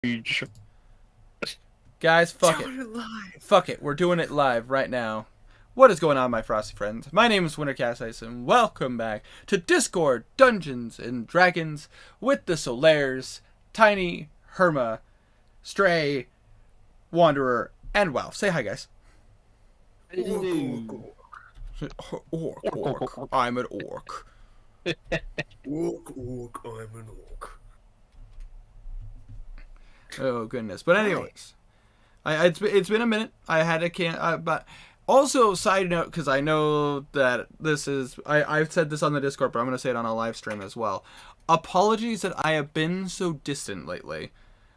Rage. Guys, fuck it. Fuck it. We're doing it live right now. What is going on, my frosty friends? My name is Wintercasice, and welcome back to Discord Dungeons and Dragons with the Solaires, Tiny, Herma, Stray, Wanderer, and Wow. Say hi, guys. Orc. I'm an orc. Orc, I'm an orc. Oh goodness. But anyways, it's been a minute. I had a but also side note, because I know that this is I've said this on the Discord, but I'm gonna say it on a live stream as well. Apologies that I have been so distant lately.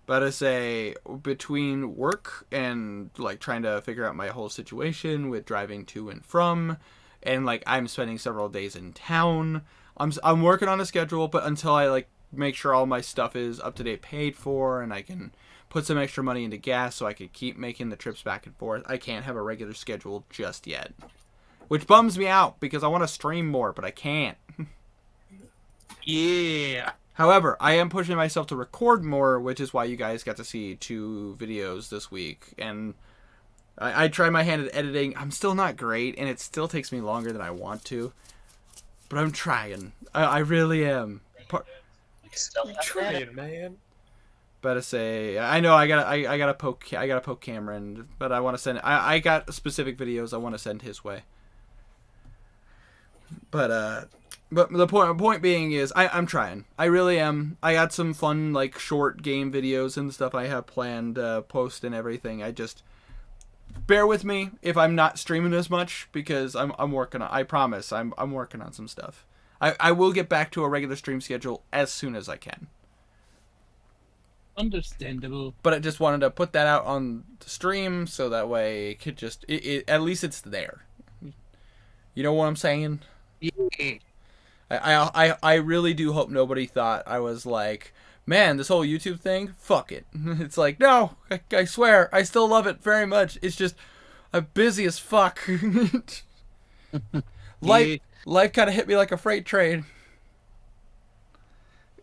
But I say between work and like trying to figure out my whole situation with driving to and from, and like I'm spending several days in town. I'm working on a schedule, but until I like make sure all my stuff is up to date paid for and I can put some extra money into gas so I could keep making the trips back and forth, I can't have a regular schedule just yet. Which bums me out because I want to stream more, but I can't. Yeah. However, I am pushing myself to record more, which is why you guys got to see 2 videos this week. And I try my hand at editing. I'm still not great, and it still takes me longer than I want to. But I'm trying. I really am. I'm trying, man. But to say, I know I gotta poke Cameron, but I want to send. I got specific videos I want to send his way. But the point being is I'm trying. I really am. I got some fun like short game videos and stuff I have planned post and everything. I just bear with me if I'm not streaming as much because I'm working on. I promise I'm working on some stuff. I will get back to a regular stream schedule as soon as I can. Understandable. But I just wanted to put that out on the stream so that way it could just at least it's there. You know what I'm saying? Yeah. I really do hope nobody thought I was like, man, this whole YouTube thing, fuck it. It's like, no, I swear, I still love it very much. It's just, I'm busy as fuck. Life kind of hit me like a freight train.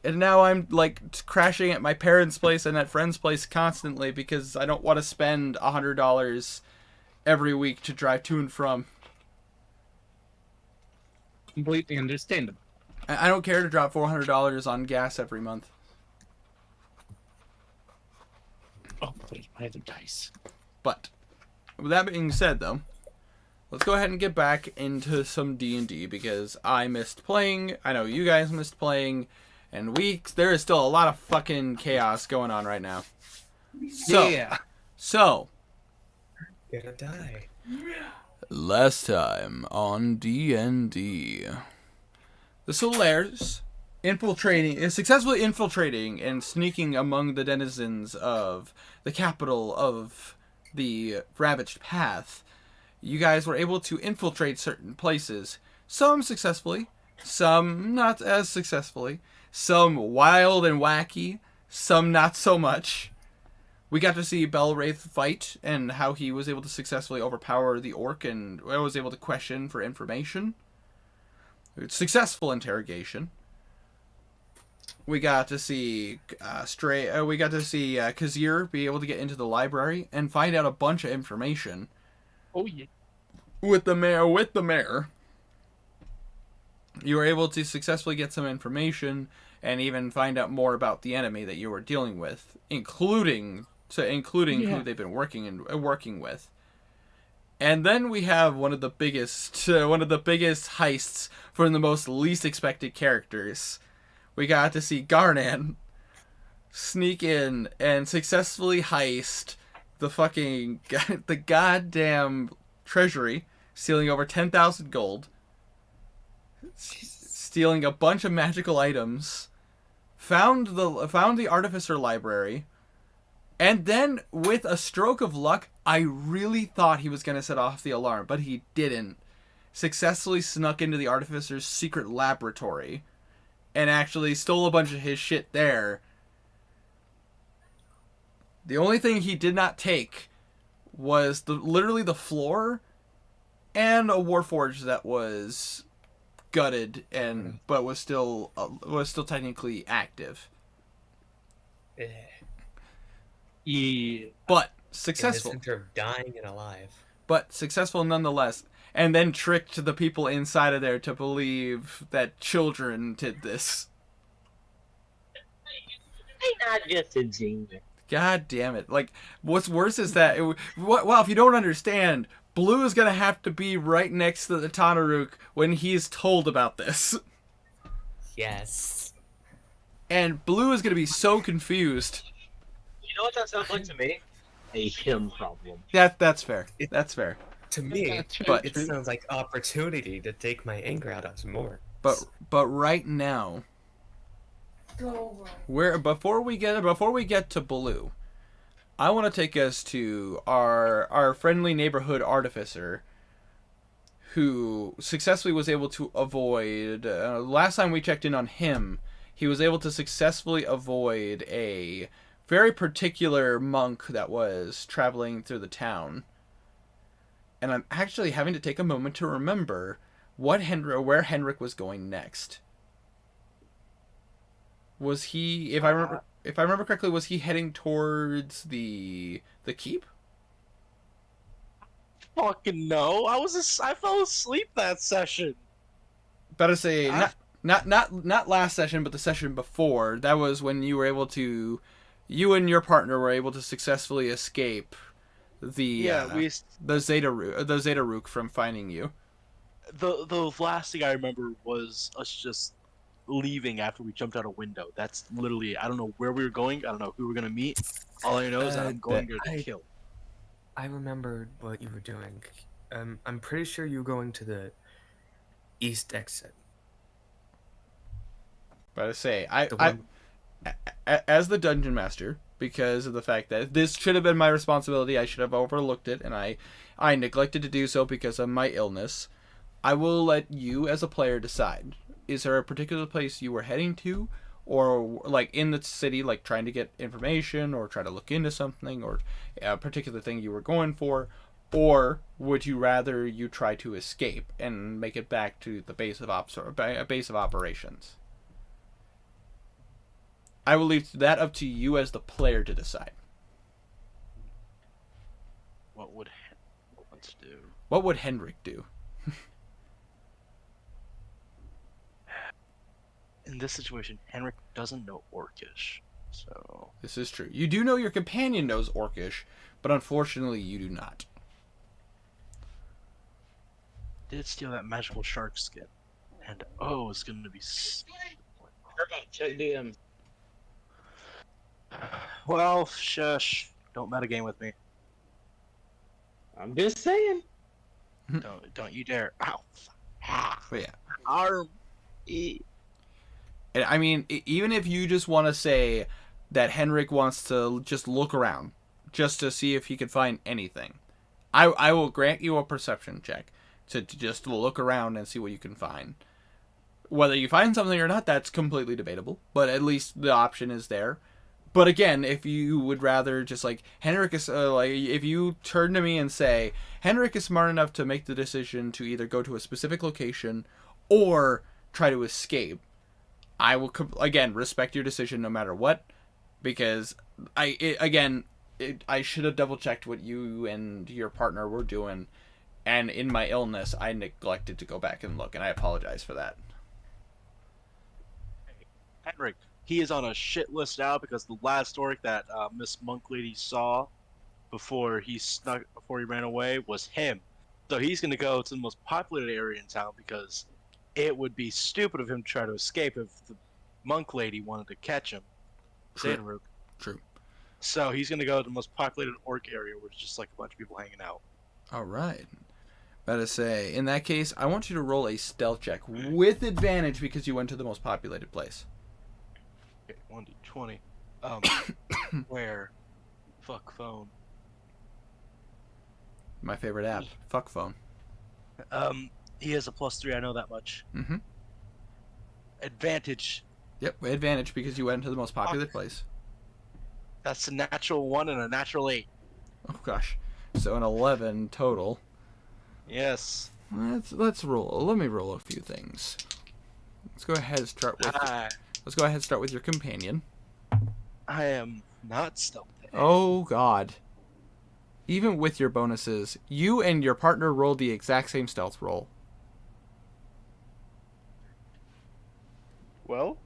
And now I'm like crashing at my parents' place and at friends' place constantly because I don't want to spend $100 every week to drive to and from. Completely understandable. I don't care to drop $400 on gas every month. Oh, where's my other dice? But with that being said, though, let's go ahead and get back into some D&D because I missed playing. I know you guys missed playing, and there is still a lot of fucking chaos going on right now. So Gonna die. last time on D&D, the Solaires successfully infiltrating and sneaking among the denizens of the capital of the Ravaged Path. You guys were able to infiltrate certain places, some successfully, some not as successfully, some wild and wacky, some not so much. We got to see Belwraith fight and how he was able to successfully overpower the orc and was able to question for information. Successful interrogation. We got to see Kazir be able to get into the library and find out a bunch of information. Oh yeah. With the mayor. You were able to successfully get some information and even find out more about the enemy that you were dealing with, including who they've been working with. And then we have one of the biggest heists from the most least expected characters. We got to see Garnan sneak in and successfully heist the goddamn treasury, stealing over 10,000 gold, stealing a bunch of magical items, found the artificer library. And then, with a stroke of luck, I really thought he was going to set off the alarm, but he didn't. Successfully snuck into the Artificer's secret laboratory and actually stole a bunch of his shit there. The only thing he did not take was literally the floor and a warforge that was gutted but was still technically active. Yeah. but In the successful. center of dying and alive. But successful nonetheless. And then tricked the people inside of there to believe that children did this. I'm not just a genius. God damn it. Like, what's worse is that, well, if you don't understand, Blue is going to have to be right next to the Tanaruk when he's told about this. Yes. And Blue is going to be so confused. You know what that sounds like to me? A him problem. That's fair. That's fair. To me, But it sounds like opportunity to take my anger out on some more. but right now, before we get to Blue, I want to take us to our friendly neighborhood artificer, who successfully was able to avoid. Last time we checked in on him, he was able to successfully avoid a very particular monk that was traveling through the town. And I'm actually having to take a moment to remember where Henrik was going next. Was he, if I remember correctly, was he heading towards the keep? Fucking no. I fell asleep that session. Better say not last session, but the session before. That was when you and your partner were able to successfully escape the Zeta Rook from finding you. The last thing I remember was us just leaving after we jumped out a window. That's literally, I don't know where we were going. I don't know who we were gonna meet. All I know is that I'm going there to kill. I remembered what you were doing. I'm pretty sure you were going to the east exit. Better say The one- as the dungeon master, because of the fact that this should have been my responsibility, I should have overlooked it, and I neglected to do so because of my illness. I will let you as a player decide. Is there a particular place you were heading to, or like in the city, like trying to get information or try to look into something, or a particular thing you were going for, or would you rather you try to escape and make it back to the base of operations? I will leave that up to you as the player to decide. What would let's do? What would Henrik do? In this situation, Henrik doesn't know Orcish, so This is true. You do know your companion knows Orcish, but unfortunately you do not. did steal that magical shark skin, and it's gonna be. Check DM. Well, shush! Don't metagame with me. I'm just saying. Don't you dare! Ow! But yeah. Arm. And I mean, even if you just want to say that Henrik wants to just look around, just to see if he could find anything, I will grant you a perception check to just look around and see what you can find. Whether you find something or not, that's completely debatable, but at least the option is there. But again, if you would rather just like Henrik is if you turn to me and say Henrik is smart enough to make the decision to either go to a specific location or try to escape, I will again respect your decision no matter what, because I should have double checked what you and your partner were doing, and in my illness I neglected to go back and look, and I apologize for that. Henrik, he is on a shit list now because the last orc that Miss Monk Lady saw before he ran away was him. So he's gonna go to the most populated area in town because it would be stupid of him to try to escape if the Monk Lady wanted to catch him. True. True. So he's gonna go to the most populated orc area where it's just like a bunch of people hanging out. All right. Better say, in that case, I want you to roll a stealth check with advantage because you went to the most populated place. Okay, 1d20. Where? Fuck phone. My favorite app, Fuck Phone. He has a +3. I know that much. Mm-hmm. Advantage. Yep, advantage because you went to the most populated place. That's a natural 1 and a natural 8. Oh gosh, so an 11 total. Yes. Let's roll. Let me roll a few things. Let's go ahead and start with. Let's go ahead and start with your companion. I am not stealthy. Oh God. Even with your bonuses, you and your partner rolled the exact same stealth roll. Well,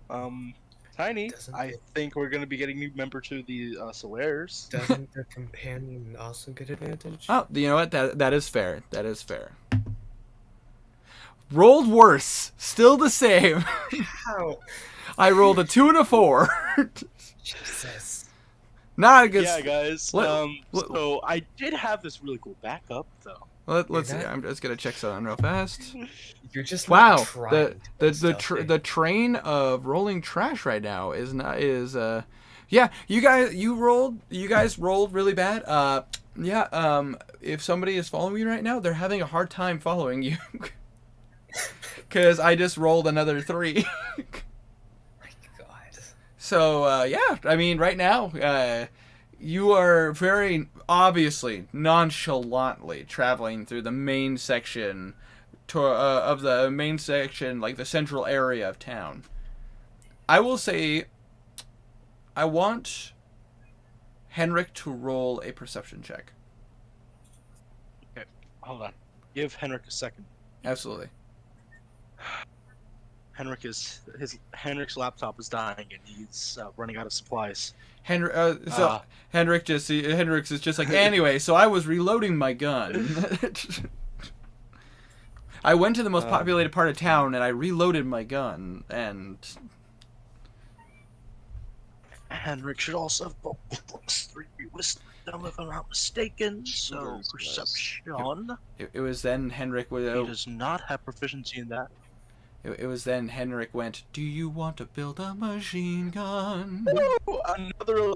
Tiny, Doesn't I it- think we're gonna be getting new member to the Solaires. Doesn't the companion also get advantage? Oh, you know what? That is fair. That is fair. Rolled worse. Still the same. How? I rolled a 2 and a 4. Jesus. Not a good. Yeah, guys. let- So I did have this really cool backup, though. Let's see. that- I'm just gonna check something real fast. You're just Wow, not trying to be stealthy. the train of rolling trash right now yeah, you guys rolled really bad. If somebody is following you right now, they're having a hard time following you. Cuz I just rolled another 3. My God. So, yeah, I mean right now, you are very obviously nonchalantly traveling through the main section of the main section, like the central area of town. I will say, I want Henrik to roll a perception check. Okay, hold on. Give Henrik a second. Absolutely. Henrik's laptop is dying and he's running out of supplies. Henrik Henrik's is just like, anyway, so I was reloading my gun. I went to the most populated part of town and I reloaded my gun, and Henrik should also have +3 wisdom if I'm not mistaken. So Yes. perception. it was then Henrik He does not have proficiency in that. it was then Henrik went, "Do you want to build a machine gun?" Woo! Another.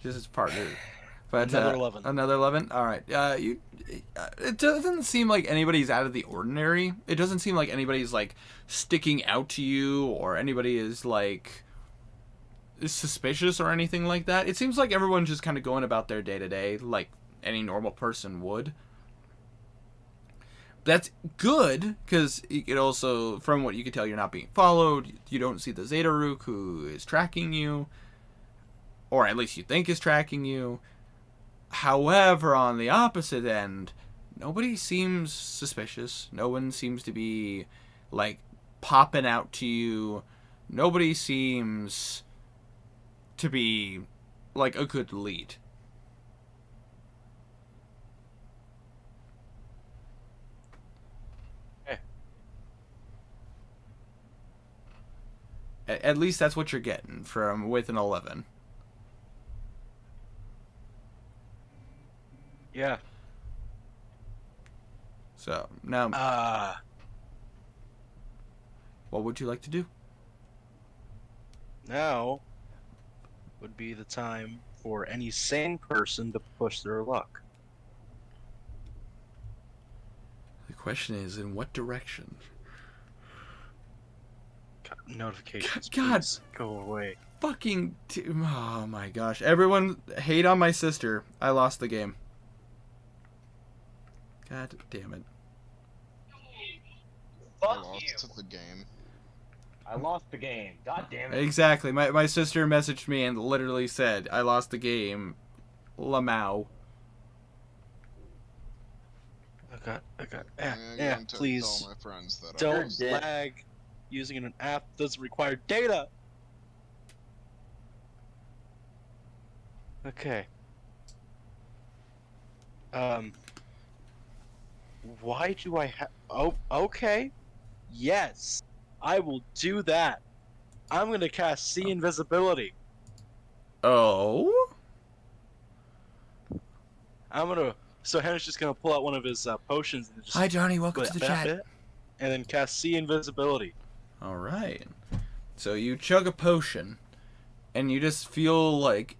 Just his partner. But Another 11. Another 11. All right. It doesn't seem like anybody's out of the ordinary. It doesn't seem like anybody's like sticking out to you, or anybody is like suspicious or anything like that. It seems like everyone's just kind of going about their day to day like any normal person would. That's good, because it also, from what you can tell, you're not being followed. You don't see the Zetarook who is tracking you, or at least you think is tracking you. However, on the opposite end, nobody seems suspicious. No one seems to be, like, popping out to you. Nobody seems to be, like, a good lead. Okay. At least that's what you're getting from with an 11. Yeah. So, now, what would you like to do? Now would be the time for any sane person to push their luck. The question is, in what direction? God, notifications. God. Please go away. Oh my gosh. Everyone hate on my sister. I lost the game. God damn it. I Fuck lost you. the game. I lost the game. God damn it. Exactly. My sister messaged me and literally said, I lost the game. Lamau. Okay. I'm Yeah, going to please tell my friends that don't dead. lag. Using an app doesn't require data. Okay. Why do I have... Oh, okay. Yes. I will do that. I'm gonna cast See Invisibility. Oh? I'm gonna... So Henry's just gonna pull out one of his potions and just... Hi, Johnny. Welcome put to the that chat. bit, and then cast See Invisibility. Alright. So you chug a potion, and you just feel like...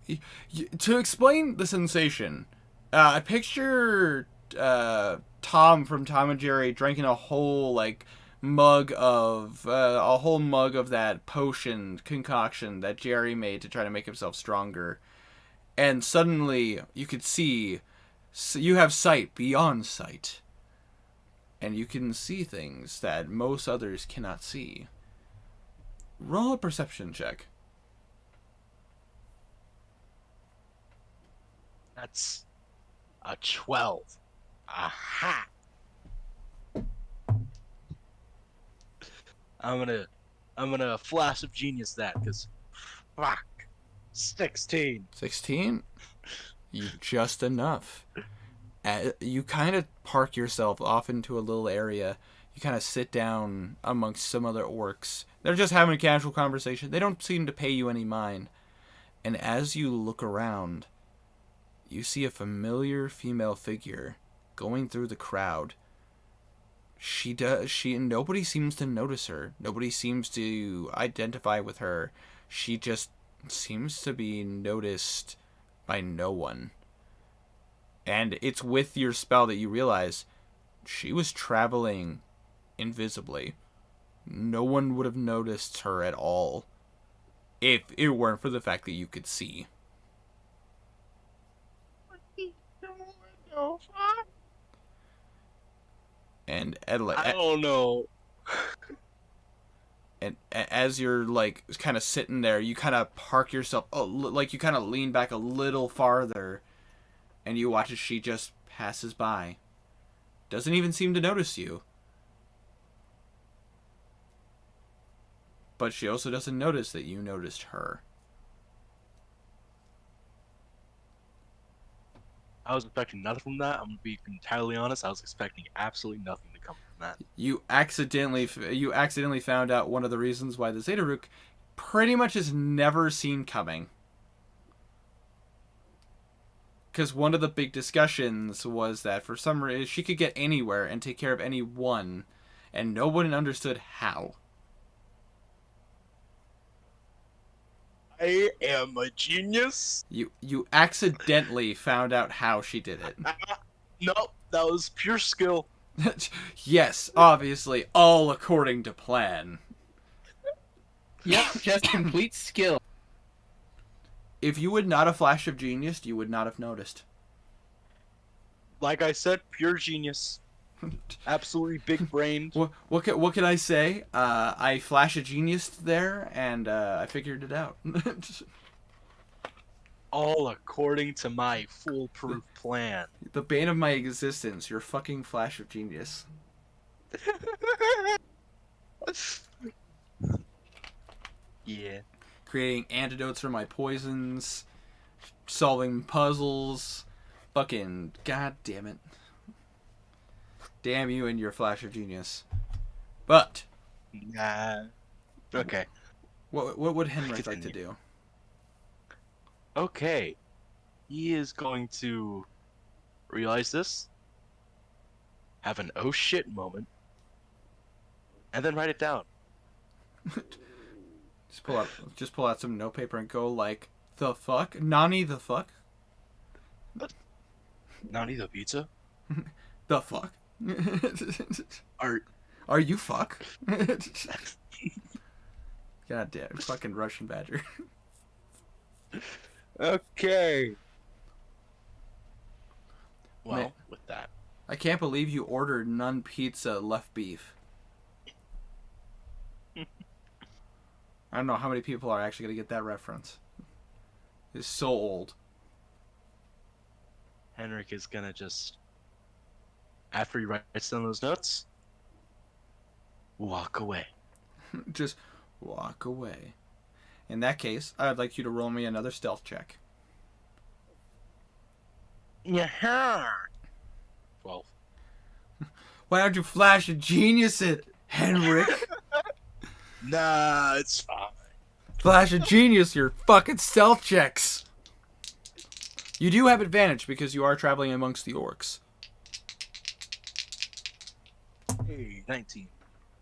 to explain the sensation, I picture Tom from Tom and Jerry drinking a whole, like, mug of that potion concoction that Jerry made to try to make himself stronger. And suddenly, you could see... you have sight beyond sight. And you can see things that most others cannot see. Roll a perception check. That's a 12. Aha! I'm gonna flash of genius that, because fuck. 16. 16? You just enough. You kind of park yourself off into a little area. You kind of sit down amongst some other orcs. They're just having a casual conversation. They don't seem to pay you any mind. And as you look around, you see a familiar female figure going through the crowd. Nobody seems to notice her. Nobody seems to identify with her. She just seems to be noticed by no one. And it's with your spell that you realize she was traveling invisibly. No one would have noticed her at all if it weren't for the fact that you could see. And I don't know. and as you're like kind of sitting there, you kind of park yourself, like you kind of lean back a little farther, and you watch as she just passes by. Doesn't even seem to notice you. But she also doesn't notice that you noticed her. I was expecting nothing from that. I'm gonna be entirely honest. I was expecting absolutely nothing to come from that. You accidentally found out one of the reasons why the Zetarook pretty much is never seen coming. Because one of the big discussions was that for some reason she could get anywhere and take care of anyone, and no one understood how. I am a genius. You accidentally found out how she did it. Nope, that was pure skill. Yes, obviously, all according to plan. Yep, just complete skill. If you would not have flash of genius, you would not have noticed. Like I said, pure genius. Absolutely big brained. What can I say? I flash a genius there, and I figured it out. All according to my foolproof plan. The bane of my existence, your fucking flash of genius. Yeah. Creating antidotes for my poisons, solving puzzles, fucking god damn it. Damn you and your flash of genius. But Nah. Okay. what would Henrik like to do? Okay. He is going to realize this, have an oh shit moment, and then write it down. Just pull out some notepaper and go like, the fuck? Nani the fuck? Nani the pizza? The fuck? Are you fuck? God damn, fucking Russian badger. Okay. Well, Man. with that. I can't believe you ordered none pizza left beef. I don't know how many people are actually going to get that reference. It's so old. Henrik is gonna just, after he writes down those notes, walk away. Just walk away. In that case, I'd like you to roll me another stealth check. Yeah. 12. Why don't you flash a genius it, Henrik? Nah, it's fine. Flash a genius your fucking stealth checks. You do have advantage because you are traveling amongst the orcs. Hey, 19.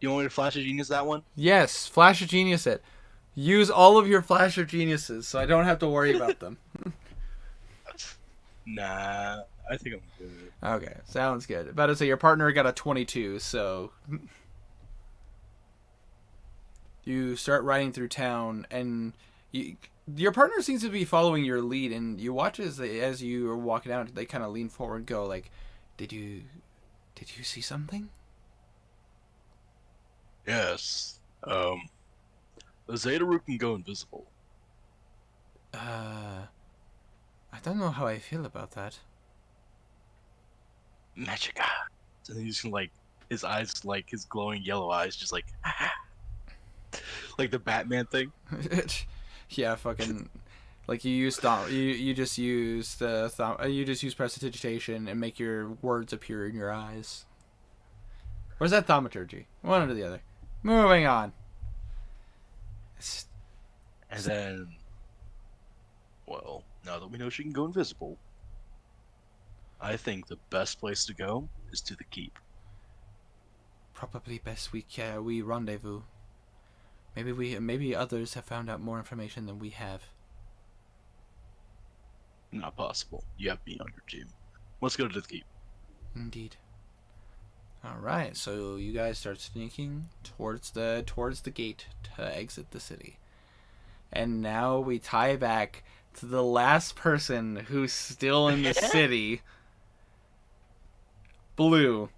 You want me to flash a genius that one? Yes, flash a genius it. Use all of your flash of geniuses so I don't have to worry about them. Nah, I think I'm good. Okay, sounds good. About to say your partner got a 22, so you start riding through town, and your partner seems to be following your lead, and you watch as you are walking out, they kind of lean forward and go like, "Did you see something?" Yes. The Zetarook can go invisible. I don't know how I feel about that. Magic eyes. And he's like, his eyes, like his glowing yellow eyes, just like, like the Batman thing. Yeah, fucking. Like you just use prestidigitation and make your words appear in your eyes. Or is that thaumaturgy? One or the other. Moving on. And then, well, now that we know she can go invisible, I think the best place to go is to the keep. Probably best we rendezvous. Maybe others have found out more information than we have. Not possible. You have me on your team. Let's go to the keep. Indeed. All right, so you guys start sneaking towards the gate to exit the city. And now we tie back to the last person who's still in the city. Blue.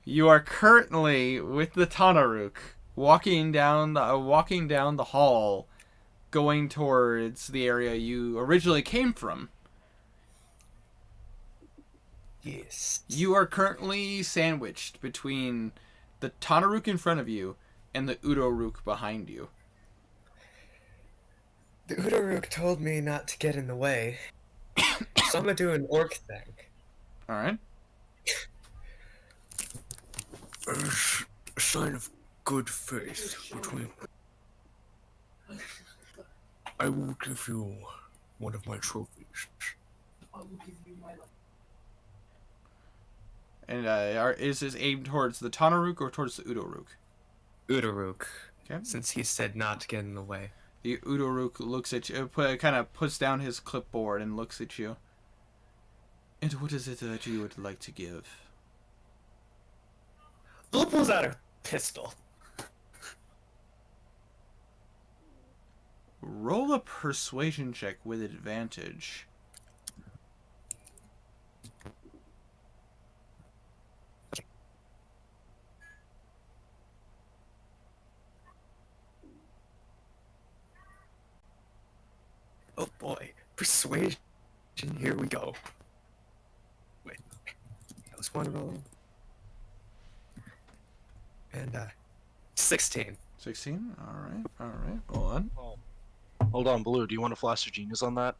You are currently with the Tanaruk walking down the hall, going towards the area you originally came from. Yes. You are currently sandwiched between the Tanaruk in front of you and the Udoruk behind you. The Udoruk told me not to get in the way, so I'm gonna do an orc thing. All right. As a sign of good faith between, I will give you one of my trophies. And is this aimed towards the Tanaruk or towards the Udoruk? Udoruk. Okay. Since he said not to get in the way. The Udoruk looks at you, kind of puts down his clipboard and looks at you. And what is it that you would like to give? Blue pulls out a pistol. Roll a persuasion check with advantage. Oh boy, persuasion. Here we go. Wait, that was one roll. And 16. 16? Alright. Hold on. Hold on, Blue. Do you want to flash your genius on that?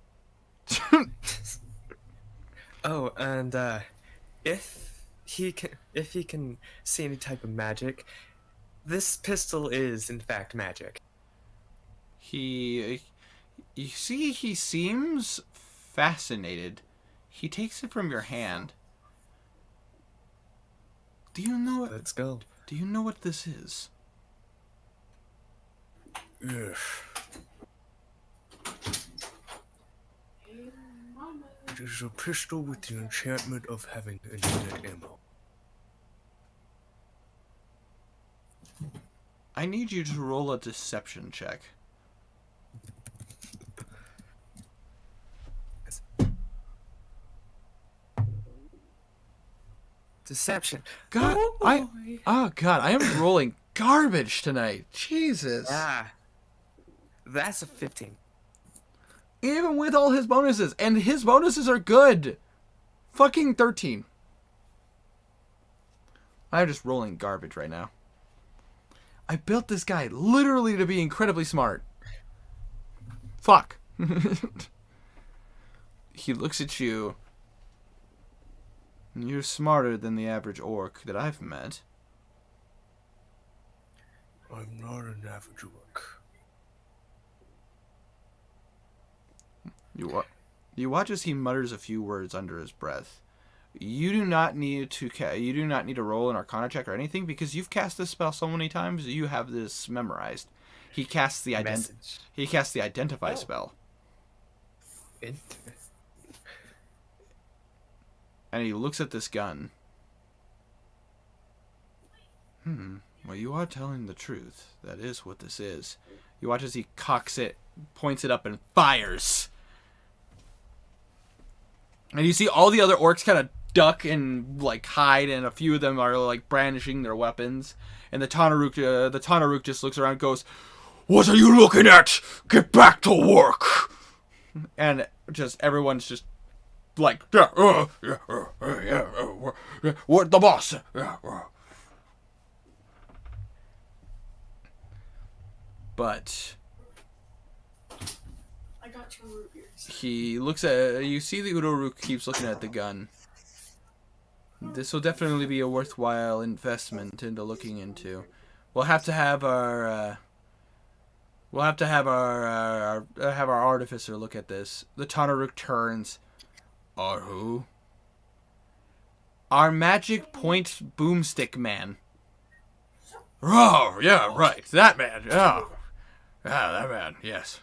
Oh, and if he can see any type of magic, this pistol is in fact magic. You see, he seems fascinated. He takes it from your hand. Do you know what? Let's go. Do you know what this is? Yes. It is a pistol with the enchantment of having infinite ammo. I need you to roll a deception check. Deception. God, God, I am rolling garbage tonight. Jesus. Ah, that's a 15. Even with all his bonuses, and his bonuses are good. Fucking 13. I'm just rolling garbage right now. I built this guy literally to be incredibly smart. Fuck. He looks at you. You're smarter than the average orc that I've met. I'm not an average orc. You watch as he mutters a few words under his breath. You do not need to roll an Arcana check or anything because you've cast this spell so many times. You have this memorized. He casts the identify spell. And he looks at this gun. Well, you are telling the truth. That is what this is. You watch as he cocks it, points it up, and fires. And you see all the other orcs kind of duck and like hide, and a few of them are like brandishing their weapons. And the Tanaruk just looks around and goes, "What are you looking at? Get back to work!" and just everyone's just like, what the boss? But I got 2 root beers. he looks at, you see the Udo-Rook keeps looking at the gun. This will definitely be a worthwhile investment into looking into. We'll have to have our artificer look at this. The Tanaruk turns. Our who? Our magic point boomstick man. Oh, yeah, right. That man. Oh. Ah, that man, yes.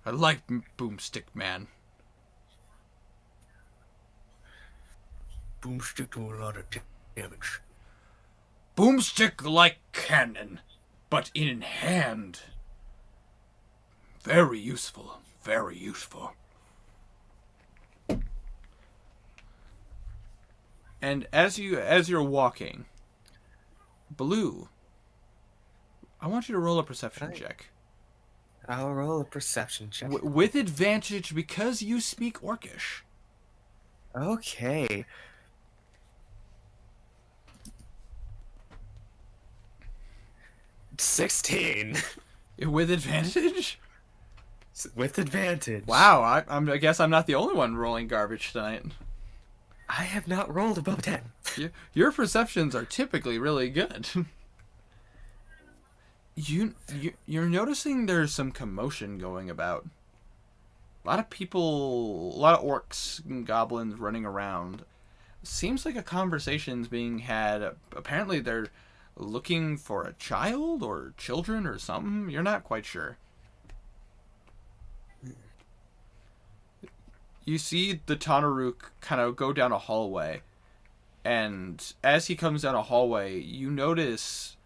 I like boomstick man. Boomstick do a lot of damage. Boomstick like cannon, but in hand. Very useful. Very useful. And as you're walking, Blue, I want you to roll a perception check. I'll roll a perception check. With advantage because you speak Orcish. Okay. 16. With advantage? With advantage. Wow, I guess I'm not the only one rolling garbage tonight. I have not rolled above 10. Your perceptions are typically really good. You're noticing there's some commotion going about. A lot of people, a lot of orcs and goblins running around. Seems like a conversation's being had. Apparently they're looking for a child or children or something. You're not quite sure. You see the Tanaruk kind of go down a hallway. And as he comes down a hallway, you notice,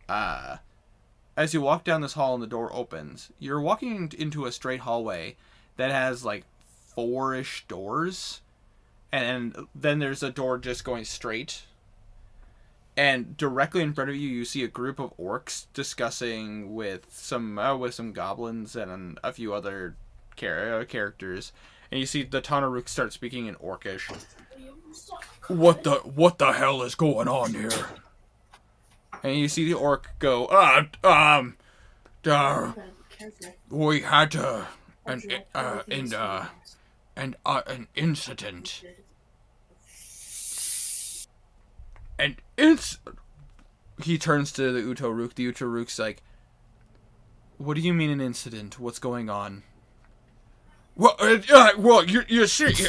as you walk down this hall and the door opens, you're walking into a straight hallway that has like 4-ish doors. And then there's a door just going straight. And directly in front of you, you see a group of orcs discussing with some goblins and a few other characters. And you see the Tanaruk start speaking in Orcish. What the hell is going on here? And you see the orc go, we had an incident. He turns to the Uto-Rook. The Uto-Rook's like, what do you mean an incident? What's going on? Well, you see, we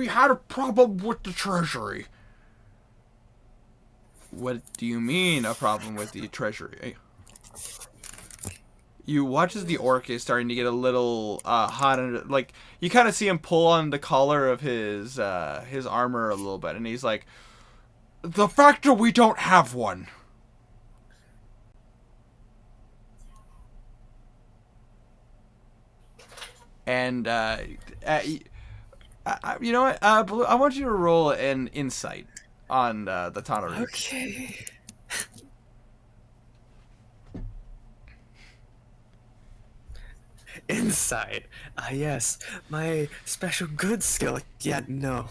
had a problem with the treasury. What do you mean, a problem with the treasury? You watch as the orc is starting to get a little hot under, like you kind of see him pull on the collar of his armor a little bit, and he's like, "The fact that we don't have one." And you know what? Blue, I want you to roll an insight on the Tanaruk. Okay. Insight. Yes. My special good skill. Yeah, no.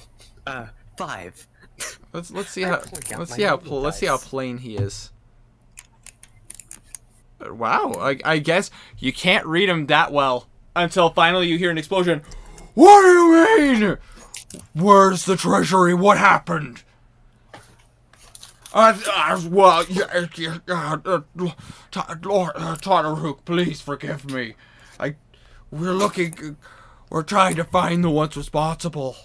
5. Let's see how plain he is. Wow, I guess you can't read him that well until finally you hear an explosion. What do you mean? Where's the treasury? What happened? Well, Tanaruk, please forgive me. We're trying to find the ones responsible.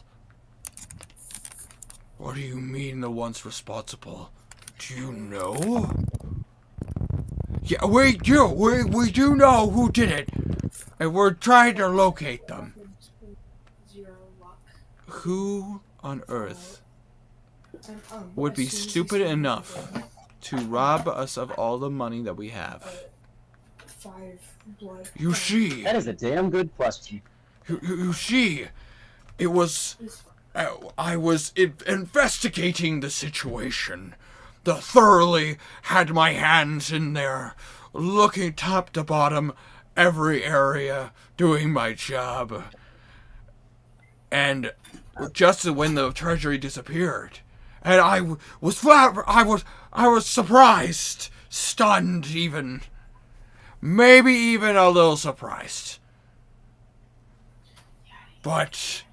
What do you mean the ones responsible? Do you know? Yeah, we do. We do know who did it. And we're trying to locate them. Who on earth would be stupid enough to rob us of all the money that we have? You see, That is a damn good question. you see, I was investigating the situation, thoroughly had my hands in there, looking top to bottom, every area, doing my job. And just when the treasury disappeared, and I was surprised, stunned even, maybe even a little surprised. But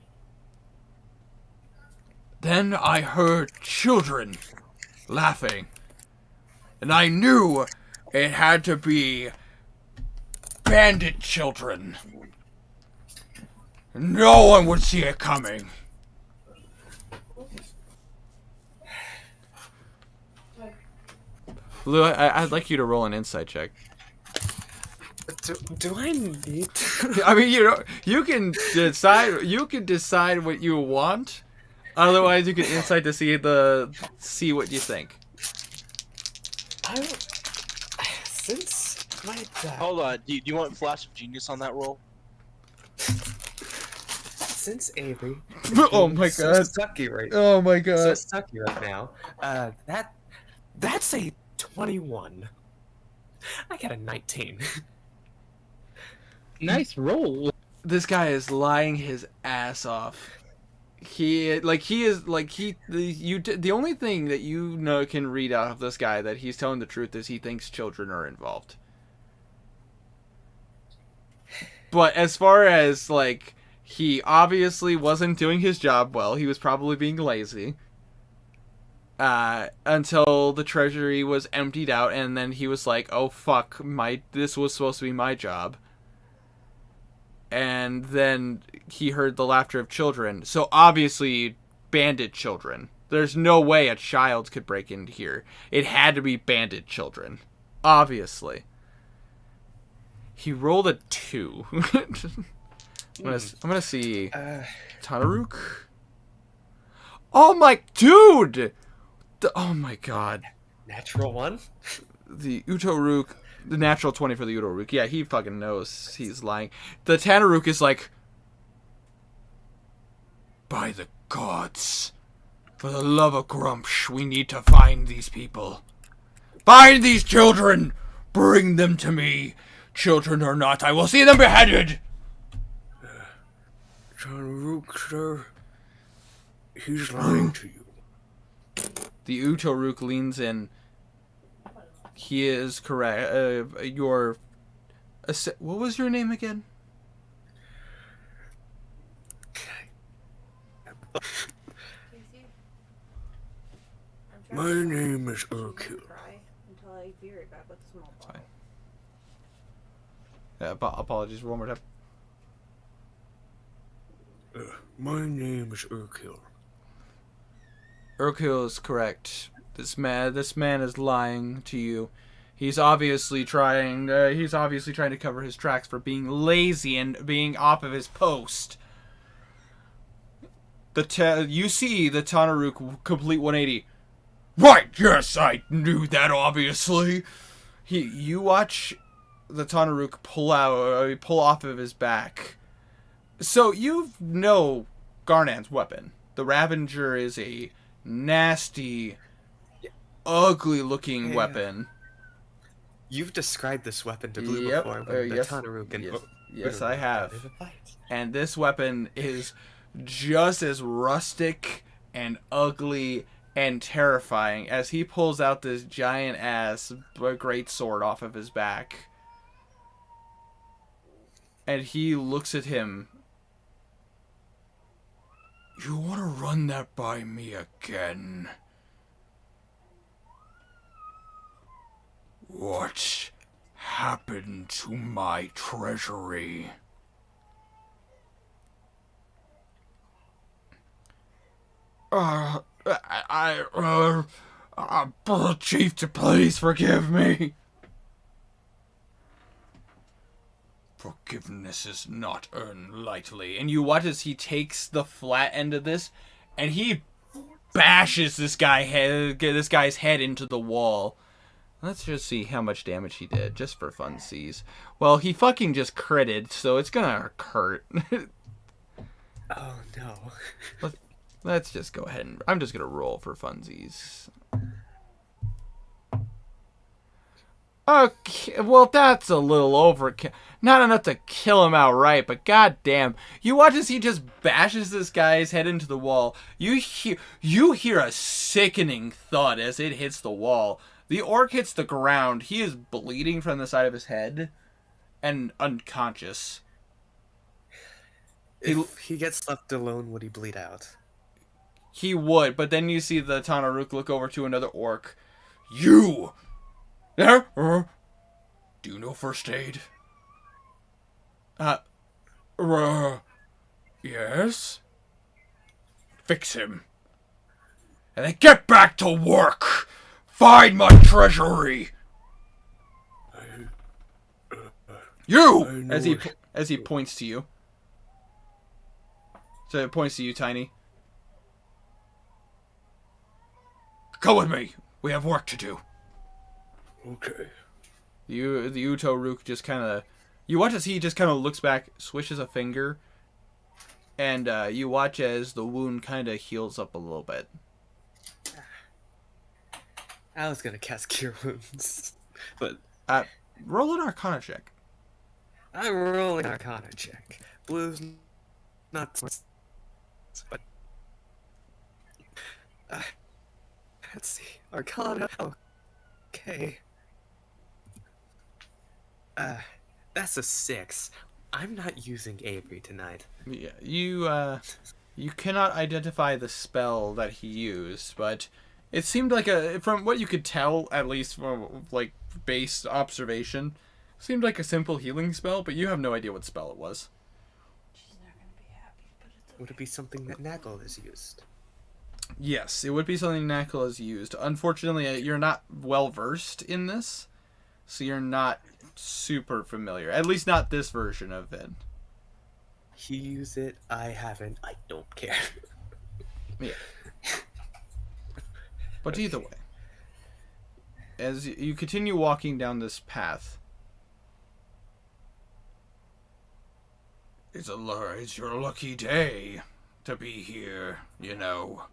then I heard children laughing, and I knew it had to be bandit children. No one would see it coming. Lou, I'd like you to roll an insight check. Do I need to? I mean, you can decide. You can decide what you want. Otherwise, you can insight to see what you think. Since my dad, Hold on. Do you want Flash of Genius on that roll? since Avery, Oh my so god. sucky right, Oh my so god. sucky right now. That's a 21. I got a 19. Nice roll. This guy is lying his ass off. The only thing that you know can read out of this guy that he's telling the truth is he thinks children are involved. But as far as like, he obviously wasn't doing his job well. He was probably being lazy. Until the treasury was emptied out, and then he was like, "Oh fuck, this was supposed to be my job." And then he heard the laughter of children. So obviously, bandit children. There's no way a child could break into here. It had to be bandit children. Obviously. He rolled a 2. I'm gonna see. Tanaruk? Oh my dude! Oh my god. Natural 1. The Utoruk, the natural 20 for the Utoruk. Yeah, he fucking knows he's lying. The Tanaruk is like, by the gods, for the love of Grumsh, we need to find these people. Find these children! Bring them to me. Children or not, I will see them beheaded! Tanaruk, sir. He's lying to you. The Utoruk leans in. He is correct. What was your name again? My name is Urkil. Until I be right back with the small bottle. Apologies one more time. My name is Urkil. Urkil is correct. This man is lying to you. He's obviously trying to cover his tracks for being lazy and being off of his post. You see the Tanaruk complete 180. Right, yes, I knew that, obviously. You watch the Tanaruk pull off of his back. So you know Garnan's weapon. The Ravanger is a nasty, ugly-looking weapon. You've described this weapon to Blue Yep. before. When the Yes. Tanaruk and Yes, I have. And this weapon is just as rustic and ugly and terrifying as he pulls out this giant ass great sword off of his back. And he looks at him. You want to run that by me again? What happened to my treasury? Chief, please forgive me. Forgiveness is not earned lightly. And you watch as he takes the flat end of this, and he bashes this guy's head into the wall. Let's just see how much damage he did, just for funsies. Well, he fucking just critted, so it's gonna hurt. Oh no. Let's just go ahead and... I'm just gonna roll for funsies. Okay, well, that's a little overkill. Not enough to kill him outright, but goddamn, you watch as he just bashes this guy's head into the wall. You hear a sickening thud as it hits the wall. The orc hits the ground. He is bleeding from the side of his head and unconscious. If he gets left alone, would he bleed out? He would, but then you see the Tanaruk look over to another orc. You! There? Do you know first aid? Yes? Fix him. And then get back to work! Find my treasury! You! As he points to you. So it points to you, Tiny. Go with me. We have work to do. Okay. The Uto Rook just kind of... You watch as he just kind of looks back, swishes a finger, and you watch as the wound kind of heals up a little bit. I was gonna cast Cure Wounds, but... Roll an Arcana check. I'm rolling Arcana check. Blue's not... But... let's see. Arcana... Okay. That's a 6. I'm not using Avery tonight. Yeah, you cannot identify the spell that he used, but it seemed like from what you could tell, at least from like base observation, seemed like a simple healing spell, but you have no idea what spell it was. She's not gonna be happy, but it's okay. Would it be something that Nagel has used? Yes, it would be something Knuckle has used. Unfortunately, you're not well versed in this, so you're not super familiar. At least not this version of it. He used it, I haven't, I don't care. Yeah. But either way, as you continue walking down this path, it's your lucky day to be here, you know.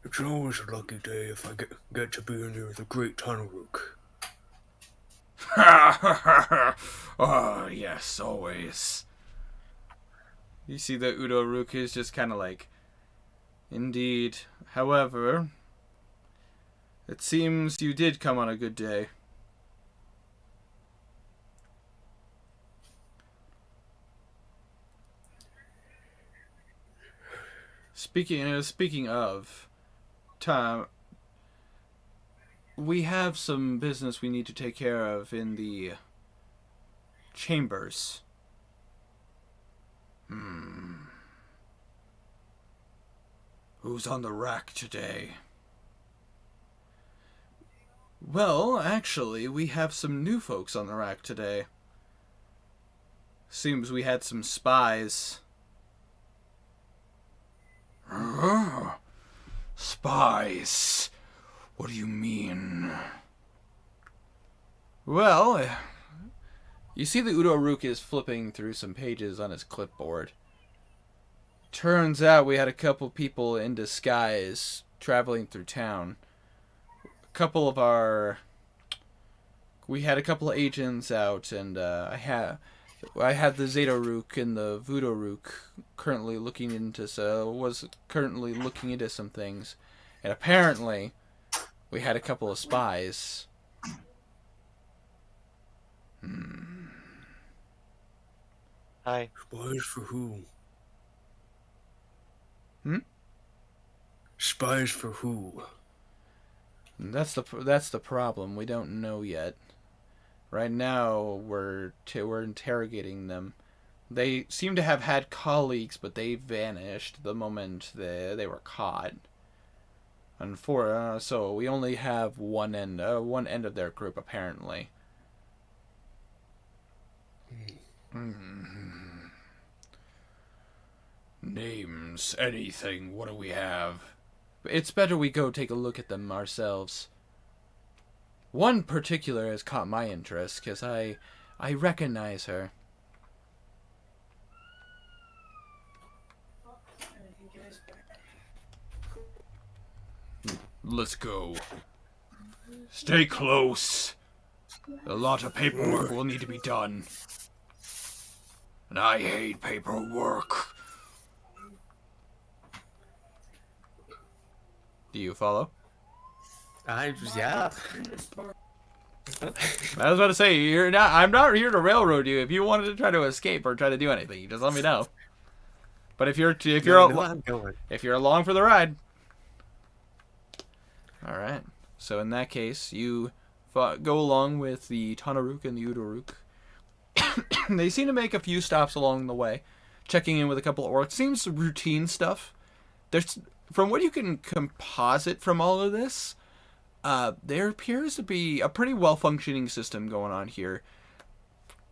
It's always a lucky day if I get to be near the Great Tanaruk. Oh, yes, always. You see that Udo Rook is just kind of like, indeed. However, it seems you did come on a good day. Speaking of, Tom, we have some business we need to take care of in the chambers. Who's on the rack today? Well, actually, we have some new folks on the rack today. Seems we had some spies. Spies? What do you mean? Well, you see that Udo Rook is flipping through some pages on his clipboard. Turns out we had a couple people in disguise traveling through town. We had a couple of agents out, and I had the Zeta Rook and the Voodoo Rook currently looking into some things, and apparently we had a couple of spies. Hi. Spies for who? Spies for who? That's the problem. We don't know yet. Right now, we're interrogating them. They seem to have had colleagues, but they vanished the moment they were caught. So we only have one end of their group apparently. Names, anything. What do we have? It's better we go take a look at them ourselves. One particular has caught my interest, because I recognize her. Let's go. Stay close. A lot of paperwork will need to be done. And I hate paperwork. Do you follow? Yeah. I was about to say, you're not. I'm not here to railroad you. If you wanted to try to escape or try to do anything, you just let me know. But if you're I'm going. if you're along for the ride, all right. So in that case, you go along with the Tanaruk and the Udoruk. They seem to make a few stops along the way, checking in with a couple of orcs. Seems routine stuff. There's, from what you can composite from all of this, there appears to be a pretty well-functioning system going on here.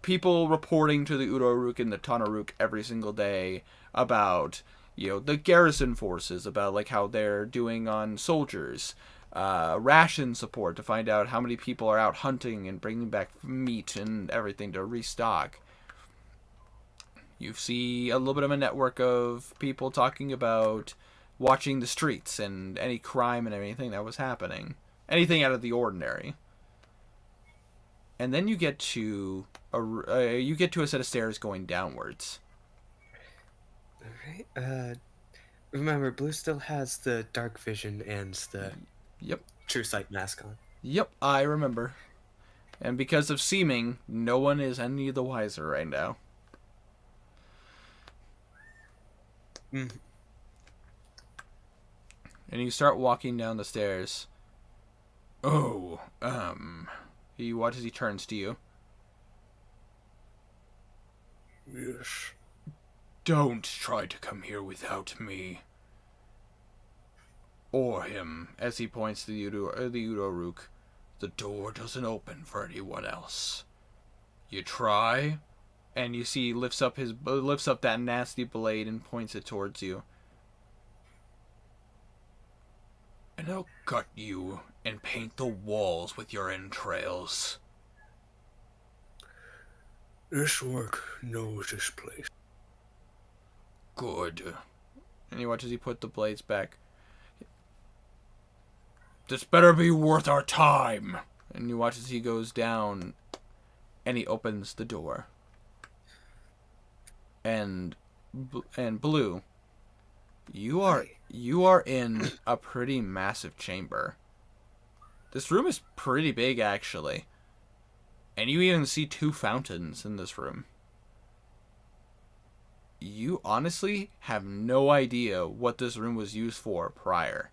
People reporting to the Udoruk and the Tanaruk every single day about, the garrison forces, about like how they're doing on soldiers. Ration support to find out how many people are out hunting and bringing back meat and everything to restock. You see a little bit of a network of people talking about watching the streets and any crime and anything that was happening. Anything out of the ordinary. And then you get to a set of stairs going downwards. Alright, remember, Blue still has the dark vision and the Yep. true sight mask on. Yep, I remember. And because of seeming, no one is any the wiser right now. Mm. And you start walking down the stairs. Oh, he watches, he turns to you. Yes. Don't try to come here without me. Or him, as he points to the Udoruk. The door doesn't open for anyone else. You try, and you see he lifts up that nasty blade and points it towards you. And I'll gut you and paint the walls with your entrails. This work knows this place. Good. And you watch as he put the blades back. This better be worth our time. And you watch as he goes down and he opens the door. And Blue, you are in a pretty massive chamber. This room is pretty big, actually. And you even see 2 fountains in this room. You honestly have no idea what this room was used for prior.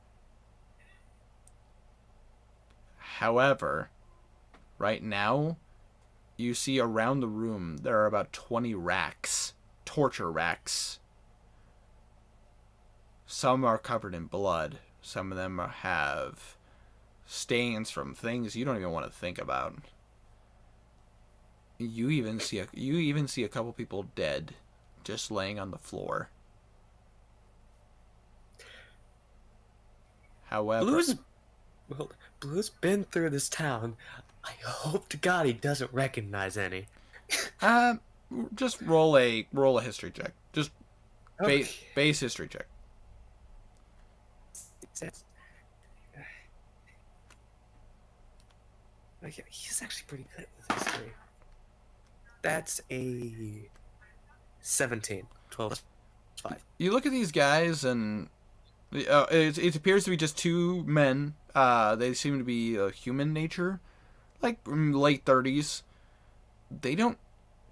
However, right now, you see around the room there are about 20 racks, torture racks. Some are covered in blood. Some of them have stains from things you don't even want to think about. You even see a couple people dead, just laying on the floor. However, Blue's been through this town. I hope to God he doesn't recognize any. just roll a history check. Just Okay. base history check. Okay, he's actually pretty good with history. That's a 17. 12. 5. You look at these guys, and it appears to be just 2 men. They seem to be human nature, like late 30s. They don't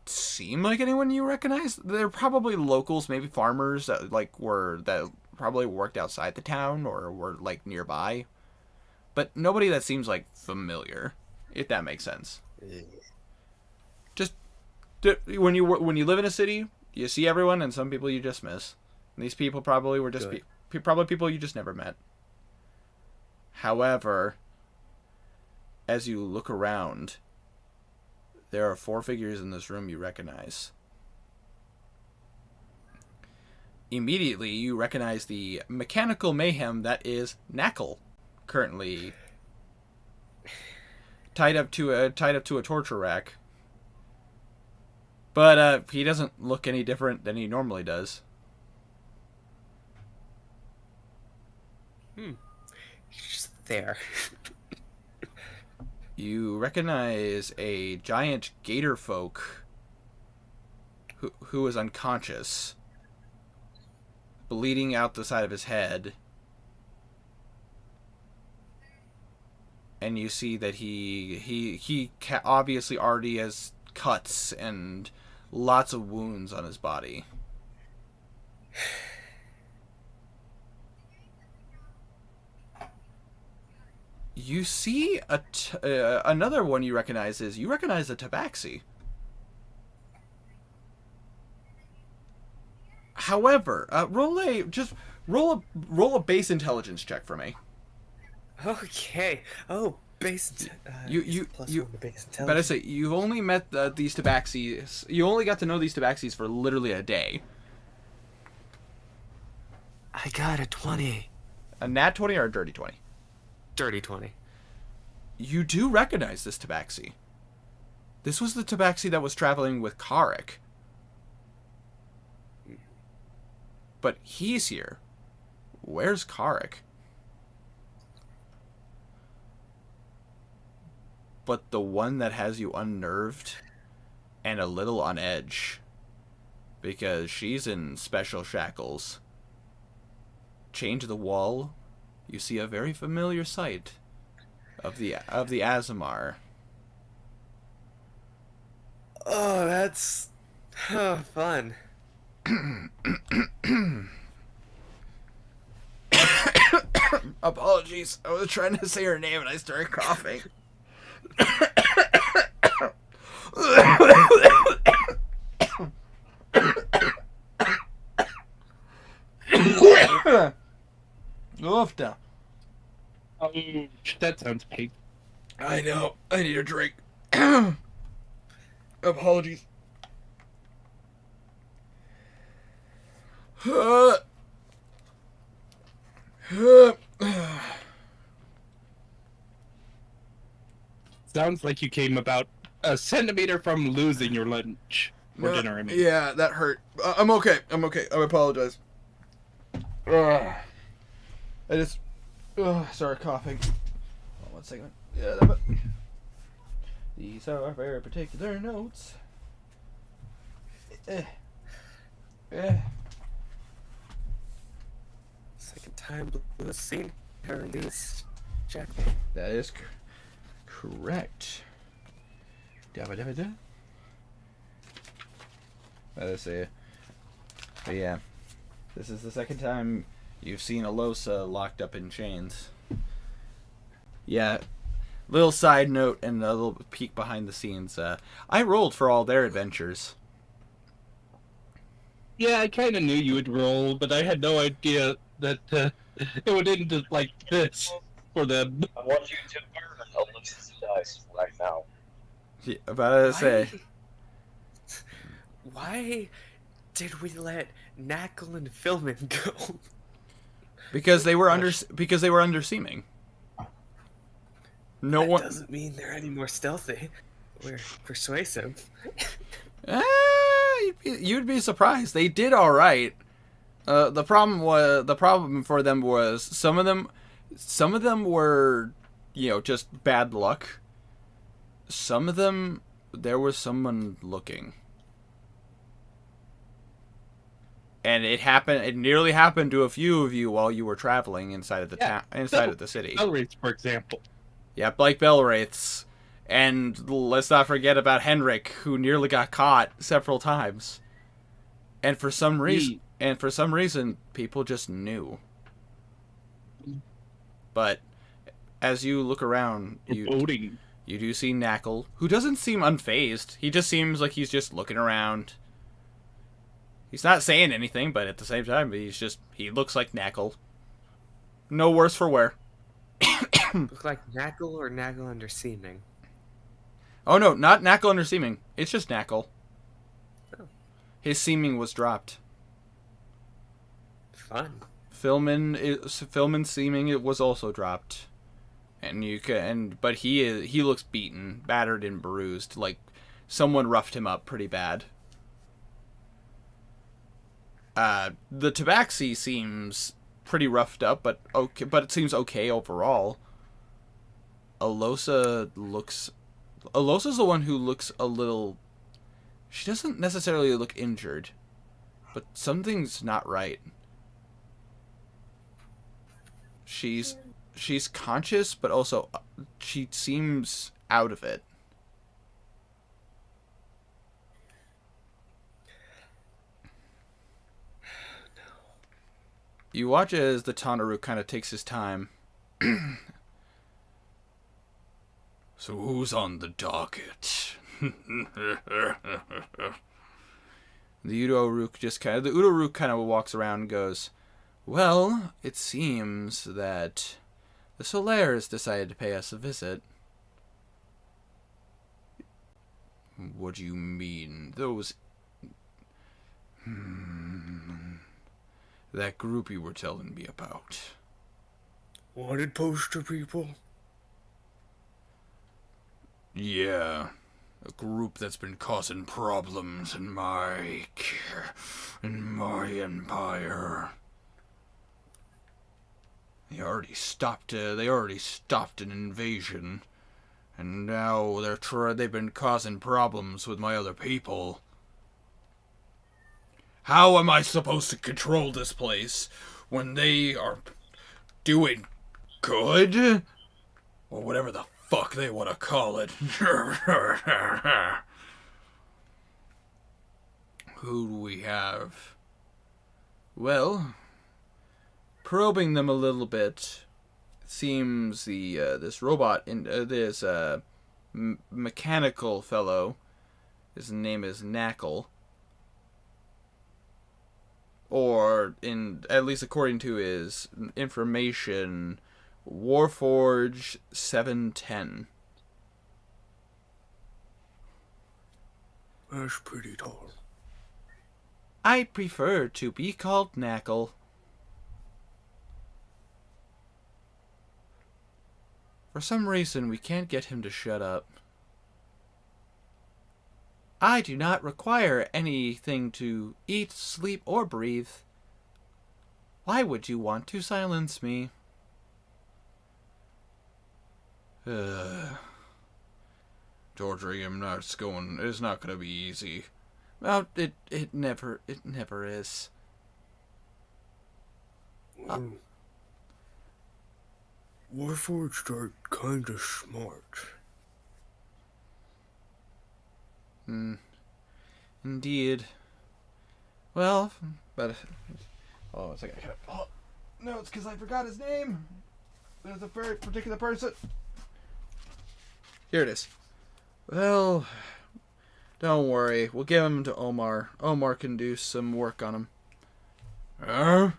seem like anyone you recognize. They're probably locals, maybe farmers that probably worked outside the town or were like nearby. But nobody that seems like familiar, if that makes sense. Just when you live in a city, you see everyone, and some people you just miss. And these people probably were just probably people you just never met. However, as you look around, there are 4 figures in this room you recognize. Immediately, you recognize the mechanical mayhem that is Knackle, currently tied up to a torture rack. But he doesn't look any different than he normally does. He's just there. You recognize a giant gator folk who is unconscious, bleeding out the side of his head. And you see that he obviously already has cuts and lots of wounds on his body. You see another one you recognize the Tabaxi. However, roll a base intelligence check for me. Okay. Oh, base. You plus you. one to base But I intelligence. say you've only met these Tabaxis. You only got to know these Tabaxis for literally a day. I got a 20. A nat 20 or a dirty 20? Dirty 20. You do recognize this Tabaxi. This was the Tabaxi that was traveling with Karek. But he's here. Where's Karek? But the one that has you unnerved and a little on edge, because she's in special shackles. Change the wall, you see a very familiar sight of the Azamar. Oh, that's fun. Apologies, I was trying to say her name and I started coughing. Oofta. That sounds painful. I know. I need a drink. Apologies. Sounds like you came about a centimeter from losing your lunch. Or dinner, I mean. Yeah, that hurt. I'm okay. I apologize. I just started coughing. Hold on 1 second. Yeah, but these are very particular notes. Second time Blue has seen her in these jack. That is correct. Da-ba-da-ba-da. Let's see. But yeah, this is the second time you've seen Alosa locked up in chains. Yeah, little side note and a little peek behind the scenes. I rolled for all their adventures. Yeah, I kind of knew you would roll, but I had no idea that it would end like this for them. I want you to burn Alyssa's dice right now. Yeah, about to say. Why did we let Knackle and Philman go? Because they were under seeming. No That one. doesn't mean they're any more stealthy. We're persuasive. You'd be surprised. They did all right. The problem for them was some of them were, just bad luck. Some of them, there was someone looking. And it nearly happened to a few of you while you were traveling inside of the city. Bellwraiths, for example. Yep, like Bellwraiths. And let's not forget about Henrik, who nearly got caught several times. And for some reason, people just knew. But as you look around, Voting. you do see Knackle, who doesn't seem unfazed. He just seems like he's just looking around. He's not saying anything, but at the same time, he looks like Knackle. No worse for wear. Look like Knackle or Knackle under seeming. Oh no, not Knackle under seeming. It's just Knackle. Oh. His seeming was dropped. Fun. Philman's seeming it was also dropped. But he looks beaten, battered and bruised, like someone roughed him up pretty bad. The Tabaxi seems pretty roughed up, but it seems okay overall. Alosa's the one who looks a little. She doesn't necessarily look injured, but something's not right. She's conscious, but also she seems out of it. You watch as the Tanaru kind of takes his time. So who's on the docket? The Udoruk kind of walks around and goes, well, it seems that the Solaires decided to pay us a visit. What do you mean? Those... that group you were telling me about. Wanted poster people? Yeah. A group that's been causing problems in my empire. They already stopped an invasion, and now they've been causing problems with my other people. How am I supposed to control this place when they are doing good? Or whatever the fuck they want to call it. Who do we have? Well, probing them a little bit, it seems this robot, this mechanical fellow, his name is Knackle, or at least according to his information, Warforge 710. That's pretty tall. I prefer to be called Knackle. For some reason, we can't get him to shut up. I do not require anything to eat, sleep, or breathe. Why would you want to silence me? Torturing him is not gonna be easy. Well, it never is. Warforged are kinda smart. Indeed. Well, but it's like no, it's because I forgot his name. There's a very particular person. Here it is. Well, don't worry. We'll give him to Omar. Omar can do some work on him.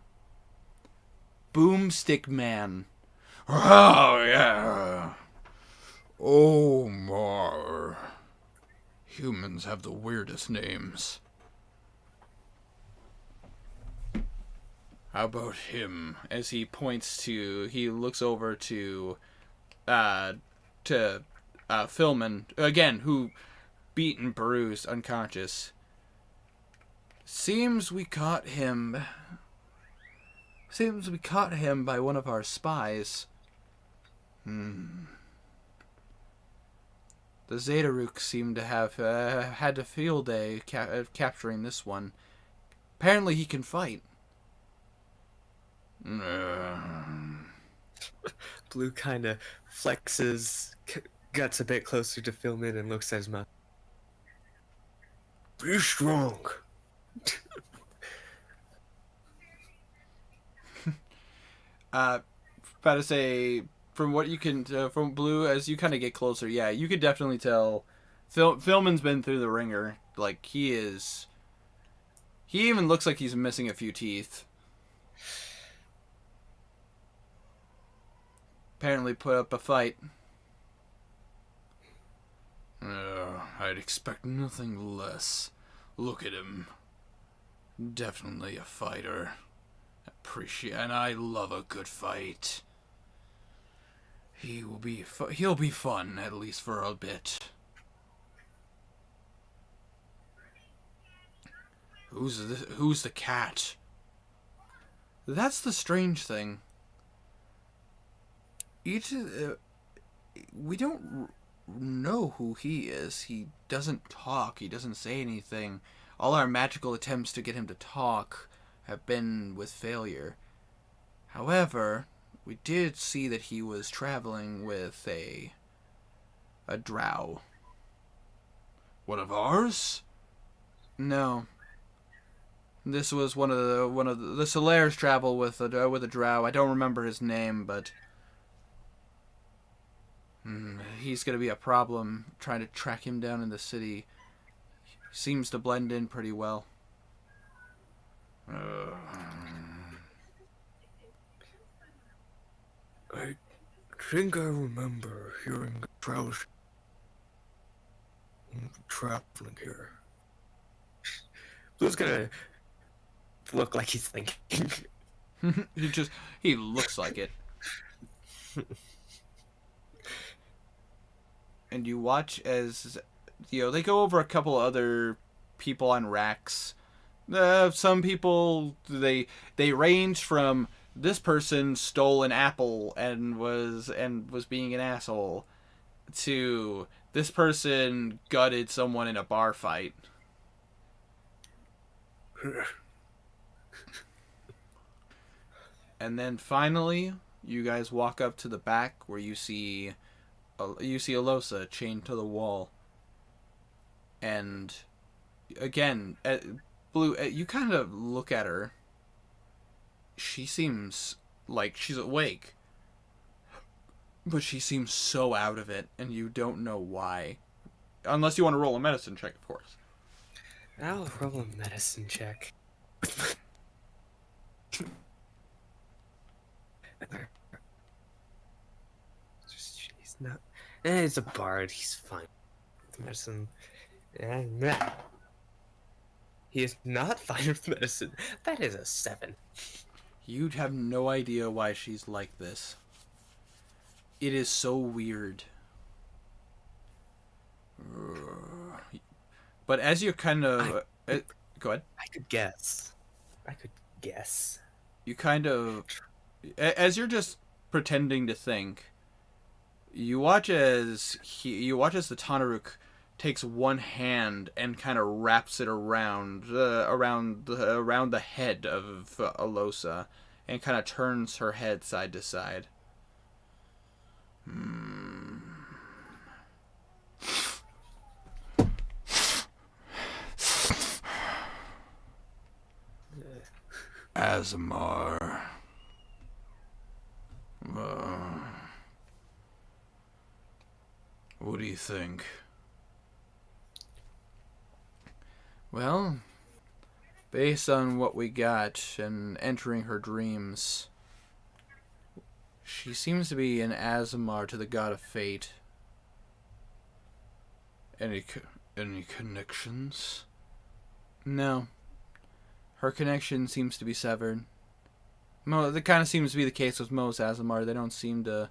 Boomstick Man. Oh, yeah. Omar. Humans have the weirdest names. How about him? As he looks over to Philman, again, who beat and bruised, unconscious. Seems we caught him by one of our spies. The Zedaruk seem to have had a field day capturing this one. Apparently he can fight. Blue kind of flexes, gets a bit closer to Philman and looks at his mouth. Be strong. About to say, from what you can, from Blue, as you kind of get closer, yeah, you could definitely tell Philman's been through the ringer. Like, he even looks like he's missing a few teeth. Apparently put up a fight. I'd expect nothing less. Look at him. Definitely a fighter. And I love a good fight. He'll be fun, at least for a bit. Who's the cat? That's the strange thing. we don't know who he is. He doesn't talk. He doesn't say anything. All our magical attempts to get him to talk have been with failure. However, we did see that he was traveling with a drow. One of ours? No. This was one of the Solaires travel with a drow. I don't remember his name, but he's gonna be a problem trying to track him down in the city. He seems to blend in pretty well. I think I remember hearing Drow's traveling here. Who's gonna look like he's thinking? He looks like it. And you watch as they go over a couple other people on racks. Some people they range from this person stole an apple and was being an asshole to this person gutted someone in a bar fight. And then finally, you guys walk up to the back where you see Alosa chained to the wall. And again, Blue, you kind of look at her. She seems like she's awake, but she seems so out of it, and you don't know why. Unless you want to roll a medicine check, of course. I'll roll a medicine check. He's not. He's a bard. He's fine. Medicine. He is not fine with medicine. That is a 7. You'd have no idea why she's like this. It is so weird. But as you're kind of... go ahead. I could guess. You kind of... As you're just pretending to think, you watch as the Tanaruk takes one hand and kind of wraps it around the head of Alosa and kind of turns her head side to side. Azamar. What do you think? Well, based on what we got and entering her dreams, she seems to be an Azamar to the god of fate. Any connections? No. Her connection seems to be severed. That kind of seems to be the case with most Azamar. They don't seem to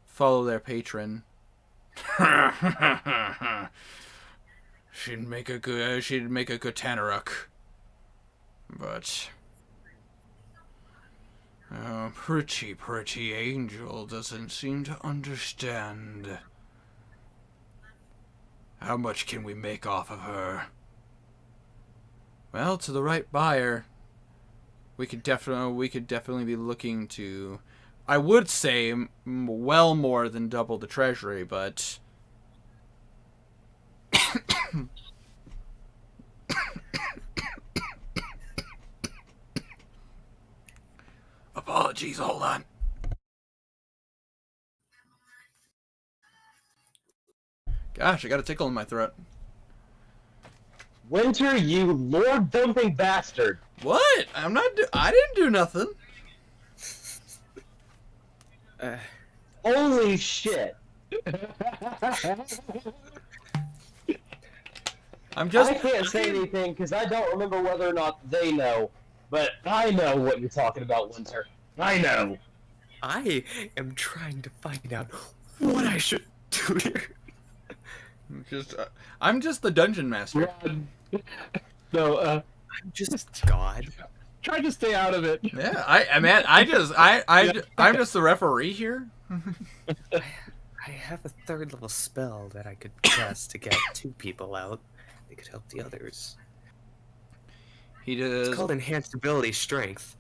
follow their patron. She'd make a good Tanaruk. But pretty angel doesn't seem to understand. How much can we make off of her? Well, to the right buyer, we could definitely be looking to, I would say, well more than double the treasury, but Apologies, hold on. gosh, I got a tickle in my throat. Winter, you lord dumping bastard! What? I didn't do nothing. Holy shit! I'm just. I can't say anything because I don't remember whether or not they know, but I know what you're talking about, Winter. I know. I am trying to find out what I should do here. I'm just the dungeon master. No, I'm just God. try to stay out of it. Yeah, I'm just the referee here. I I have a 3rd level spell that I could cast to get 2 people out. They could help the others. He It's does. called Enhanced Ability Strength.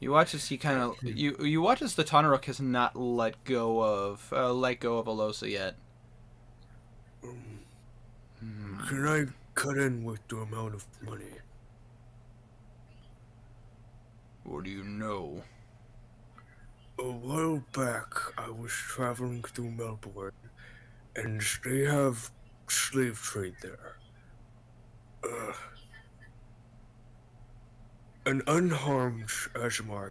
You watch as he kind of you watch as the Tonaruk has not let go of Alosa yet. Can I cut in with the amount of money? What do you know? A while back, I was traveling through Melbourne, and they have slave trade there. An unharmed Azamar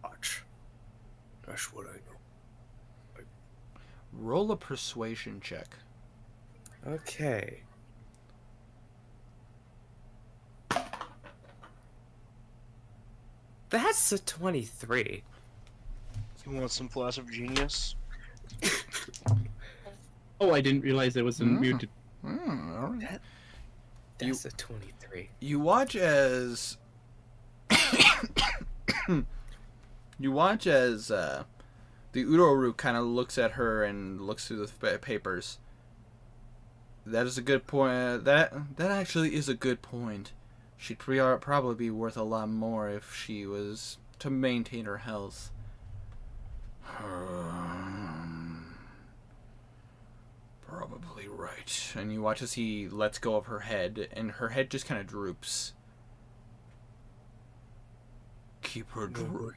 watch. That's what I know. Roll a persuasion check. Okay. That's a 23. You want some flash of genius? Oh, I didn't realize it was muted. All right. That's a 23. You watch as the Udoruk kind of looks at her and looks through the papers. That is a good point. That actually is a good point. She'd probably be worth a lot more if she was to maintain her health. Probably right. And you watch as he lets go of her head, and her head just kind of droops. Keep her drugged.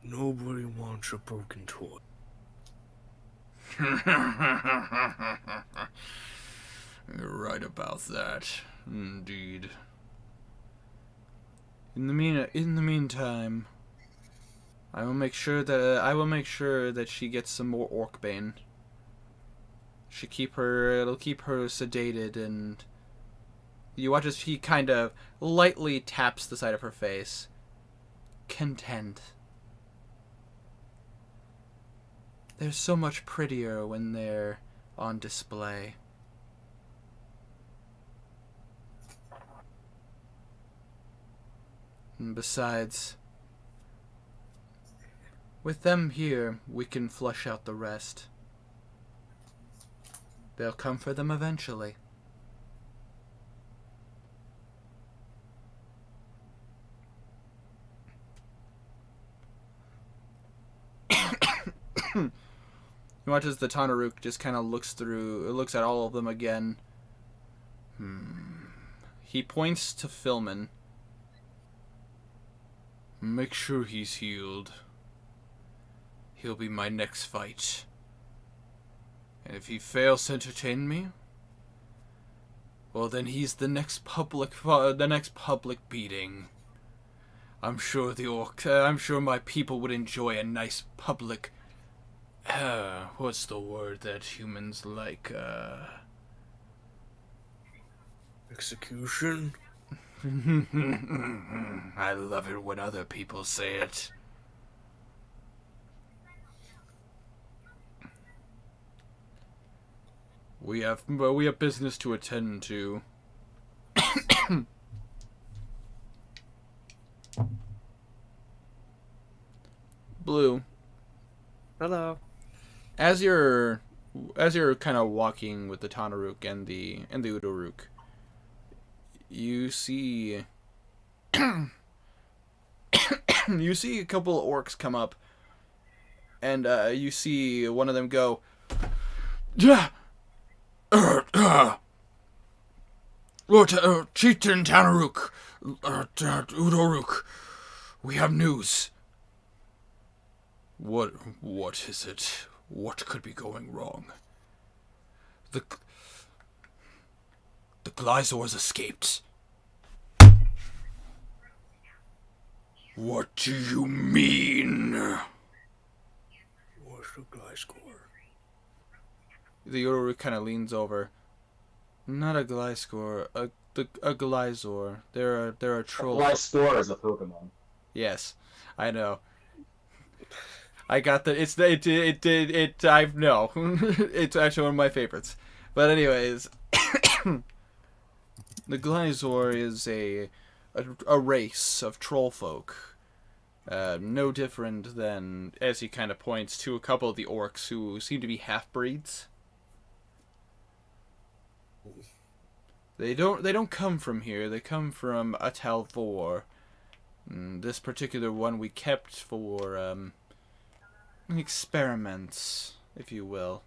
Nobody wants a broken toy. You're right about that, indeed. In the meantime, I will make sure that she gets some more Orcbane. It'll keep her sedated, and you watch as he kind of lightly taps the side of her face. Content. They're so much prettier when they're on display. And besides, with them here, we can flush out the rest. They'll come for them eventually. You watch as the Tonaruk just kind of looks at all of them again. He points to Philman. Make sure he's healed. He'll be my next fight. And if he fails to entertain me, well then he's the next public beating. I'm sure my people would enjoy a nice public what's the word that humans like? Execution? I love it when other people say it. We have business to attend to. Blue. Hello. As you're kind of walking with the Tonaruk and the Udoruk, you see you see a couple of orcs come up, and you see one of them go, Lord Chieftain Tonaruk, Udoruk, we have news. What is it? What could be going wrong? The Gliazor has escaped. What do you mean? What's the Gliazor? The Yoru kind of leans over. Not a Gliazor, a Gliazor. They're a troll. Gliazor is a Pokemon. Yes, I know. I got that. I know. It's actually one of my favorites. But anyways, the Gliazor is a a race of troll folk. No different than, as he kind of points to a couple of the orcs who seem to be half-breeds. They don't come from here. They come from Atalvor. This particular one we kept for experiments, if you will.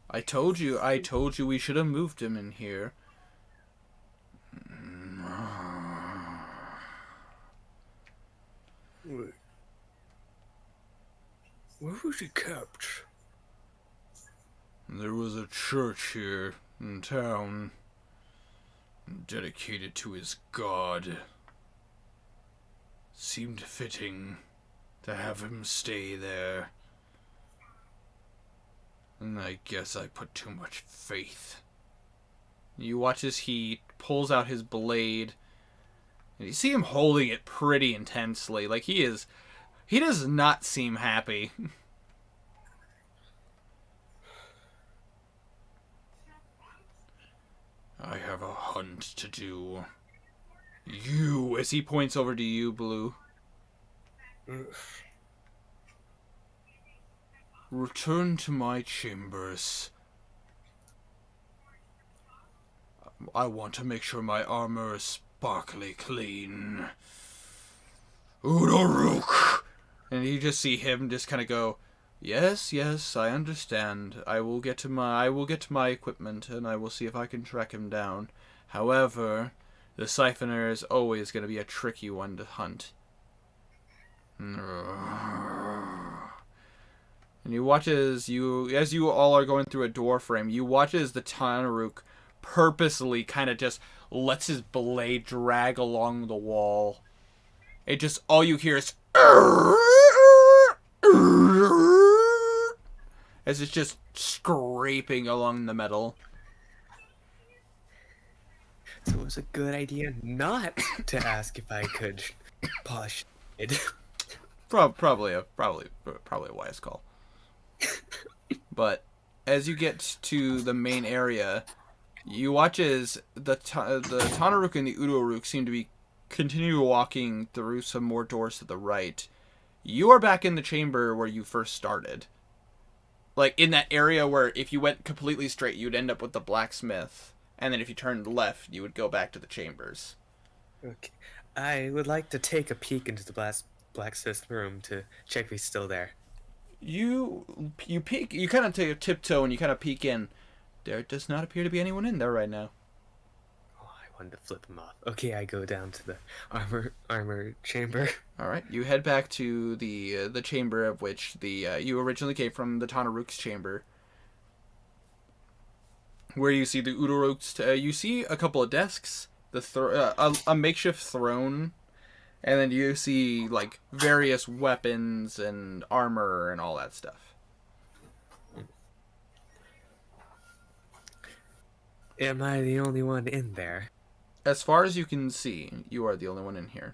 I told you we should have moved him in here. Wait. Where was he kept? There was a church here in town dedicated to his god. Seemed fitting to have him stay there. And I guess I put too much faith. You watch as he pulls out his blade, and you see him holding it pretty intensely. Like, he does not seem happy. I have a hunt to do. You, as he points over to you, Blue. Return to my chambers. I want to make sure my armor is sparkly clean. Udoruk! And you just see him just kind of go, yes, I understand. I will get to my equipment, and I will see if I can track him down. However, the Siphoner is always going to be a tricky one to hunt. And you watch as you all are going through a door frame, you watch as the Tanaruk purposely kind of just lets his blade drag along the wall. It just, all you hear is as it's just scraping along the metal. So it was a good idea not to ask if I could polish it. Probably a wise call. But as you get to the main area, you watch as the Tanaruk and the Udoruk seem to be continue walking through some more doors to the right. You are back in the chamber where you first started. Like, in that area where if you went completely straight, you'd end up with the blacksmith. And then if you turned left, you would go back to the chambers. Okay. I would like to take a peek into the blacksmith's room to check if he's still there. You peek, you kind of take a tiptoe and you kind of peek in. There does not appear to be anyone in there right now. Oh, I wanted to flip him off. Okay, I go down to the armor chamber. All right, you head back to the chamber of which you originally came from, the Tanaruk's chamber, where you see the Udoruk's. You see a couple of desks, a makeshift throne, and then you see like various weapons and armor and all that stuff. Am I the only one in there? As far as you can see, you are the only one in here.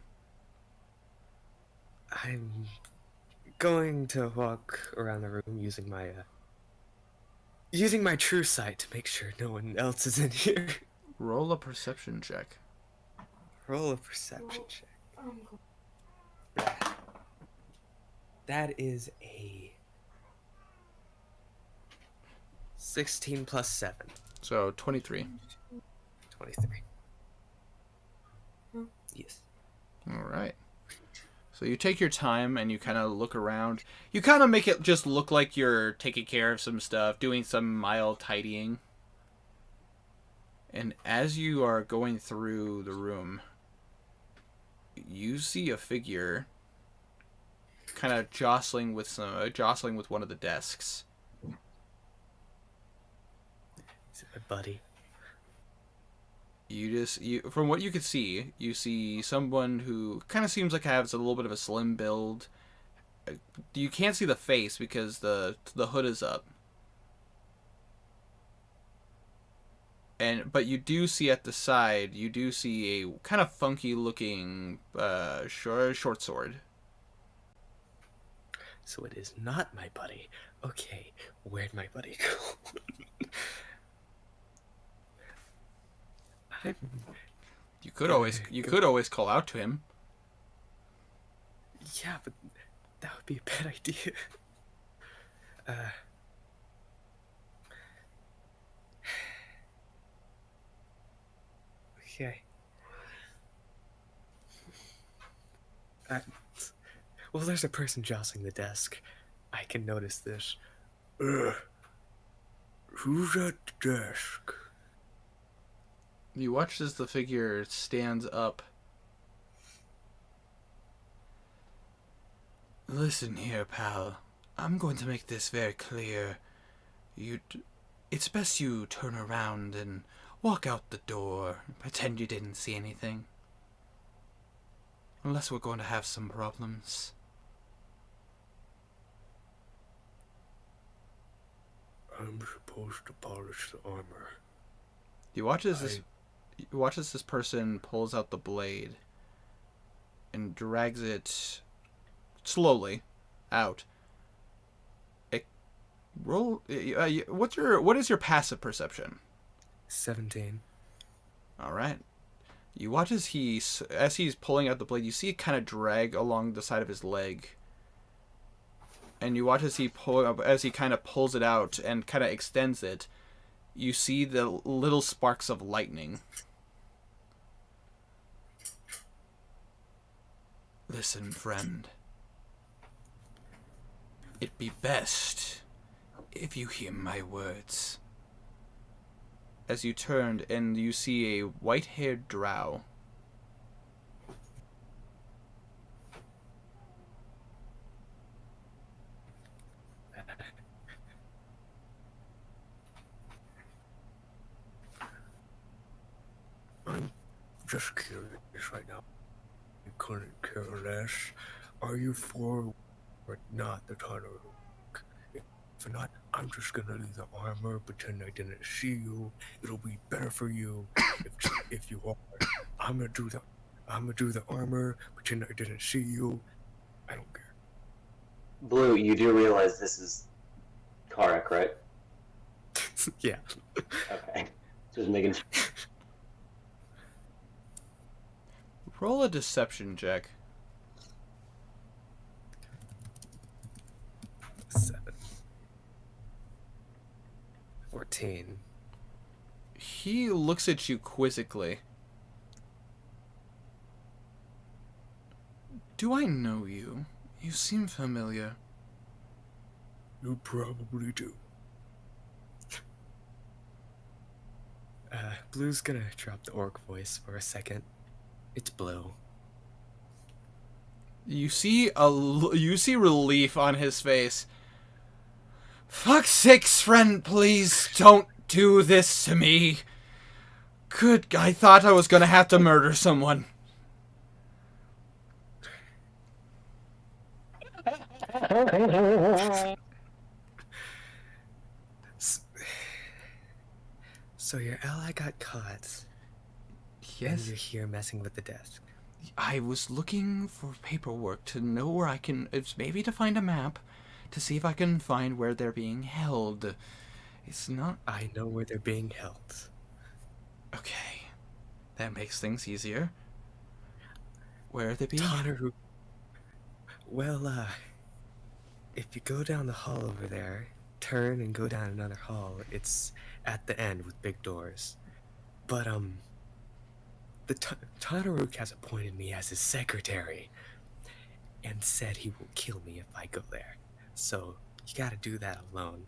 I'm going to walk around the room using my true sight to make sure no one else is in here. Roll a perception check. Roll a perception check. That is a 16 plus 7. So 23. 23. Yes. All right. So you take your time and you kind of look around. You kind of make it just look like you're taking care of some stuff, doing some mild tidying. And as you are going through the room, you see a figure kind of jostling with one of the desks. Is it my buddy? From what you could see, you see someone who kind of seems like has a little bit of a slim build. You can't see the face because the hood is up. But you do see at the side, you do see a kind of funky looking short sword. So it is not my buddy. Okay, where'd my buddy go? I'm... You could always call out to him. Yeah, but that would be a bad idea. Okay. Well, there's a person jostling the desk. I can notice this. Who's at the desk? You watch as the figure stands up. Listen here, pal. I'm going to make this very clear. It's best you turn around and walk out the door and pretend you didn't see anything. Unless we're going to have some problems. I'm supposed to polish the armor. You watch as this person pulls out the blade and drags it slowly out. What is your passive perception? 17. All right. You watch as he's pulling out the blade, you see it kind of drag along the side of his leg. And you watch as he kind of pulls it out and kind of extends it. You see the little sparks of lightning. Listen, friend. It'd be best if you hear my words. As you turned and you see a white-haired drow. I'm just curious right now. You couldn't care less. Are you for or not the tunnel? If not, I'm just gonna leave the armor, pretend I didn't see you. It'll be better for you if you are. I'm gonna do the armor, pretend I didn't see you. I don't care. Blue, you do realize this is Karak, right? Yeah. Okay. Just making sure. Roll a deception check. 7. 14. He looks at you quizzically. Do I know you? You seem familiar. You probably do. Blue's gonna drop the orc voice for a second. It's Blue. You see relief on his face. Fuck's sakes, friend, please don't do this to me. Good, I thought I was gonna have to murder someone. So your ally got caught, and Yes, you're here messing with the desk. I was looking for paperwork to know where I can, it's maybe to find a map, to see if I can find where they're being held. It's not... I know where they're being held. Okay. That makes things easier. Where are they being... Tanaru. Well, if you go down the hall over there, turn and go down another hall, it's at the end with big doors. But, the Tanaru has appointed me as his secretary and said he will kill me if I go there. So, you gotta do that alone.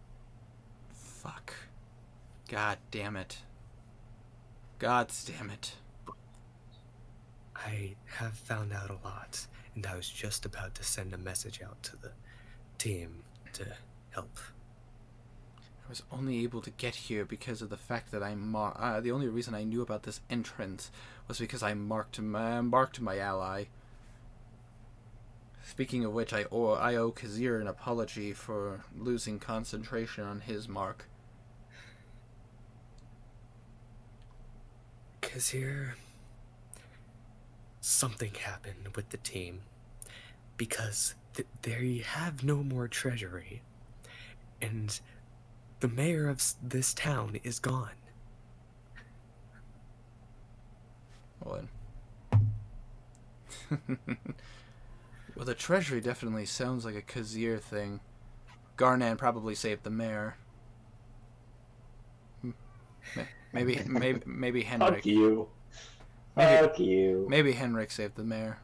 Fuck. God damn it. God damn it. I have found out a lot, and I was just about to send a message out to the team to help. I was only able to get here because of the fact that the only reason I knew about this entrance was because I marked my ally. Speaking of which, I owe Kazir an apology for losing concentration on his mark. Kazir, something happened with the team because they have no more treasury, and the mayor of this town is gone. Well, well, the treasury definitely sounds like a Kazir thing. Garnan probably saved the mayor. Maybe Henrik. Fuck you. Maybe, Fuck you. maybe Henrik saved the mayor.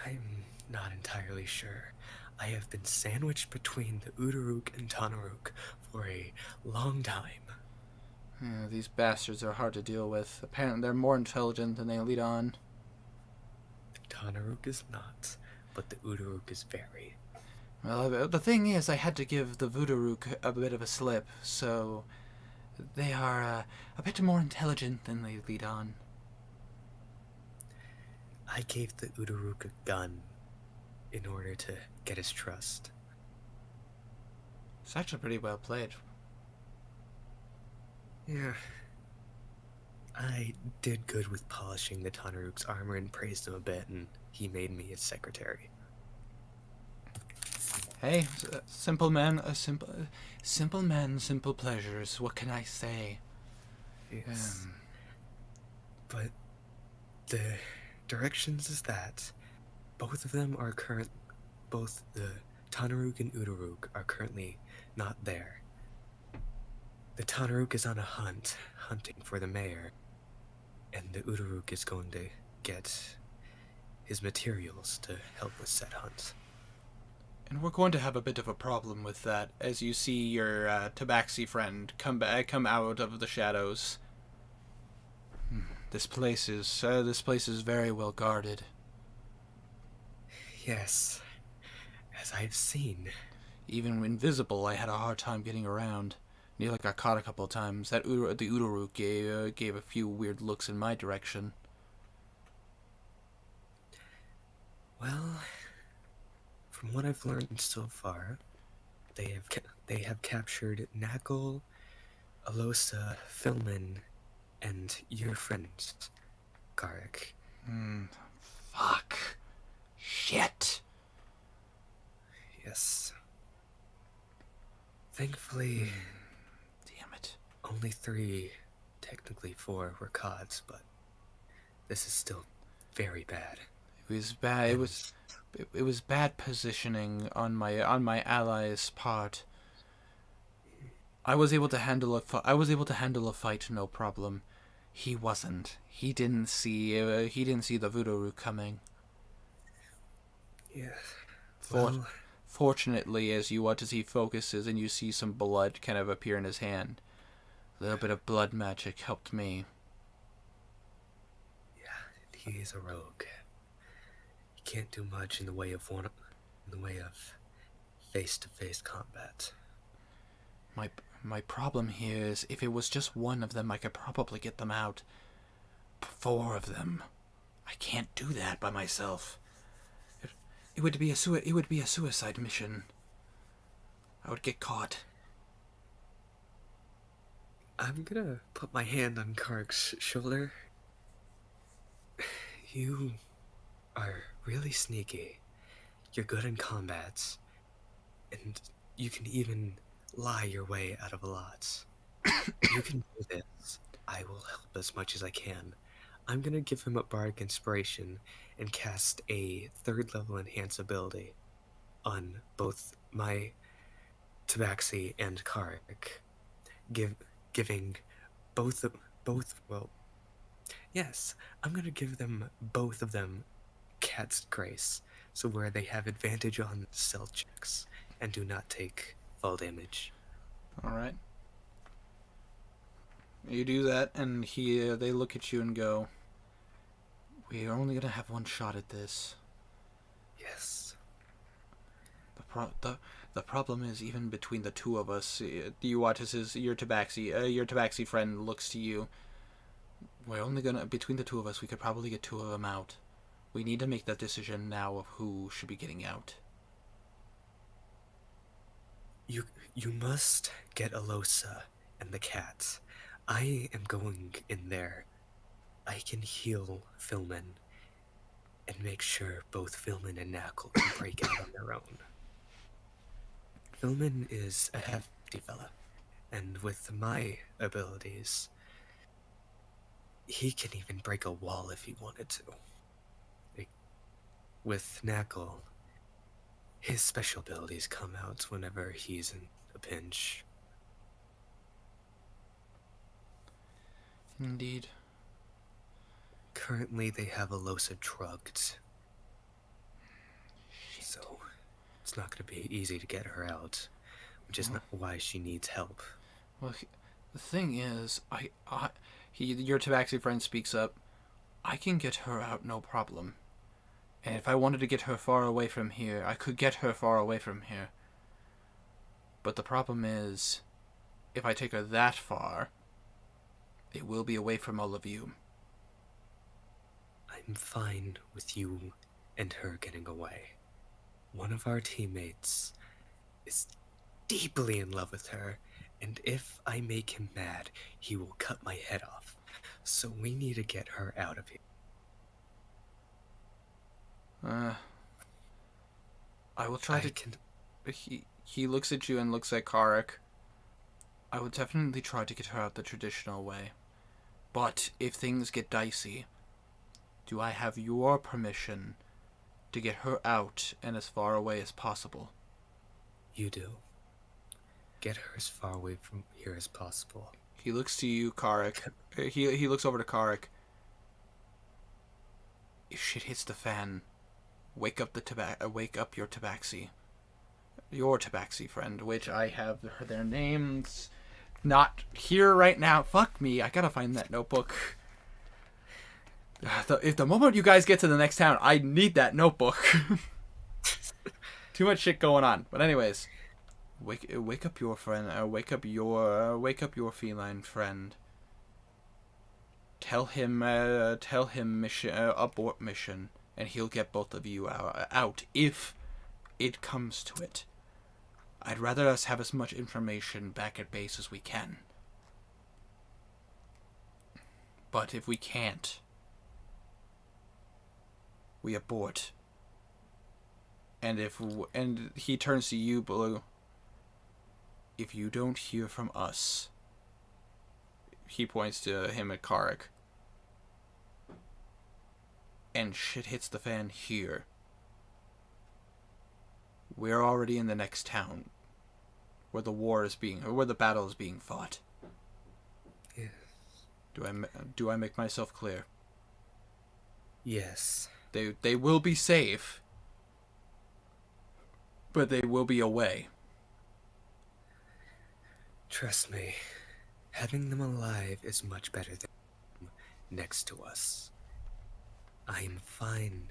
I'm not entirely sure. I have been sandwiched between the Uduruk and Tanaruk for a long time. Yeah, these bastards are hard to deal with. Apparently, they're more intelligent than they lead on. The Tanaruk is not, but the Uduruk is very. Well, the thing is, I had to give the Voodoo-rook a bit of a slip, so they are a bit more intelligent than they lead on. I gave the Uduruk a gun in order to get his trust. It's actually pretty well played. Yeah. I did good with polishing the Tanaruk's armor and praised him a bit, and he made me his secretary. Hey, simple man, simple man, simple pleasures. What can I say? Yes. But the directions is that both of them are both the Tanaruk and Uduruk are currently not there. The Tanaruk is on a hunting for the mayor, and the Uduruk is going to get his materials to help with said hunt. And we're going to have a bit of a problem with that, as you see your Tabaxi friend come out of the shadows. This place is very well guarded. Yes, as I've seen. Even invisible, I had a hard time getting around. Nearly got caught a couple of times. The Uduruk gave a few weird looks in my direction. Well, from what I've learned so far, they have captured Nakul, Alosa, Filman, and your friends, Garrick. Fuck. Shit. Yes. Thankfully, Damn it. only 3, technically 4, were caught, but this is still very bad. It was bad. It was bad positioning on my allies' part. I was able to handle a fight, no problem. He wasn't. He didn't see the Voodoo coming. Yeah. Fortunately, as he focuses and you see some blood kind of appear in his hand, a little bit of blood magic helped me. Yeah, he's a rogue. He can't do much in the way of face-to-face combat. My problem here is if it was just one of them, I could probably get them out. 4 of them, I can't do that by myself. It would be a suicide mission. I would get caught. I'm gonna put my hand on Kark's shoulder. You are really sneaky. You're good in combat, and you can even lie your way out of a lot. You can do this. I will help as much as I can. I'm gonna give him a bardic inspiration and cast a 3rd level enhance ability on both my Tabaxi and Kark, giving yes, I'm gonna give them both of them Cat's Grace, so where they have advantage on stealth checks and do not take fall damage. Alright. You do that, and they look at you and go, "We are only gonna have one shot at this." Yes. The problem is, even between the 2 of us, you watch as your Tabaxi friend looks to you. We're only gonna, between the 2 of us, we could probably get 2 of them out. We need to make that decision now of who should be getting out. You must get Alosa and the cat. I am going in there. I can heal Filman, and make sure both Filman and Knuckle can break out on their own. Filman is a hefty fella, and with my abilities, he can even break a wall if he wanted to. With Knuckle, his special abilities come out whenever he's in a pinch. Indeed. Currently, they have Alosa drugged. So, it's not going to be easy to get her out, which is not why she needs help. Well, the thing is, your Tabaxi friend speaks up. I can get her out, no problem. And if I wanted to get her far away from here, I could get her far away from here. But the problem is, if I take her that far, it will be away from all of you. I'm fine with you and her getting away. One of our teammates is deeply in love with her, and if I make him mad, he will cut my head off. So we need to get her out of here. I will try to... He looks at you and looks at Karek. I would definitely try to get her out the traditional way. But if things get dicey, do I have your permission to get her out and as far away as possible? You do. Get her as far away from here as possible. He looks to you, Karek. He looks over to Karek. If shit hits the fan, wake up your Tabaxi. Your Tabaxi friend, which I have their names not here right now. Fuck me, I gotta find that notebook. If the moment you guys get to the next town, I need that notebook. Too much shit going on. But anyways, wake up your friend. Wake up your feline friend. Tell him mission abort mission, and he'll get both of you out if it comes to it. I'd rather us have as much information back at base as we can. But if we can't, we abort. And he turns to you, Blue. If you don't hear from us, he points to him at Karek, and shit hits the fan here, we're already in the next town where the battle is being fought. Yes. Do I make myself clear? Yes. They will be safe, but they will be away. Trust me, having them alive is much better than them next to us. I'm fine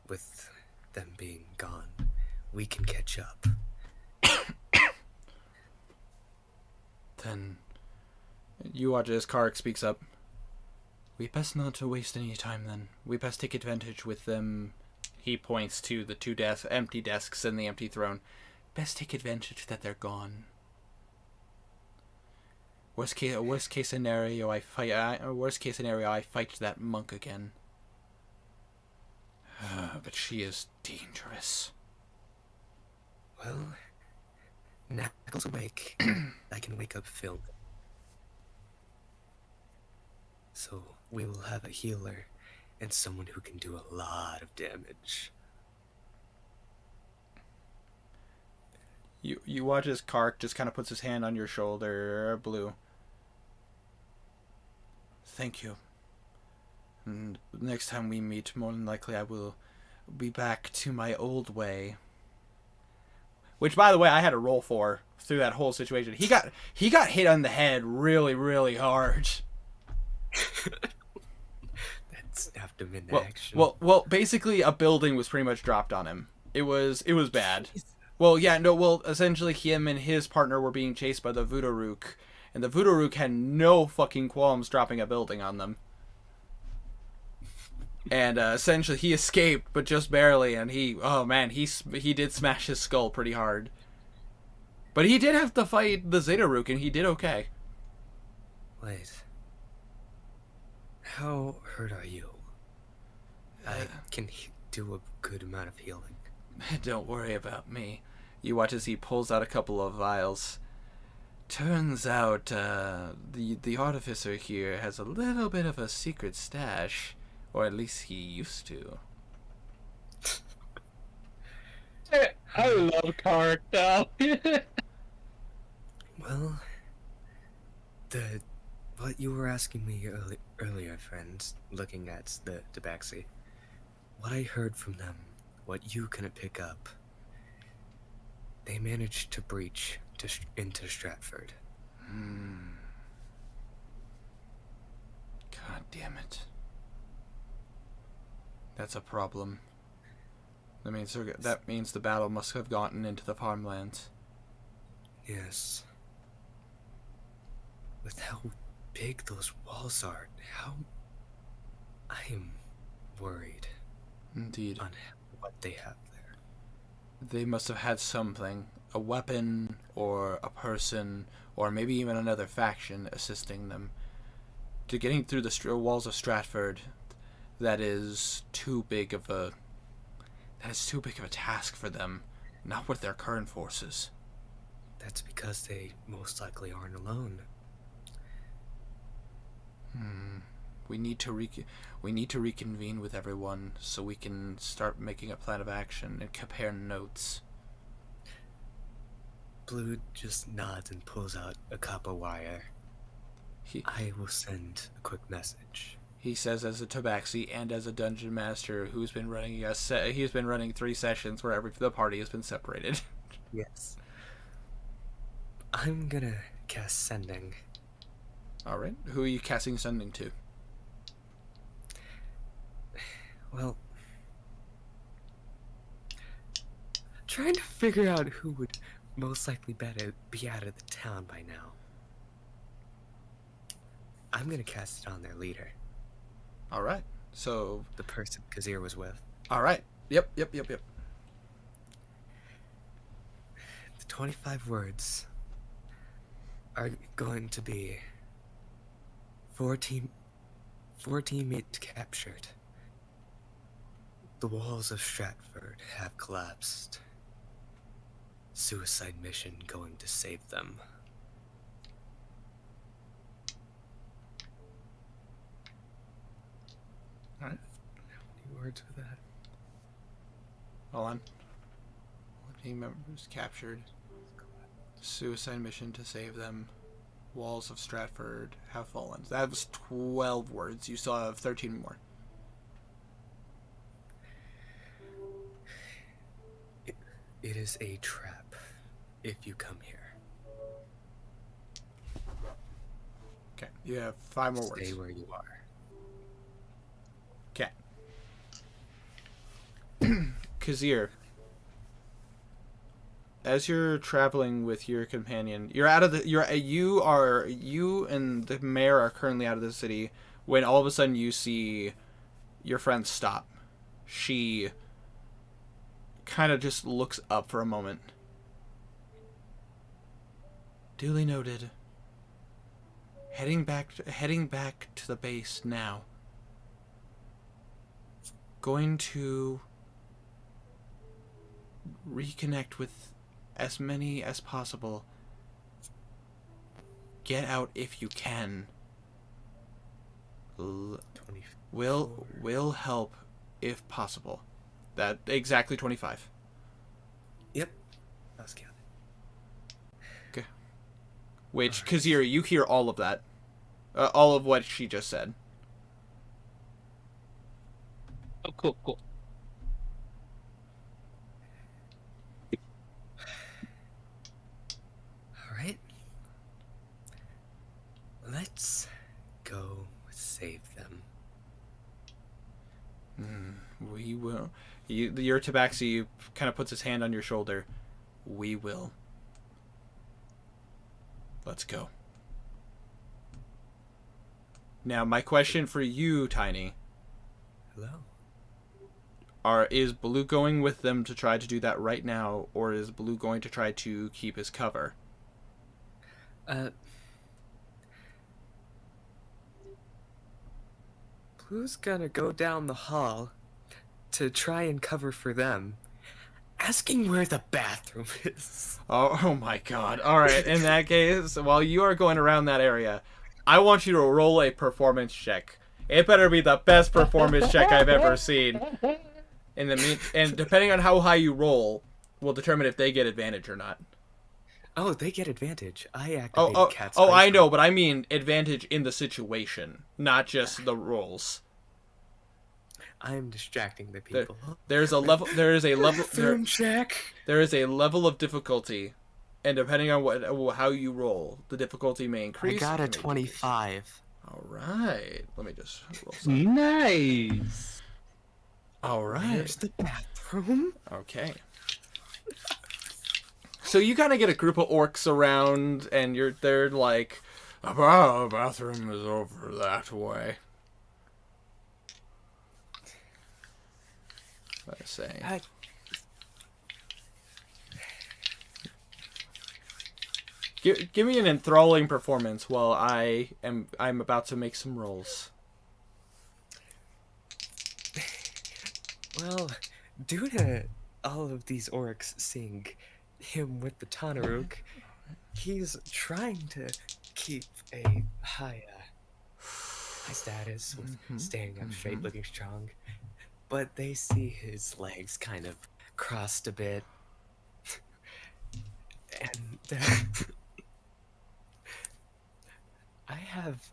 with them being gone. We can catch up. Then you watch as Karek speaks up. We best not to waste any time then. We best take advantage with them. He points to the two empty desks and the empty throne. Best take advantage that they're gone. Worst case scenario, I fight that monk again. But she is dangerous. Well, Knuckles awake. I can wake up Phil. So we will have a healer and someone who can do a lot of damage. You watch as Kark just kind of puts his hand on your shoulder, Blue. Thank you. And next time we meet, more than likely I will be back to my old way. Which, by the way, I had to roll for through that whole situation. He got hit on the head really, really hard. That snapped him into action. Well, basically a building was pretty much dropped on him. It was bad. Well, yeah, no, well, essentially him and his partner were being chased by the Voodoo Rook, and the Voodoo Rook had no fucking qualms dropping a building on them. And essentially he escaped, but just barely, and he did smash his skull pretty hard. But he did have to fight the Zeta Rook, and he did okay. Wait. How hurt are you? I can do a good amount of healing. Don't worry about me. You watch as he pulls out a couple of vials. Turns out the artificer here has a little bit of a secret stash, or at least he used to. I love Kark now. Well, what you were asking me earlier, friend, looking at the Tabaxi, what I heard from them, what you couldn't pick up, they managed to breach into Stratford. God damn it. That's a problem. That means the battle must have gotten into the farmlands. Yes. With how big those walls are, I am worried Indeed. on what they have there. They must have had something. A weapon, or a person, or maybe even another faction assisting them. To getting through the walls of Stratford, that is too big of a task for them, not with their current forces. That's because they most likely aren't alone. We need to reconvene with everyone so we can start making a plan of action and compare notes. Blue just nods and pulls out a copper wire. I will send a quick message. He says, as a tabaxi and as a dungeon master who's been running he's been running 3 sessions where the party has been separated. Yes. I'm gonna cast sending. All right. Who are you casting sending to? Well, trying to figure out who would most likely be out of the town by now. I'm gonna cast it on their leader. All right. So the person Kazir was with. All right. Yep. The 25 words are going to be 14 teammates captured. The walls of Stratford have collapsed. Suicide mission going to save them. All right. How many words were that? Hold on. Team members captured. Suicide mission to save them. Walls of Stratford have fallen. That was 12 words. You still have 13 more. It is a trap if you come here. Okay, you have 5 more words. Stay where you are. Okay. Kazir, as you're traveling with your companion, you and the mayor are currently out of the city when all of a sudden you see your friend stop. She kind of just looks up for a moment. Duly noted. Heading back to the base now. Going to reconnect with as many as possible. Get out if you can. Will help if possible. That exactly 25. Yep. I was counting. Okay. Which, Kazir, you hear all of that. All of what she just said. Oh, cool. Alright. Let's go save them. We will. Your tabaxi kind of puts his hand on your shoulder. We will. Let's go. Now, my question for you, Tiny. Hello? Is Blue going with them to try to do that right now, or is Blue going to try to keep his cover? Blue's gonna go down the hall to try and cover for them, asking where the bathroom is. Oh my god. Alright, in that case, while you are going around that area, I want you to roll a performance check. It better be the best performance check I've ever seen. And depending on how high you roll, will determine if they get advantage or not. Oh, they get advantage. I Oh, activated oh, Cat's oh! I Ice know, Room. but I mean advantage in the situation, not just the rolls. I'm distracting the people. There's a level. There is a level. Bathroom check. There is a level of difficulty, and depending on how you roll, the difficulty may I increase. got a or may decrease. 25. All right. Let me just roll some. Nice. All right. Where's the bathroom? Okay. So you kind of get a group of orcs around, and they're like, "Oh, the bathroom is over that way." Let's say. Give me an enthralling performance while I'm about to make some rolls. Well, due to all of these orcs seeing him with the Tanaruk, he's trying to keep a high status with standing up straight, looking strong. But they see his legs kind of crossed a bit. And I have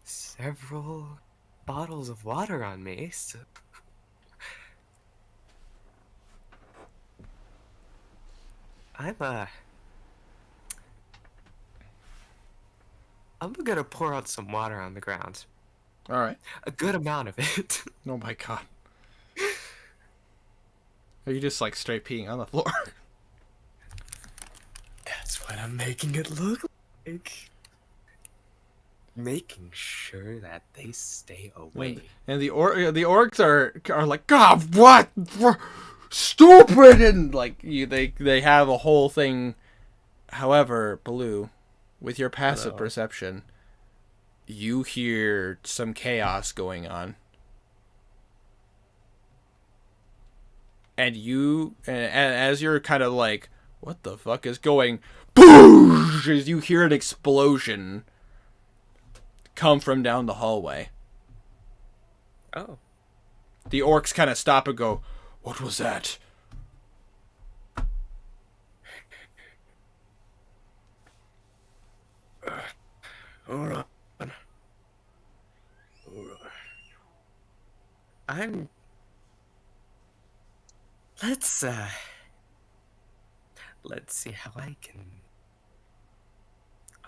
several bottles of water on me, so I'm gonna pour out some water on the ground. All right. A good amount of it. Oh my god. Are you just like straight peeing on the floor? That's what I'm making it look like. Making sure that they stay away. And the orcs are like, God, what? Stupid! And like they have a whole thing. However, Baloo, with your passive perception, you hear some chaos going on. And as you're kind of like, what the fuck is going? Boosh! As you hear an explosion come from down the hallway. Oh. The orcs kind of stop and go, what was that? Hold on. Let's see how I can.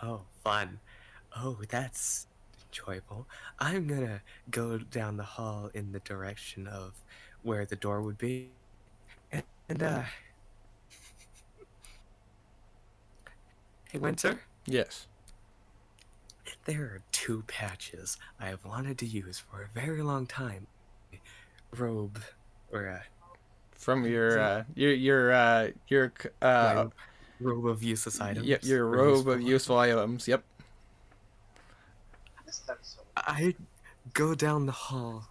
Oh, fun. Oh, that's enjoyable. I'm gonna go down the hall in the direction of where the door would be. And Hey, Winter? Yes. There are two patches I have wanted to use for a very long time. Robe, or From your my robe of useless items. your or robe of items. useful items. Yep. I go down the hall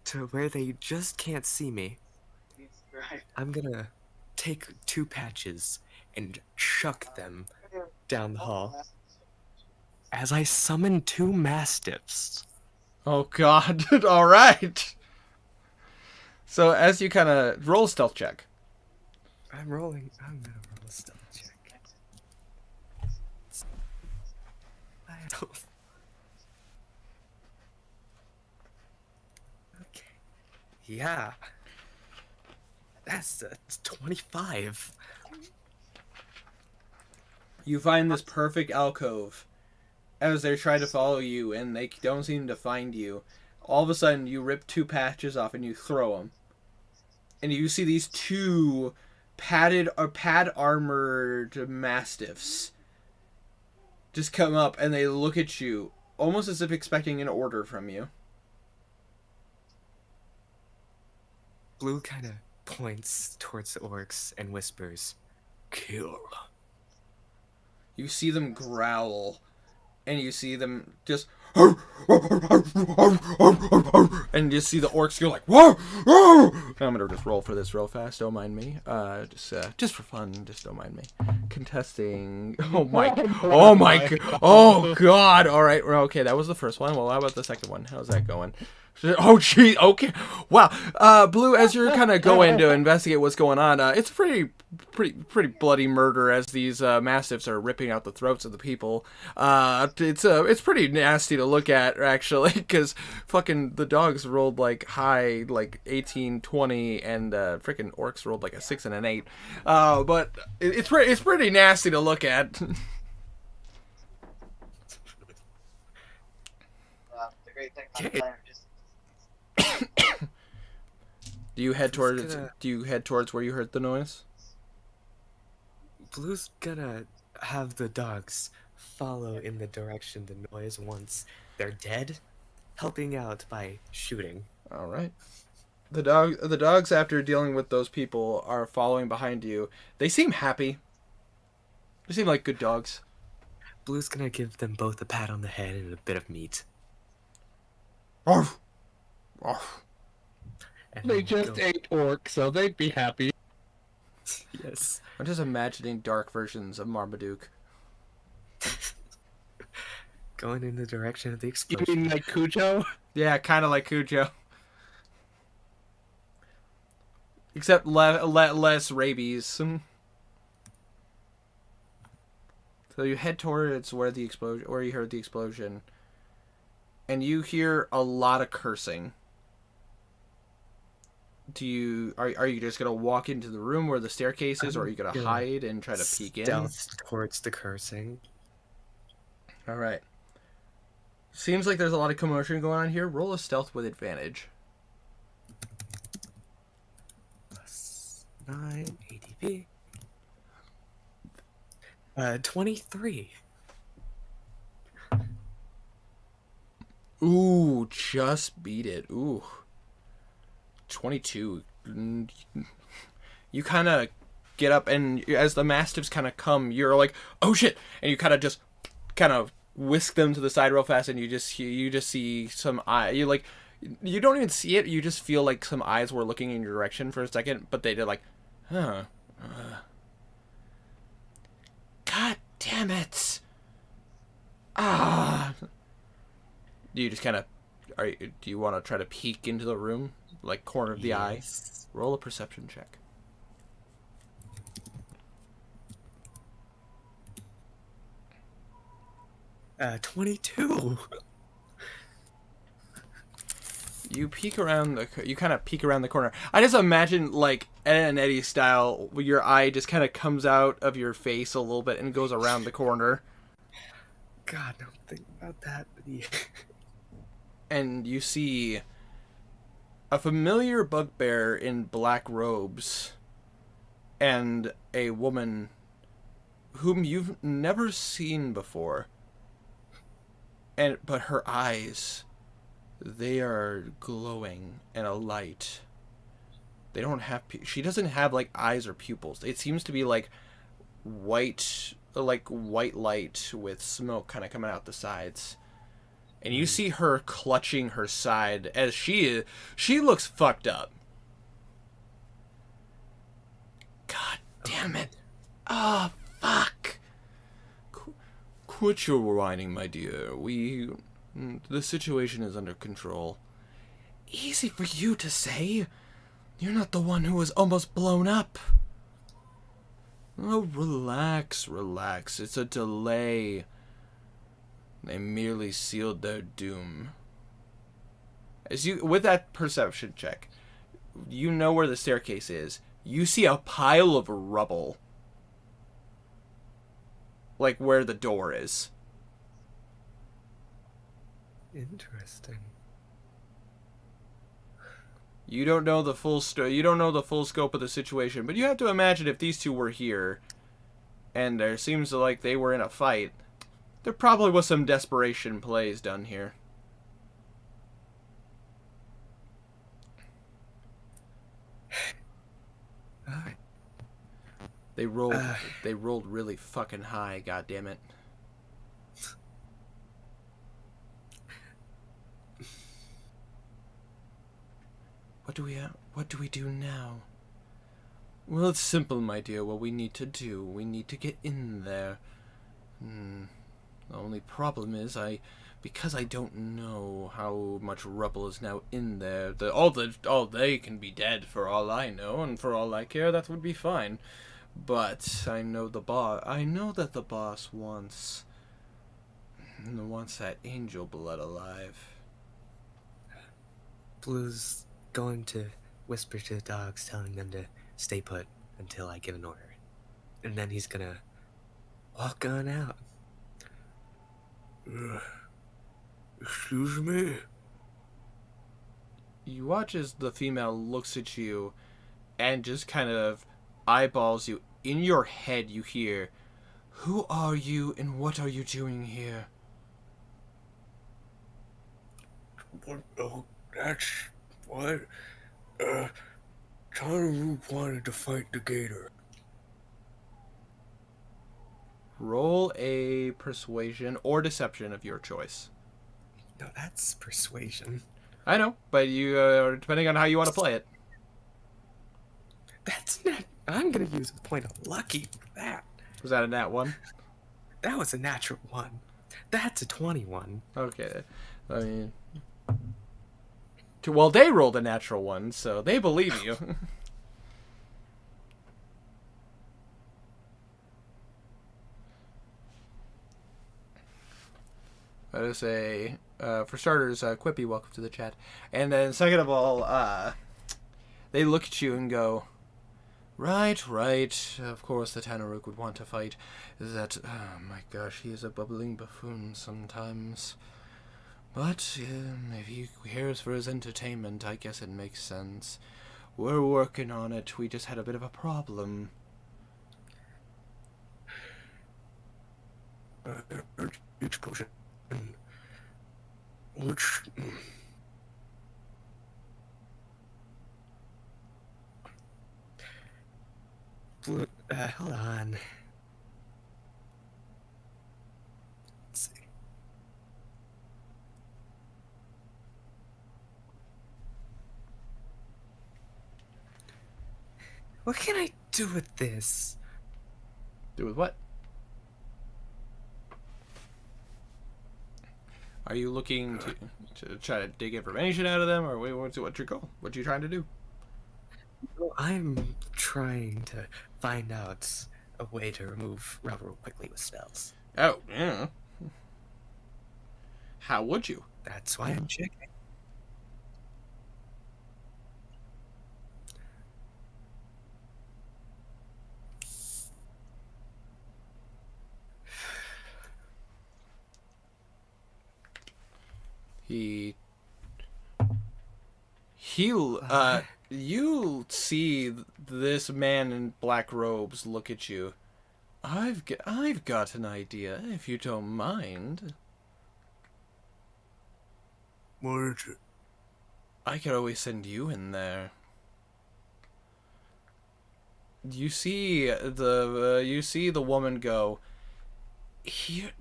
to where they just can't see me. I'm gonna take two patches and chuck them down the hall as I summon two mastiffs. Oh god. All right. So as you kind of roll a stealth check. I'm gonna roll a stealth check. I don't. Okay. Yeah. That's 25. You find this perfect alcove as they're trying to follow you and they don't seem to find you. All of a sudden, you rip two patches off and you throw them. And you see these two pad armored mastiffs just come up and they look at you almost as if expecting an order from you. Blue kind of points towards the orcs and whispers, "Kill." You see them growl and you see them just and you see the orcs go like, whoa, whoa. I'm gonna just roll for this real fast. Don't mind me. Just for fun. Just don't mind me. Contesting. Oh my god. All right. Okay, that was the first one. Well, how about the second one? How's that going? Oh gee. Okay. Wow. Blue, as you're kind of going to investigate what's going on, it's pretty bloody murder as these mastiffs are ripping out the throats of the people. It's pretty nasty to look at actually, because fucking the dogs rolled like high, like 18, 20, and freaking orcs rolled like a 6 and an 8. But it's pretty nasty to look at. The great thing about playing just Do you head towards where you heard the noise? Blue's gonna have the dogs follow in the direction the noise once they're dead, helping out by shooting. All right. The dogs, after dealing with those people, are following behind you. They seem happy. They seem like good dogs. Blue's gonna give them both a pat on the head and a bit of meat. Arf. Arf. And They then just go- ate orc, so they'd be happy. Yes. I'm just imagining dark versions of Marmaduke. Going in the direction of the You explosion. mean like Cujo? Yeah, kind of like Cujo. Except less rabies. So you head towards where you heard the explosion, and you hear a lot of cursing. Are you just gonna walk into the room where the staircase is, or are you gonna hide and try to peek in? Stealth towards the cursing. All right. Seems like there's a lot of commotion going on here. Roll a stealth with advantage. +9 ADP. 23. Ooh, just beat it. Ooh. 22. You kind of get up, and as the mastiffs kind of come, you're like, oh shit, and you kind of whisk them to the side real fast, and you just see some eye. You don't even see it. You just feel like some eyes were looking in your direction for a second, but they did like, huh. God damn it. Ah. Do you just kind of do you want to try to peek into the room, like corner of the eye? Yes. Roll a perception check. 22. You kind of peek around the corner. I just imagine like Ed and Eddie style, where your eye just kind of comes out of your face a little bit and goes around the corner, God, don't think about that. But yeah. and you see a familiar bugbear in black robes and a woman whom you've never seen before. But her eyes, they are glowing and a light. They don't have. She doesn't have like eyes or pupils. It seems to be like white light with smoke kind of coming out the sides. And you see her clutching her side as she looks fucked up. God damn it! Ah, fuck! Quit your whining, my dear. The situation is under control. Easy for you to say. You're not the one who was almost blown up. Oh, relax. It's a delay. They merely sealed their doom. With that perception check, you know where the staircase is. You see a pile of rubble. Like where the door is. Interesting. You don't know the full scope of the situation, but you have to imagine if these two were here, and there seems like they were in a fight, there probably was some desperation plays done here. Alright. They rolled really fucking high, goddammit. What do we do now? Well, it's simple, my dear. What we need to do, we need to get in there. The only problem is because I don't know how much rubble is now in there. All they can be dead for all I know, and for all I care, that would be fine. But I know that the boss wants that angel blood alive. Blue's going to whisper to the dogs, telling them to stay put until I give an order. And then he's gonna walk on out. Excuse me? You watch as the female looks at you and just kind of eyeballs you. In your head, you hear, "Who are you and what are you doing here?" What? Oh, that's what? Tanaru wanted to fight the gator. Roll a persuasion or deception of your choice. No, that's persuasion. I know, but you depending on how you want to play it. That's not. I'm gonna use a point of lucky for that. Was that a nat 1? That was a natural 1. That's a 21. Okay. I mean, well, they rolled a natural 1, so they believe you. I would say, for starters, Quippy, welcome to the chat. And then, second of all, they look at you and go, Right. Of course the Tanaruk would want to fight. Oh my gosh, he is a bubbling buffoon sometimes. But if he cares for his entertainment, I guess it makes sense. We're working on it. We just had a bit of a problem. Each potion. Which. Blue, hold on. Let's see. What can I do with this? Do with what? Are you looking to try to dig information out of them, or what's your goal? What are you trying to do? Well, I'm trying to find out a way to remove rubber quickly with spells. Oh, yeah. How would you? That's why I'm checking. You'll see this man in black robes look at you. I've got an idea, if you don't mind. What is it? I could always send you in there. You see the woman go, Here,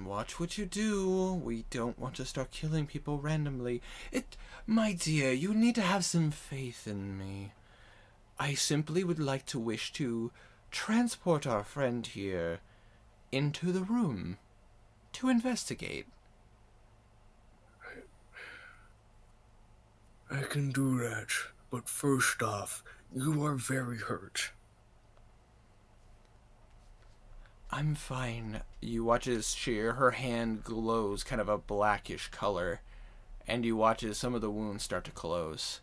watch what you do. We don't want to start killing people randomly. My dear, you need to have some faith in me. I simply would like to wish to transport our friend here into the room to investigate. I can do that, but first off, you are very hurt. I'm fine. You watch as her hand glows kind of a blackish color, and you watch as some of the wounds start to close.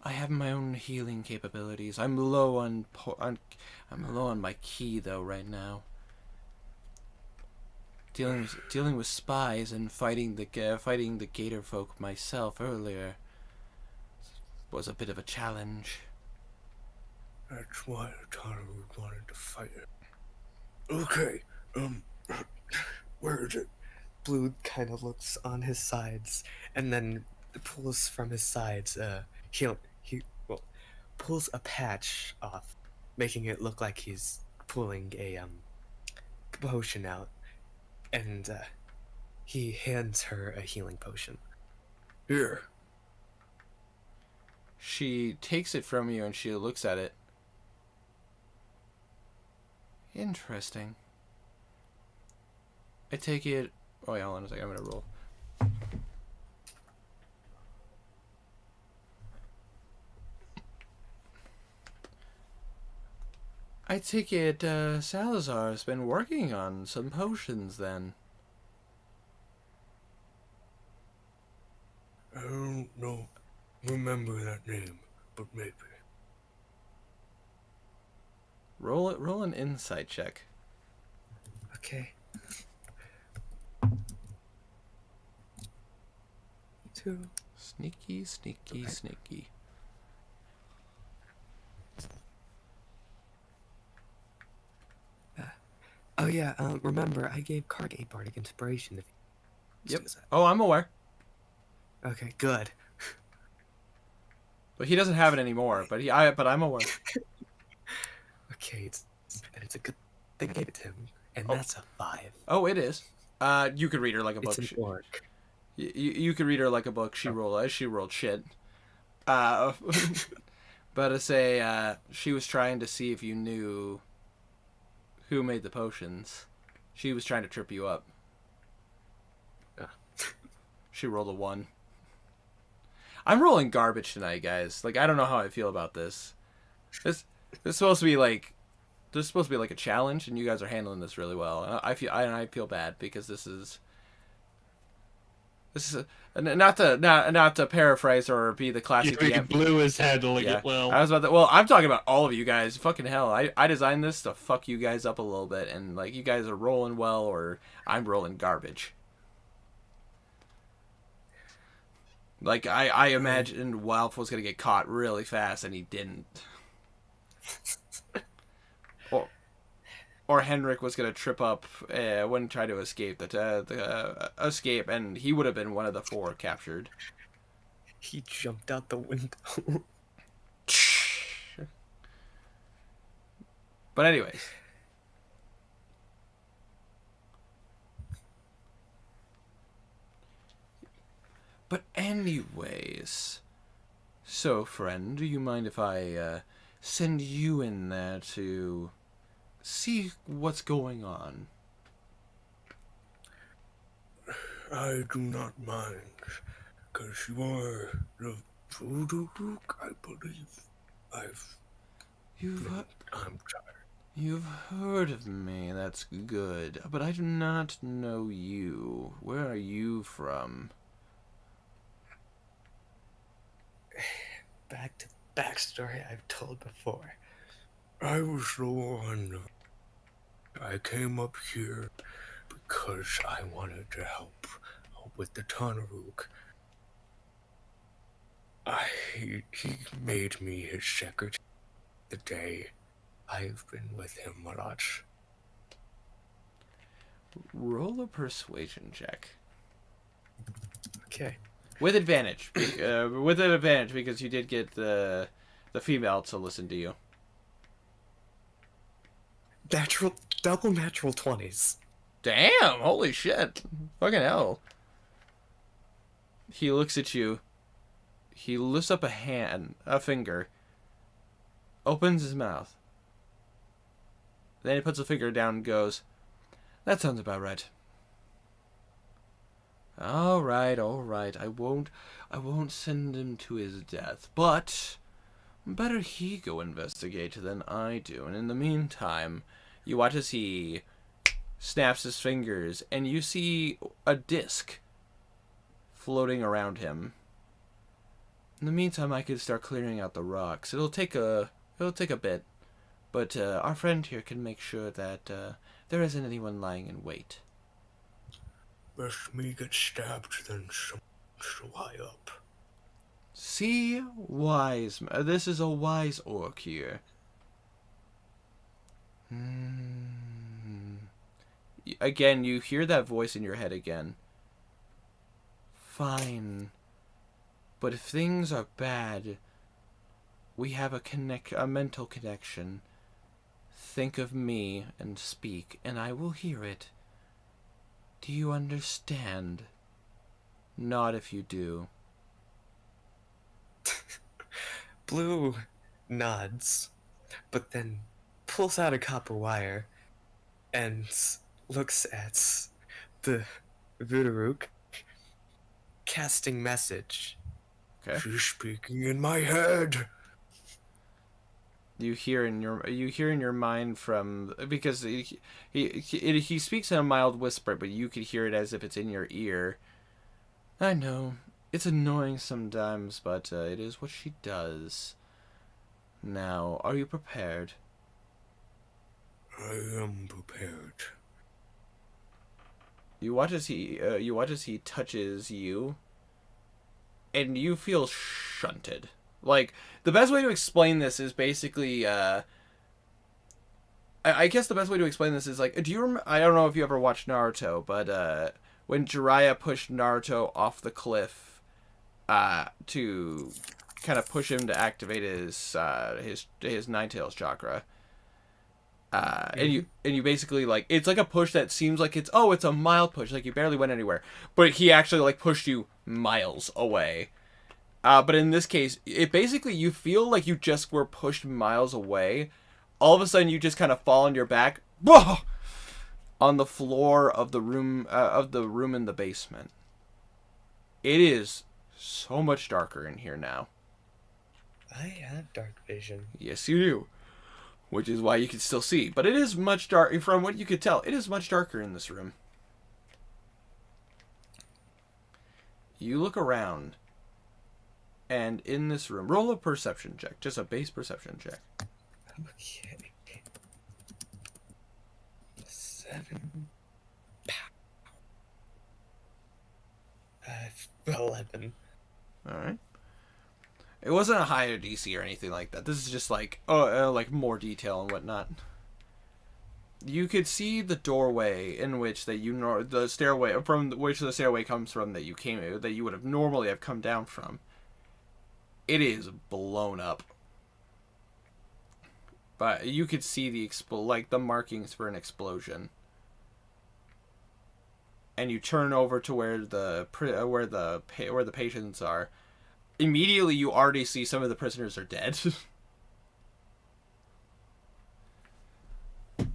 I have my own healing capabilities. I'm low on my ki though right now. Dealing with spies and fighting the gator folk myself earlier was a bit of a challenge. That's why the Tanaru wanted to fight it. Okay, where is it? Blue kind of looks on his sides and then pulls from his sides. He pulls a patch off, making it look like he's pulling a potion out, and he hands her a healing potion. Here, She takes it from you and she looks at it. Interesting. I take it... Oh, yeah, hold on a second. I'm going to roll. I take it Salazar's been working on some potions then. I don't know, remember that name, but maybe. Roll an insight check. Okay. 2. Sneaky, sneaky, Okay. sneaky. Oh yeah, remember I gave Karg a bardic inspiration. Yep. Oh, I'm aware. Okay, good. But he doesn't have it anymore. But I'm aware. Okay, it's a good thing I gave it to him, and Oh. that's a 5. Oh, it is. You could read her like a book. It's an orc. You could read her like a book. She rolled shit. But to say, she was trying to see if you knew who made the potions. She was trying to trip you up. She rolled a 1. I'm rolling garbage tonight, guys. Like, I don't know how I feel about this. This is supposed to be like a challenge, and you guys are handling this really well. And I feel bad because this is not to paraphrase or be the classic Even DM. Blue is handling Yeah, it well. I was about to. Well, I'm talking about all of you guys. Fucking hell, I designed this to fuck you guys up a little bit, and like you guys are rolling well, or I'm rolling garbage. Like I imagined Walf was gonna get caught really fast, and he didn't. Or Henrik was gonna trip up when trying to escape escape, and he would have been one of the 4 captured. He jumped out the window. But anyways. So friend, do you mind if I send you in there to see what's going on? I do not mind, because you are the voodoo duke, I believe. I'm tired. You've heard of me, that's good. But I do not know you. Where are you from? Back to the backstory I've told before. I was the one. I came up here because I wanted to help with the Tanaruk. He made me his secretary the day I've been with him a lot. Roll a persuasion check. Okay. With advantage. With an advantage because you did get the female to listen to you. Double natural 20s. Damn! Holy shit! Fucking hell. He looks at you. He lifts up a finger, opens his mouth. Then he puts a finger down and goes, "That sounds about right." All right. I won't send him to his death, but better he go investigate than I do. And in the meantime, you watch as he snaps his fingers, and you see a disc floating around him. In the meantime, I could start clearing out the rocks. It'll take a bit, but our friend here can make sure that there isn't anyone lying in wait. Best me get stabbed than some high up. See, wise. This is a wise orc here. Again, you hear that voice in your head again. Fine. But if things are bad, we have a mental connection. Think of me and speak, and I will hear it. Do you understand? Nod if you do. Blue nods, but then pulls out a copper wire and looks at the Voodoo casting message. Okay. She's speaking in my head. You hear in your mind from, because he speaks in a mild whisper, but you could hear it as if it's in your ear. I know it's annoying sometimes, but it is what she does. Now, are you prepared? I am prepared. You watch as he touches you, and you feel shunted. Like, the best way to explain this is basically, I guess the best way to explain this is, like, do you remember, I don't know if you ever watched Naruto, but when Jiraiya pushed Naruto off the cliff to kind of push him to activate his Ninetales chakra, and you basically, like, it's like a push that seems like it's a mild push, like you barely went anywhere, but he actually, like, pushed you miles away. But in this case, it basically, you feel like you just were pushed miles away. All of a sudden, you just kind of fall on your back, on the floor of the room in the basement. It is so much darker in here now. I have dark vision. Yes, you do. Which is why you can still see. But it is much dark, from what you could tell, it is much darker in this room. You look around. And in this room, roll a perception check. Just a base perception check. Okay. 7. 11. Alright. It wasn't a higher DC or anything like that. This is just like, like more detail and whatnot. You could see the doorway in which the stairway from which the stairway comes from that you would have normally have come down from. It is blown up. But you could see the markings for an explosion. And you turn over to where the patients are. Immediately you already see some of the prisoners are dead. All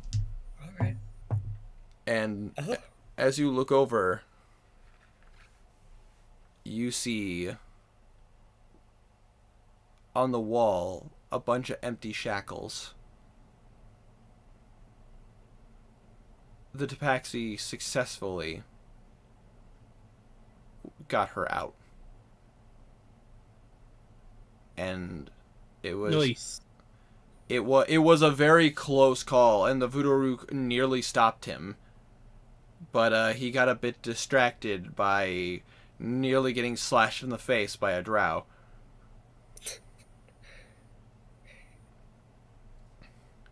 right. And as you look over, you see on the wall a bunch of empty shackles. The Tabaxi successfully got her out. And it was Nice. it was a very close call, and the Voodoo nearly stopped him. But he got a bit distracted by nearly getting slashed in the face by a drow.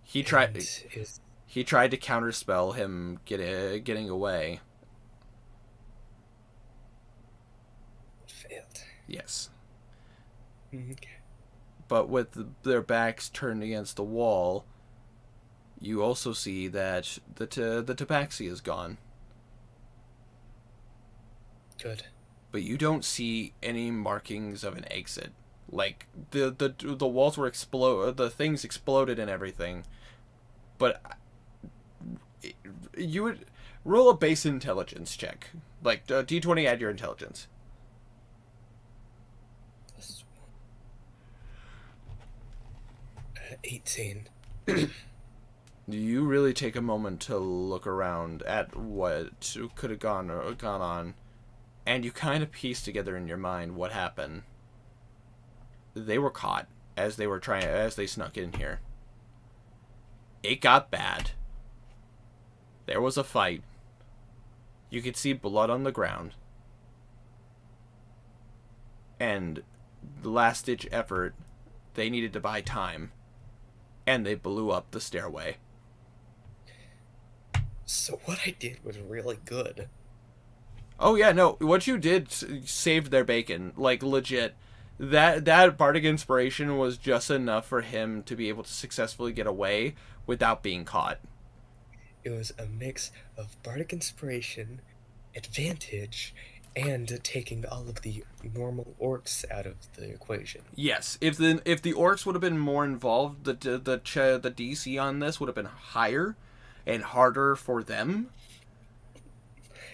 He tried to counterspell him getting away. Failed. Yes. Okay. But with their backs turned against the wall, you also see that the Tabaxi is gone. Good. But you don't see any markings of an exit. Like the walls were the things exploded and everything. But you would roll a base intelligence check. Like, D20, add your intelligence. Plus 1. 18. You really take a moment to look around at what could have gone on, and you kind of piece together in your mind what happened. They were caught as they snuck in here. It got bad. There was a fight. You could see blood on the ground. And the last-ditch effort, they needed to buy time. And they blew up the stairway. So what I did was really good. Oh yeah, no, what you did saved their bacon. Like, legit. That bardic inspiration was just enough for him to be able to successfully get away without being caught. It was a mix of bardic inspiration, advantage, and taking all of the normal orcs out of the equation. Yes, if the orcs would have been more involved, the DC on this would have been higher and harder for them.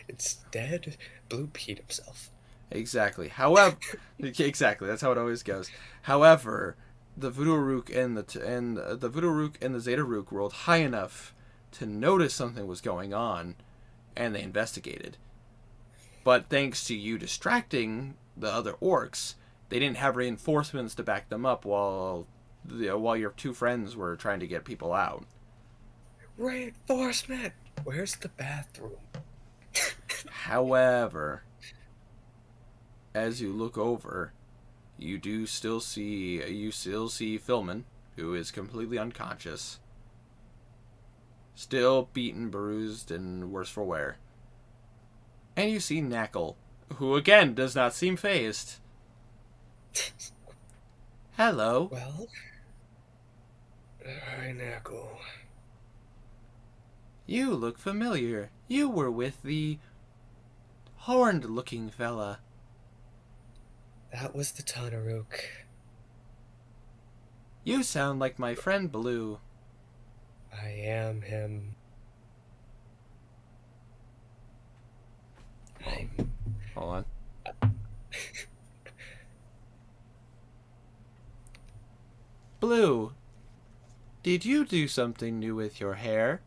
Instead, Blue peed himself. Exactly. However, exactly, that's how it always goes. However, the Voodoo Rook and the Voodoo Rook and the Zeta Rook rolled high enough to notice something was going on, and they investigated. But thanks to you distracting the other orcs, they didn't have reinforcements to back them up while your two friends were trying to get people out. Reinforcement! Where's the bathroom? However, as you look over, you still see Philman, who is completely unconscious, still beaten, bruised, and worse for wear. And you see Knackle, who again does not seem fazed. Hello. Well, hi, Knackle. You look familiar. You were with the horned-looking fella. That was the Tanaruk. You sound like my friend Blue. I am him. Hold on. Blue, did you do something new with your hair?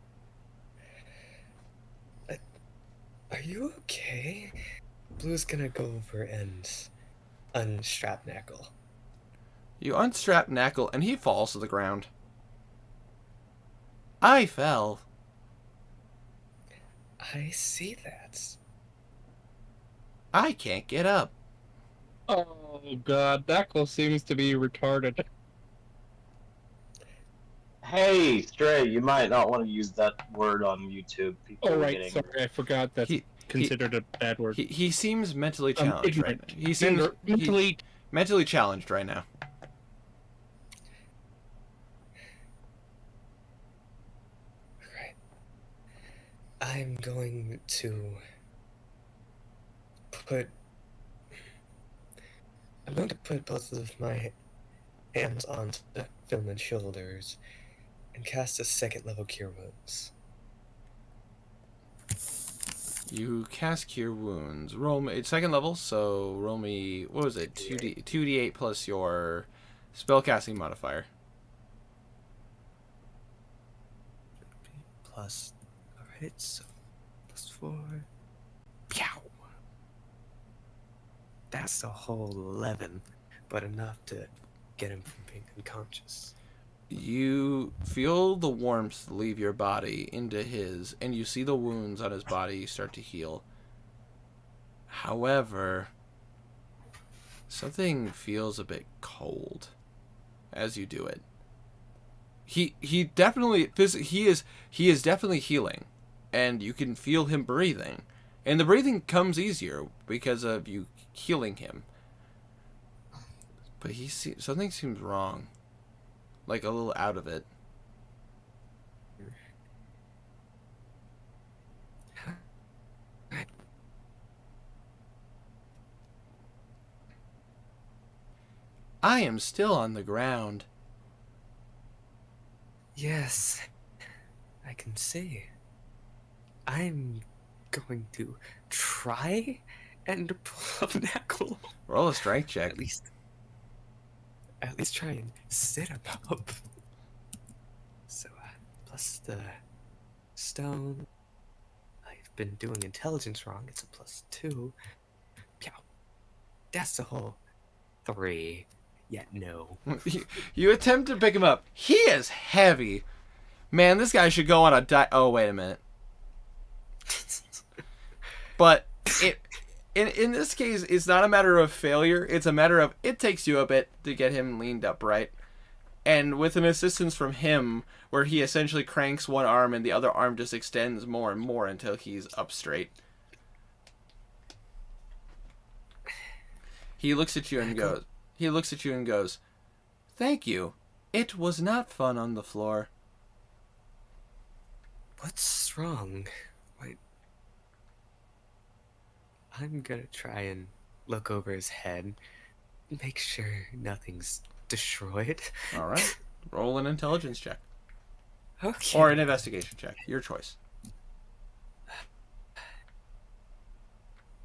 Are you okay? Blue's gonna go over and unstrap Knackle. You unstrap Knackle and he falls to the ground. I fell. I see that. I can't get up. Oh god, Knuckle seems to be retarded. Hey, Stray, you might not want to use that word on YouTube. People Oh are right, getting... sorry, I forgot that's considered a bad word. He seems mentally challenged right ignorant. now. He seems mentally... mentally challenged right now. Right. I'm going to put both of my hands onto Philman's shoulders and cast a second level Cure Wounds. You cast Cure Wounds. Roll me, it's second level, so roll me, what was it? 2d8 plus your spellcasting modifier. Plus, alright, so plus 4. Pow! That's a whole 11, but enough to get him from being unconscious. You feel the warmth leave your body into his, and you see the wounds on his body start to heal. However, something feels a bit cold as you do it. He is definitely healing, and you can feel him breathing, and the breathing comes easier because of you healing him. But something seems wrong. Like a little out of it. I am still on the ground. Yes, I can see. I'm going to try and pull up Knackle. Roll a strength check. At least try and sit him up. So, plus the stone. I've been doing intelligence wrong. It's a +2. Pow. That's a whole 3. Yet no. You attempt to pick him up. He is heavy. Man, this guy should go on a diet. Oh, wait a minute. But in this case, it's not a matter of failure. It's a matter of it takes you a bit to get him leaned upright. And with an assistance from him, where he essentially cranks one arm and the other arm just extends more and more until he's up straight. He looks at you and goes, "Thank you. It was not fun on the floor." What's wrong? I'm gonna try and look over his head, make sure nothing's destroyed. All right. Roll an intelligence check. Okay. Or an investigation check. Your choice.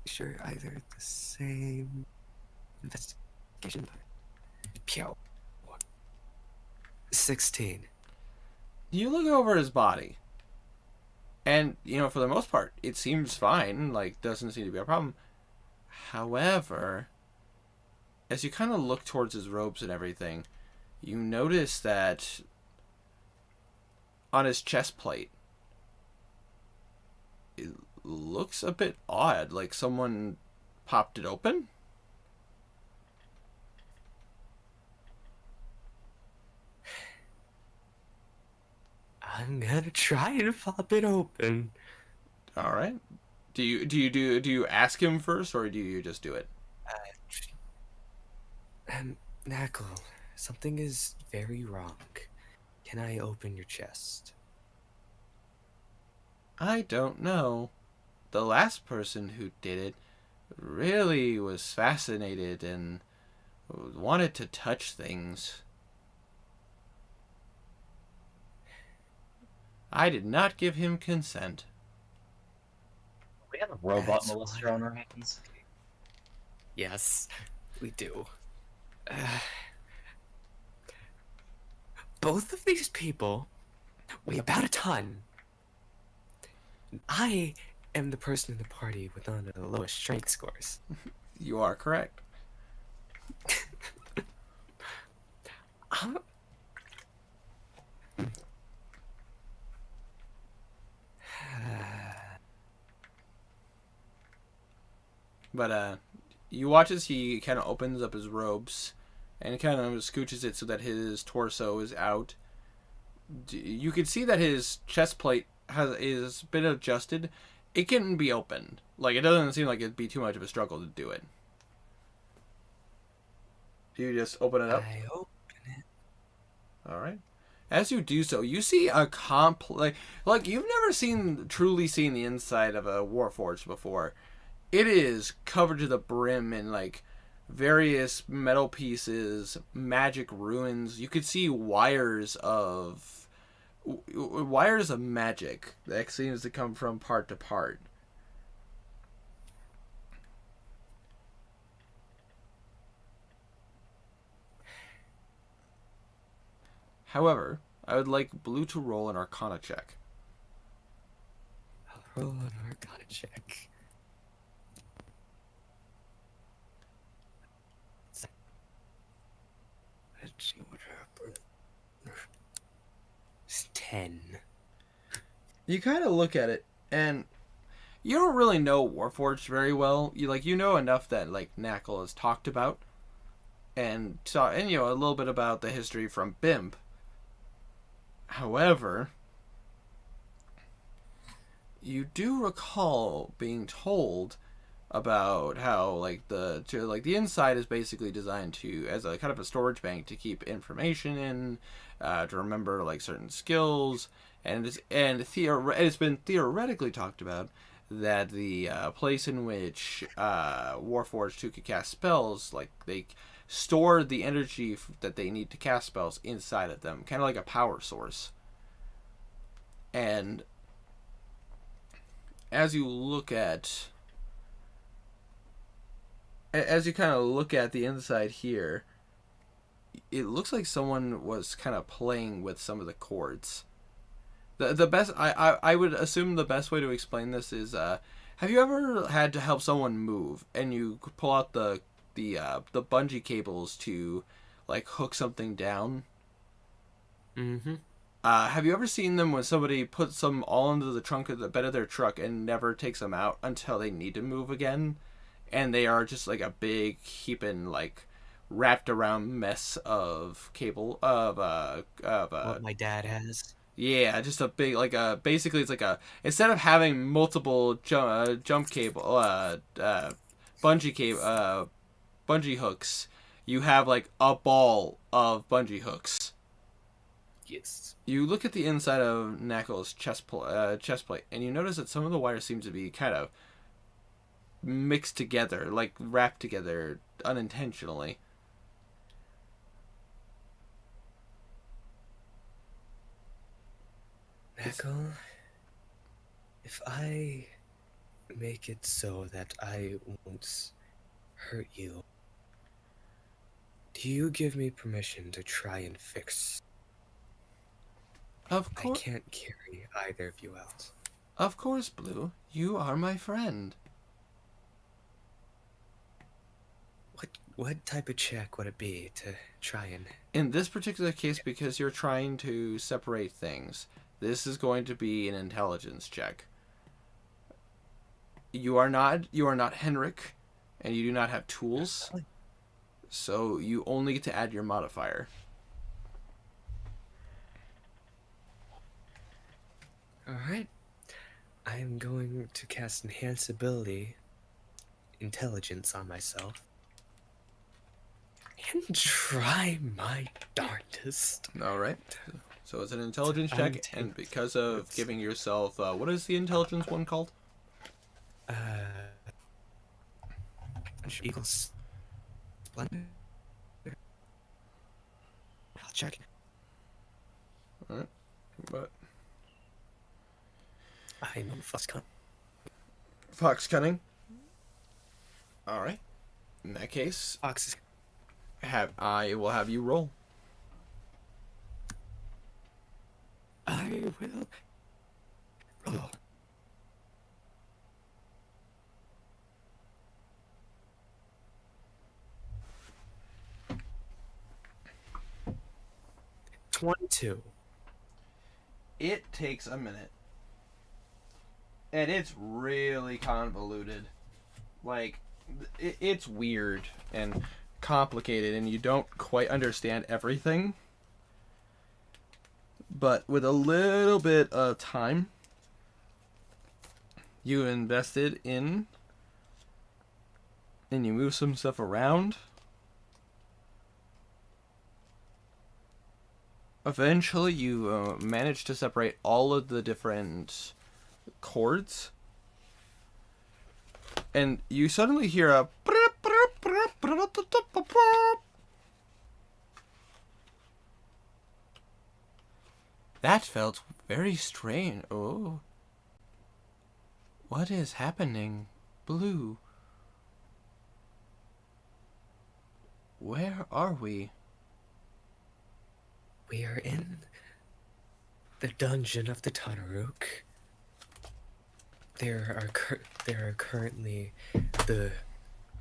Sure, either the same investigation. Pew. 16. You look over his body. And, for the most part, it seems fine. Like, doesn't seem to be a problem. However, as you kind of look towards his robes and everything, you notice that on his chest plate, it looks a bit odd. Like someone popped it open. I'm gonna try and pop it open. All right. Do you ask him first, or do you just do it? Knuckle, something is very wrong. Can I open your chest? I don't know. The last person who did it really was fascinated and wanted to touch things. I did not give him consent. We have a robot That's molester on our hands. Yes, we do. Both of these people weigh about a ton. I am the person in the party with one of the lowest strength scores. You are correct. I'm... But you watch as he kind of opens up his robes and kind of scooches it so that his torso is out. You can see that his chest plate is been adjusted. It can be opened. Like, it doesn't seem like it'd be too much of a struggle to do it. Do you just open it up? I open it. All right. As you do so, you see a like you've never truly seen the inside of a Warforged before. It is covered to the brim in like various metal pieces, magic ruins. You could see wires of magic that seems to come from part to part. However, I would like Blue to roll an Arcana check. I'll roll an Arcana check. Let's see what happened. It's 10. You kind of look at it, and you don't really know Warforged very well. You know enough that like Knackle has talked about, and a little bit about the history from BIMP. However, you do recall being told about how the inside is basically designed to as a kind of a storage bank to keep information in, to remember like certain skills, and it's been theoretically talked about that the place in which Warforged 2 could cast spells, like they store the energy that they need to cast spells inside of them, kind of like a power source. And as you kind of look at the inside here, it looks like someone was kind of playing with some of the chords. The best I would assume the best way to explain this is have you ever had to help someone move and you pull out the bungee cables to like hook something down? Mm-hmm. Have you ever seen them when somebody puts them all into the trunk of the bed of their truck and never takes them out until they need to move again? And they are just like a big heaping, like, wrapped around mess of cable What my dad has. yeah, just a big basically it's like instead of having multiple jump cable bungee hooks, you have like a ball of bungee hooks. Yes. You look at the inside of Knackle's chest plate, and you notice that some of the wires seem to be kind of mixed together, like wrapped together unintentionally. Michael, if I make it so that I won't hurt you, do you give me permission to try and fix? Of I course, can't carry either of you out. of course, Blue. You are my friend. What type of check would it be to try and... In this particular case, because you're trying to separate things, this is going to be an intelligence check. You are not Henrik, and you do not have tools, so you only get to add your modifier. Alright. I am going to cast Enhance Ability Intelligence on myself. And try my darndest. All right. So it's an intelligence I'm check, taking and because of notes. giving yourself, what is the intelligence one called? Eagles. Splendor. I'll check. All right. But I know Fuscon. Fox cunning. All right. In that case, Fox is... I will have you roll. I will roll. $22. It takes a minute. And it's really convoluted. Like, it's weird and complicated, and you don't quite understand everything. But with a little bit of time you invested in, and you move some stuff around, eventually you manage to separate all of the different chords, and you suddenly hear a that felt very strange. Oh, what is happening, Blue? Where are we? We are in the dungeon of the Tanaruk. There are currently the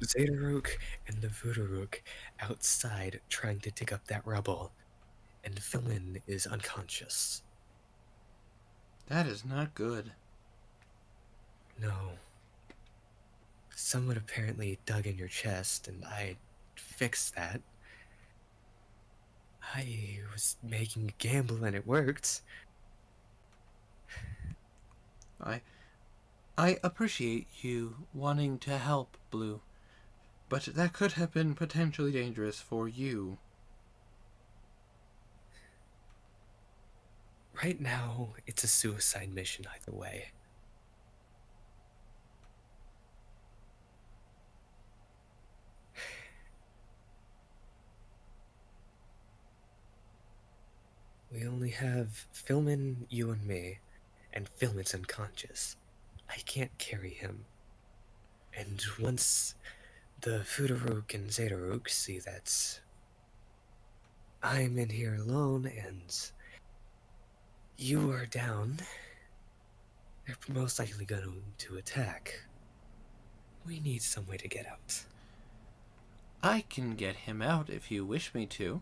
Zedaruk and the Voodoruk outside trying to dig up that rubble, and Philin is unconscious. That is not good. No. Someone apparently dug in your chest, and I fixed that. I was making a gamble and it worked. I appreciate you wanting to help, Blue, but that could have been potentially dangerous for you. Right now, it's a suicide mission either way. We only have Philman, you and me, and Philman's unconscious. I can't carry him. And once the Fudaruk and Zedaruk see that I'm in here alone and you are down, they're most likely going to attack. We need some way to get out. I can get him out if you wish me to.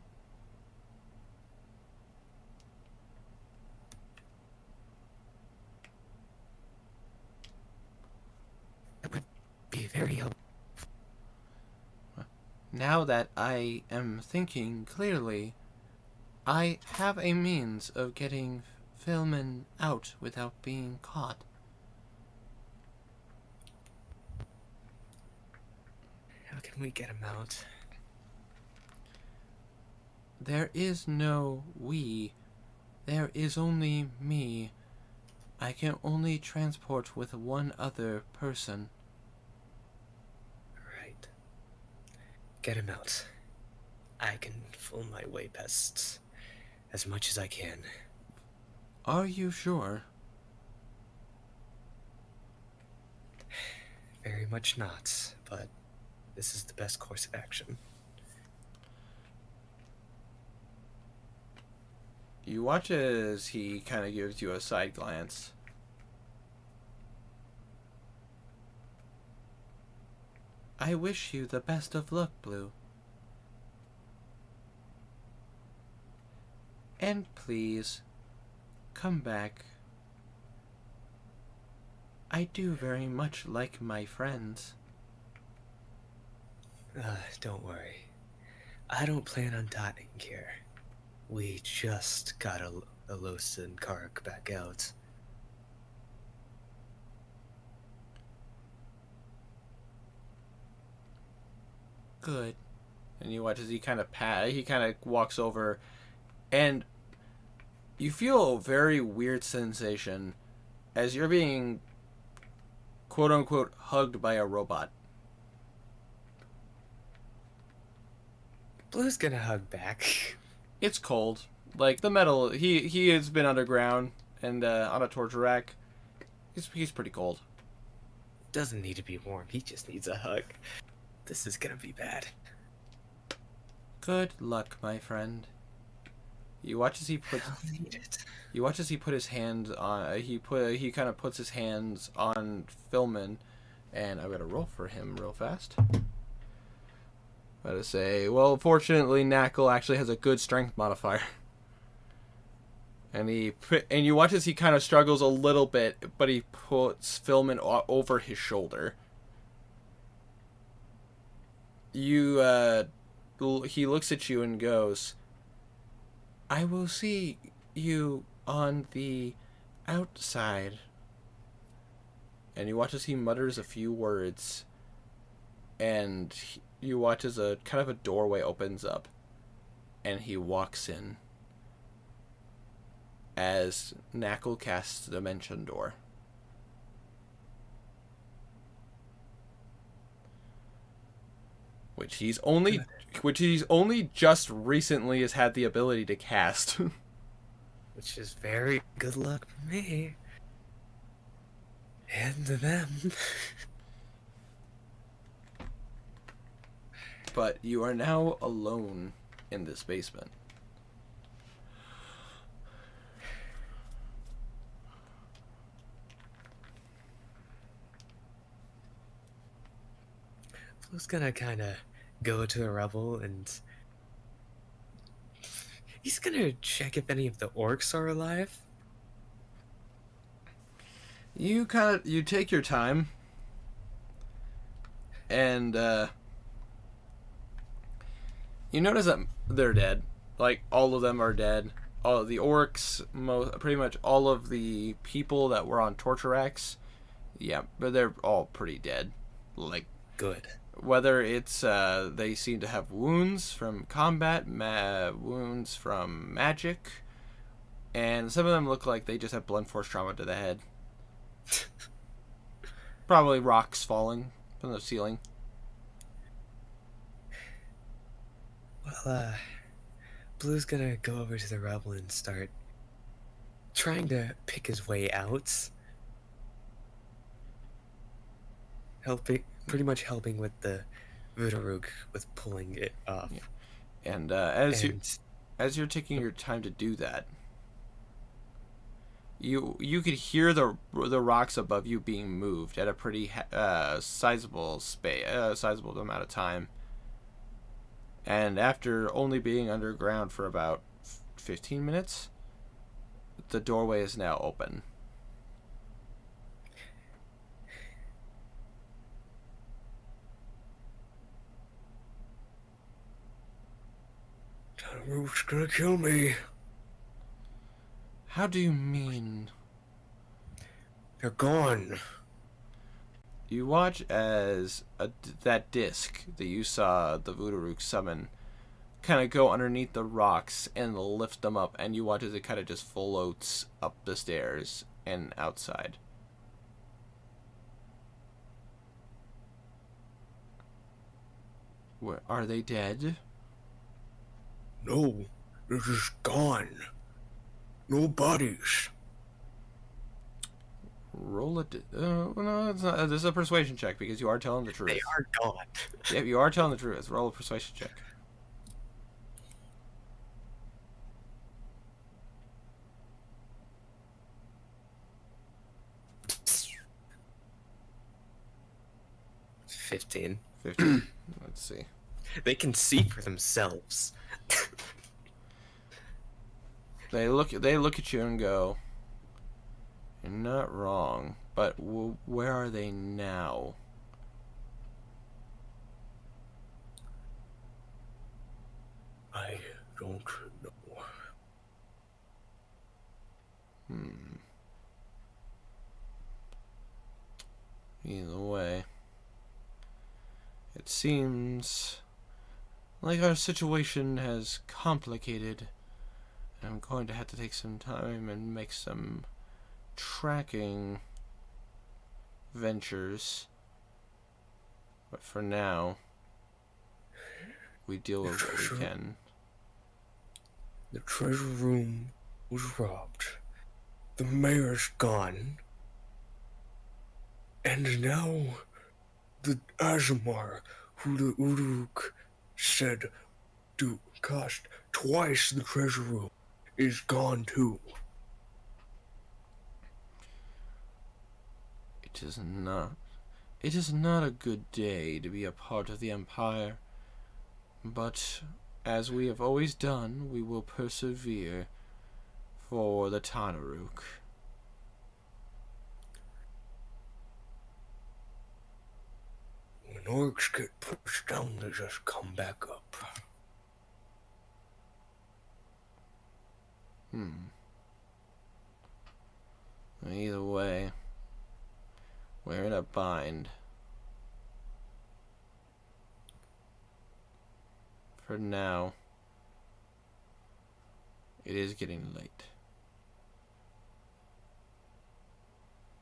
That would be very helpful. Now that I am thinking clearly, I have a means of getting Philman out without being caught. How can we get him out? There is no we. There is only me. I can only transport with one other person. Get him out. I can fool my way past as much as I can. Are you sure? Very much not, but this is the best course of action. You watch as he kind of gives you a side glance. I wish you the best of luck, Blue. And please, come back. I do very much like my friends. Don't worry. I don't plan on dying here. We just got a Los and Kark back out. Good. And you watch as he kind of walks over, and you feel a very weird sensation as you're being quote unquote hugged by a robot. Blue's gonna hug back. It's cold. Like the metal, he has been underground and on a torture rack. He's pretty cold. Doesn't need to be warm, he just needs a hug. This is gonna be bad. Good luck, my friend. You watch as he puts. I'll need it. You watch as he put his hands on. He kind of puts his hands on Philman, and I gotta roll for him real fast. Gotta say, well, fortunately, Knackle actually has a good strength modifier. And you watch as he kind of struggles a little bit, but he puts Philman over his shoulder. He looks at you and goes, I will see you on the outside. And you watch as he mutters a few words, and you watch as a kind of a doorway opens up, and he walks in as Knackle casts Dimension Door. Which he's only just recently has had the ability to cast. Which is very good luck for me. And to them. But you are now alone in this basement. Blue's gonna kinda go to a rebel and he's gonna check if any of the orcs are alive. You take your time, and you notice that they're dead. Like, all of them are dead. All of the orcs, pretty much all of the people that were on torture racks, yeah, but they're all pretty dead. Like, Good. whether it's they seem to have wounds from combat, wounds from magic, and some of them look like they just have blunt force trauma to the head. Probably rocks falling from the ceiling. Well, Blue's gonna go over to the rebel and start trying to pick his way out. Pretty much helping with the Vudaruk with pulling it off. Yeah. And as you're taking your time to do that, you could hear the rocks above you being moved at a pretty sizable amount of time. And after only being underground for about 15 minutes, the doorway is now open. Rook's gonna kill me. How do you mean? They're gone. You watch as that disc that you saw the Vudaruk summon kind of go underneath the rocks and lift them up, and you watch as it kind of just floats up the stairs and outside. Where are they dead? No, they're just gone. No bodies. Roll it. No, it's not. This is a persuasion check because you are telling the truth. They are gone. Yeah, you are telling the truth. Roll a persuasion check. $15. 15. Let's see. They can see for themselves. They look at you and go, "You're not wrong, but where are they now?" I don't know. Either way, it seems like our situation has complicated. I'm going to have to take some time and make some tracking ventures. But for now, we deal with what we can. The treasure room was robbed. The mayor's gone. And now, the Azamar, who the Uruk said to cost twice the treasure room, is gone too. It is not. It is not a good day to be a part of the Empire. But as we have always done, we will persevere for the Tanaruk. When orcs get pushed down, they just come back up. Either way, we're in a bind. For now, it is getting late.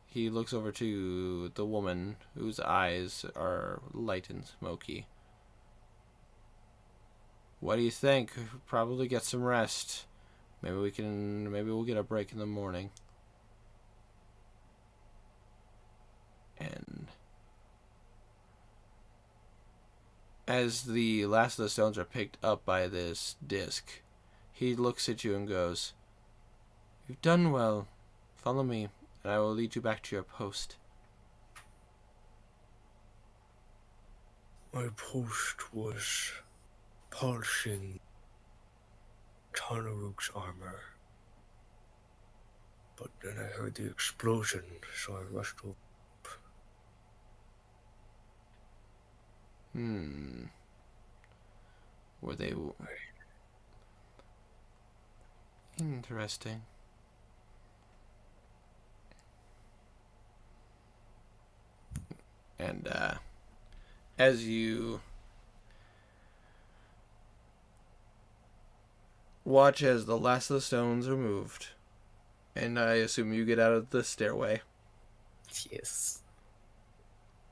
He looks over to the woman whose eyes are light and smoky. What do you think? Probably get some rest. Maybe we'll get a break in the morning. And as the last of the stones are picked up by this disc, he looks at you and goes, "You've done well. Follow me, and I will lead you back to your post." My post was polishing Tanaruk's armor. But then I heard the explosion, so I rushed over. Were they... Interesting. And, as you watch as the last of the stones are moved, and I assume you get out of the stairway, Yes.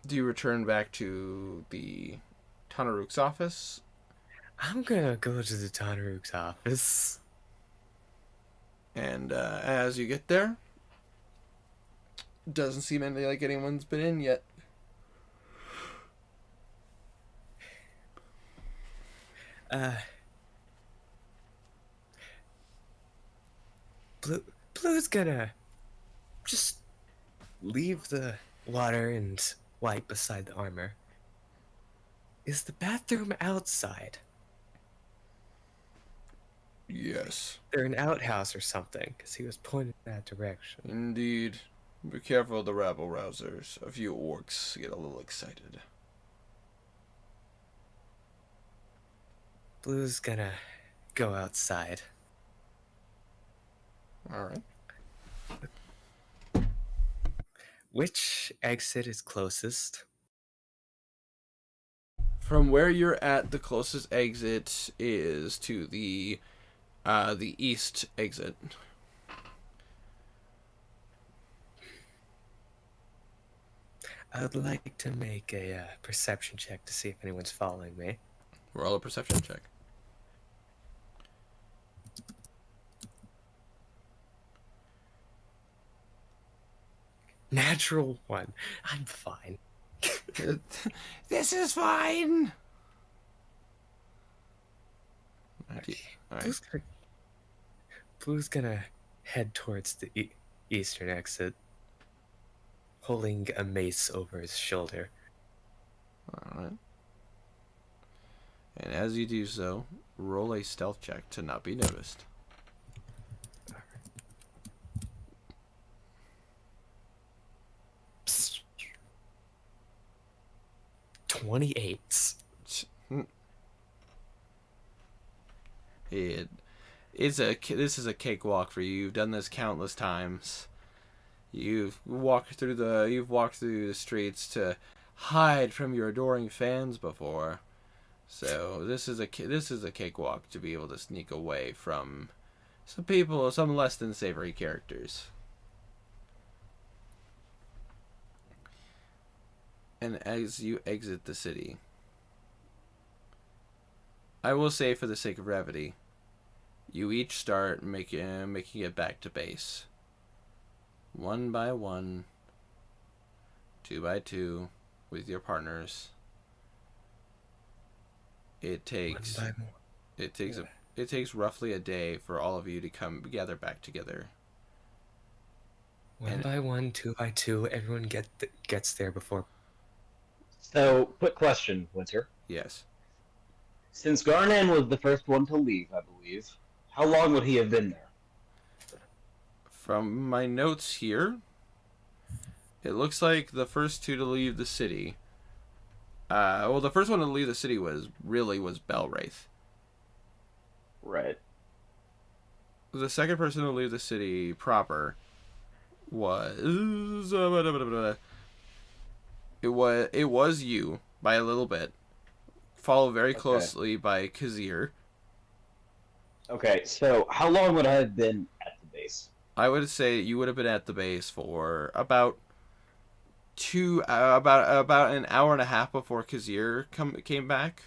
do you return back to the Tanaruk's office? I'm gonna go to the Tanaruk's office. And as you get there, doesn't seem like anyone's been in yet. Blue's gonna just leave the water and wipe beside the armor. Is the bathroom outside? Yes. They're an outhouse or something, because he was pointing in that direction. Indeed. Be careful of the rabble-rousers. A few orcs get a little excited. Blue's gonna go outside. Alright. Which exit is closest? From where you're at, the closest exit is to the east exit. I would like to make a perception check to see if anyone's following me. Roll a perception check. Natural 1. I'm fine. This is fine. Okay. Alright. Blue's gonna head towards the eastern exit, holding a mace over his shoulder. Alright. And as you do so, roll a stealth check to not be noticed. 28. This is a cakewalk for you. You've done this countless times. You've walked through the streets to hide from your adoring fans before. So this is a cakewalk to be able to sneak away from some less than savory characters. And as you exit the city, I will say, for the sake of brevity, you each start making it back to base. 1 by 1, 2 by 2, with your partners. It takes roughly a day for all of you to come gather back together. 1 by 1, 2 by 2. Everyone gets there before. So, quick question, Winter. Yes. Since Garnan was the first one to leave, I believe, how long would he have been there? From my notes here, it looks like the first two to leave the city. The first one to leave the city was Belwraith. Right. The second person to leave the city proper was it was you by a little bit, followed very closely by Kazir. Okay, so how long would I have been at the base? I would say you would have been at the base for about an hour and a half before Kazir came back.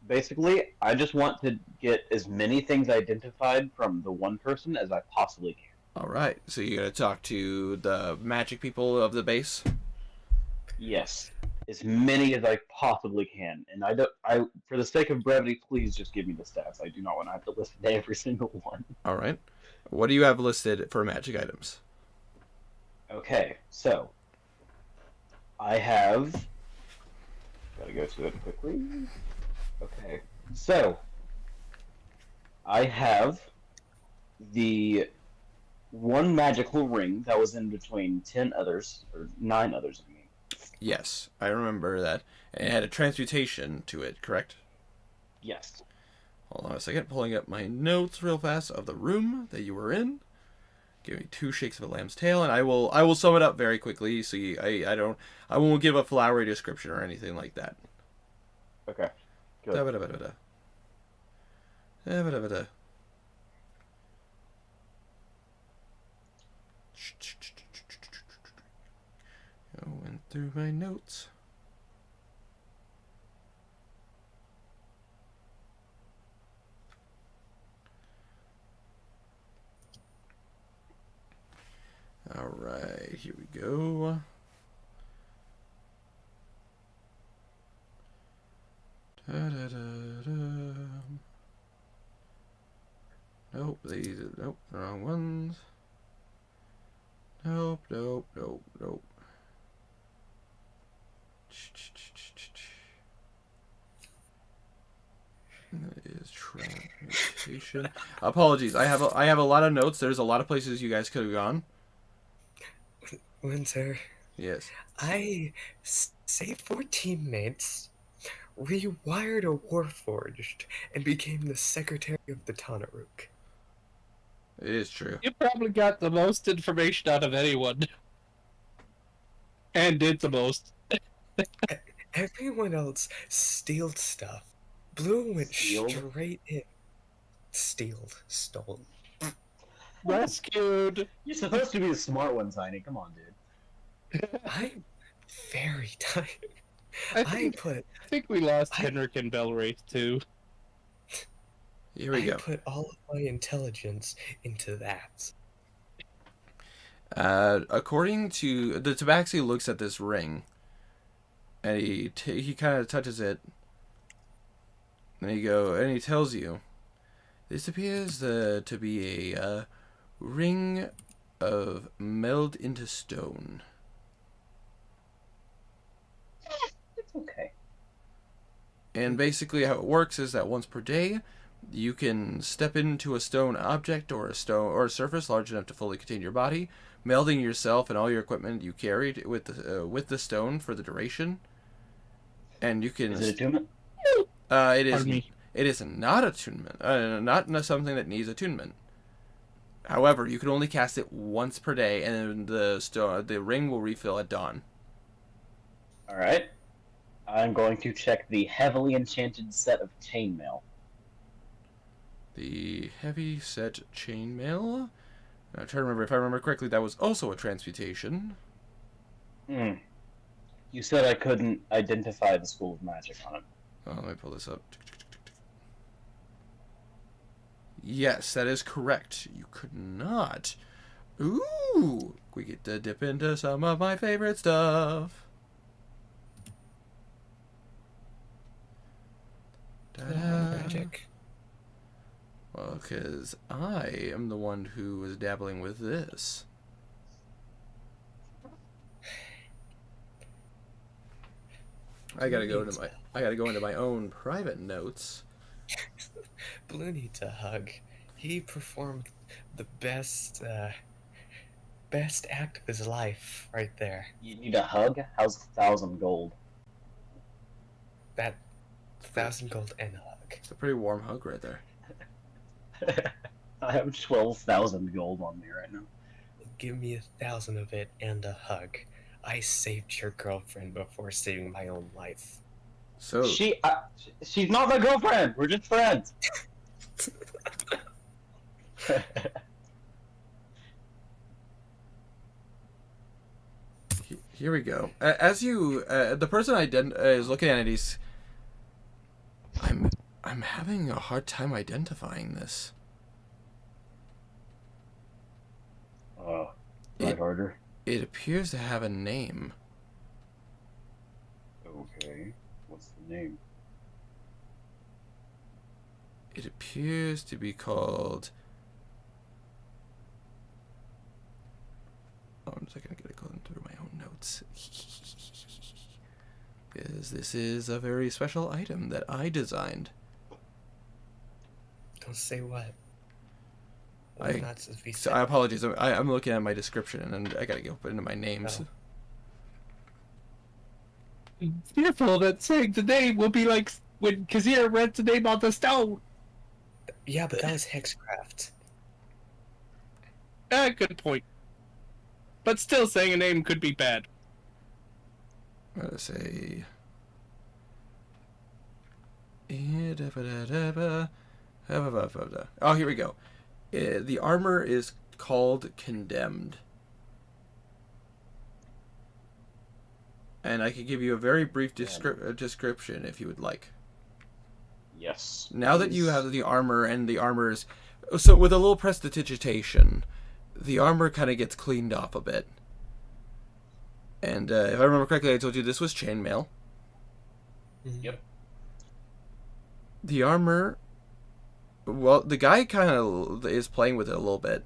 Basically, I just want to get as many things identified from the one person as I possibly can. All right, so you're gonna talk to the magic people of the base. Yes, as many as I possibly can, and for the sake of brevity, please just give me the stats. I do not want to have to list every single one. All right, what do you have listed for magic items? Okay, so I have. Gotta go to it quickly. Okay, so I have the one magical ring that was in between 10 others, or 9 others, I mean. Yes, I remember that. And it had a transmutation to it, correct? Yes. Hold on a second, pulling up my notes real fast of the room that you were in. Give me 2 shakes of a lamb's tail, and I will sum it up very quickly. So I won't give a flowery description or anything like that. Okay. Good. Da-ba-da-ba-da-ba. Da-ba-da-ba-da. Going through my notes. All right, here we go. Nope, nope, the wrong ones. Nope. That is transmutation. Apologies, I have a lot of notes. There's a lot of places you guys could have gone. Winter, Yes. I saved 4 teammates, rewired a Warforged, and became the secretary of the Tanaruk. It is true. You probably got the most information out of anyone. And did the most. Everyone else stealed stuff. Blue went Stealed? straight in. Stole. Rescued. You're supposed to be the smart one, Tiny. Come on, dude. I'm very tired. I I think we lost I- Henrik and Belwraith too. Here we go. put all of my intelligence into that. According to the Tabaxi, looks at this ring, and he kind of touches it, and he tells you, this appears to be a ring of meld into stone. It's okay. And basically, how it works is that once per day, you can step into a stone object or a surface large enough to fully contain your body, melding yourself and all your equipment you carried with the stone for the duration. And you can. Is it attunement? It is. Pardon me. It is not attunement. Not something that needs attunement. However, you can only cast it once per day, and the ring will refill at dawn. All right. I'm going to check the heavily enchanted set of chainmail. The heavy set chainmail. I'm trying to remember if I remember correctly. That was also a transmutation. You said I couldn't identify the school of magic on it. Oh, let me pull this up. Yes, that is correct. You could not. Ooh, we get to dip into some of my favorite stuff. Magic. Well, because I am the one who was dabbling with this. I gotta go into my own private notes. Blue needs a hug. He performed the best act of his life right there. You need a hug? How's 1,000 gold? That 1,000 gold and a hug. It's a pretty warm hug right there. I have 12,000 gold on me right now. Give me 1,000 of it and a hug. I saved your girlfriend before saving my own life. So She's not my girlfriend. We're just friends. here we go. As you, the person is looking at it, I'm having a hard time identifying this. Try harder. It appears to have a name. Okay. What's the name? It appears to be called... Oh, I'm just gonna get it going through my own notes. Because this is a very special item that I designed. Don't say what. I apologize. I'm looking at my description and I gotta go put into my names. Oh. Fearful that saying the name will be like when Kazir read the name on the stone. Yeah, but that was hexcraft. Good point. But still, saying a name could be bad. I'm gonna say... Oh, here we go. The armor is called Condemned. And I could give you a very brief description if you would like. Yes. Now that you have the armor and the armor's... So with a little prestidigitation, the armor kind of gets cleaned off a bit. And if I remember correctly, I told you this was chainmail. Yep. The armor... Well, the guy kind of is playing with it a little bit.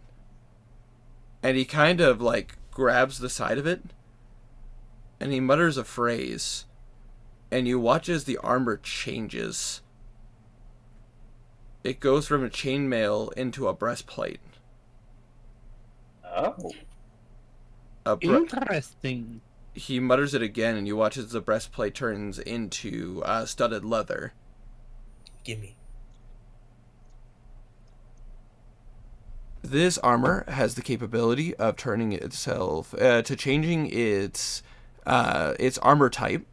And he kind of, like, grabs the side of it. And he mutters a phrase. And you watch as the armor changes. It goes from a chainmail into a breastplate. Oh. Interesting. He mutters it again, and you watch as the breastplate turns into studded leather. Gimme. This armor has the capability of turning itself to changing its armor type.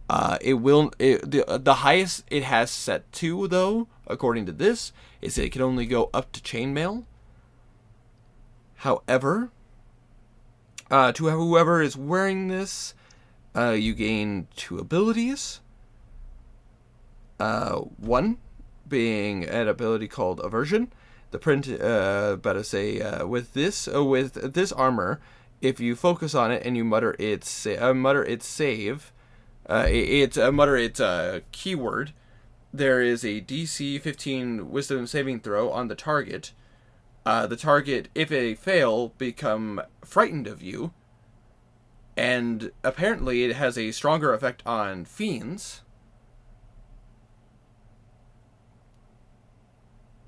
The highest it has set to, though, according to this, is that it can only go up to chainmail. However, to whoever is wearing this, You gain 2 abilities. One being an ability called Aversion. The print, with this armor, if you focus on it and you mutter its save, mutter its keyword, there is a DC 15 Wisdom saving throw on the target. The target, if they fail, become frightened of you. And apparently it has a stronger effect on fiends.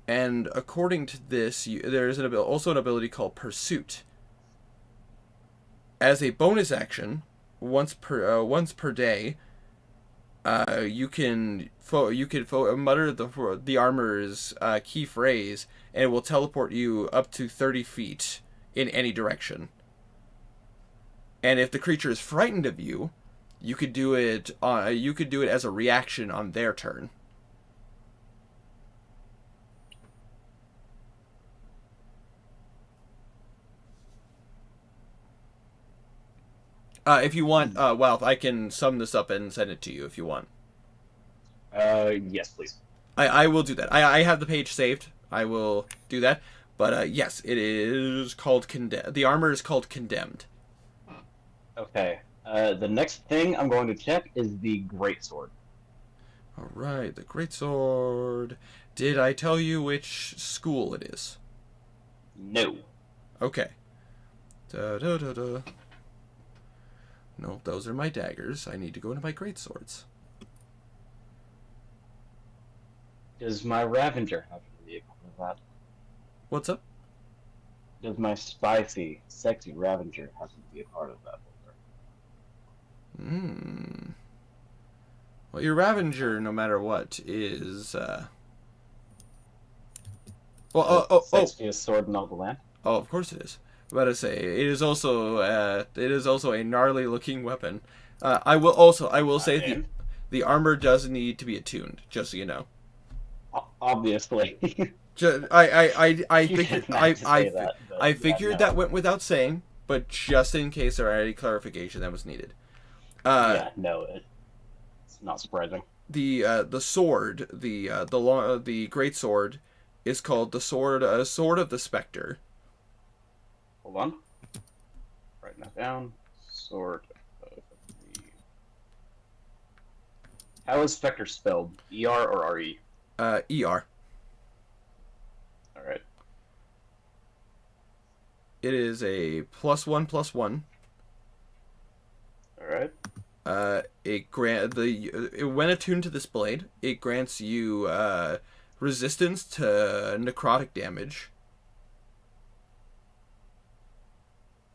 And according to this, there is also an ability called Pursuit. As a bonus action, once per day, you can mutter the armor's key phrase, and it will teleport you up to 30 feet in any direction. And if the creature is frightened of you, you could do it as a reaction on their turn. If you want, well, I can sum this up and send it to you if you want. Yes, please. I will do that. I have the page saved. I will do that. But yes, it is called Condemned. The armor is called Condemned. Okay. The next thing I'm going to check is the greatsword. All right, the greatsword. Did I tell you which school it is? No. Okay. No, those are my daggers. I need to go into my greatswords. Does my Ravanger have to be a part of that? What's up? Does my spicy, sexy Ravanger have to be a part of that? Well, your Ravanger, no matter what, is Sexiest sword in all the land. Oh, of course it is. I'm about to say it is also a gnarly looking weapon. I will say the armor does need to be attuned, just so you know. Obviously. I figured that went without saying, but just in case there are any clarification that was needed. It's not surprising. The sword, the great sword, is called the sword of the Spectre. Hold on. Writing that down. Sword of the... How is Spectre spelled? E-R or R-E? E-R. Alright. It is a +1/+1. Alright. When attuned to this blade, it grants you resistance to necrotic damage.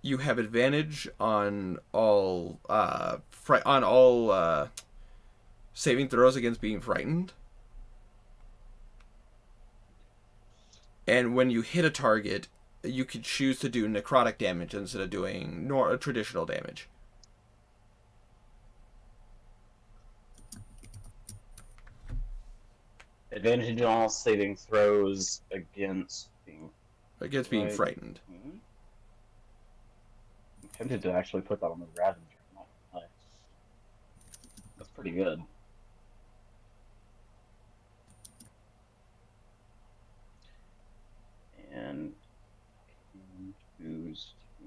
You have advantage on all saving throws against being frightened. And when you hit a target, you could choose to do necrotic damage instead of doing traditional damage. Advantage on all saving throws against being frightened. Mm-hmm. I'm tempted to actually put that on the Ravanger. That's pretty good. And choose to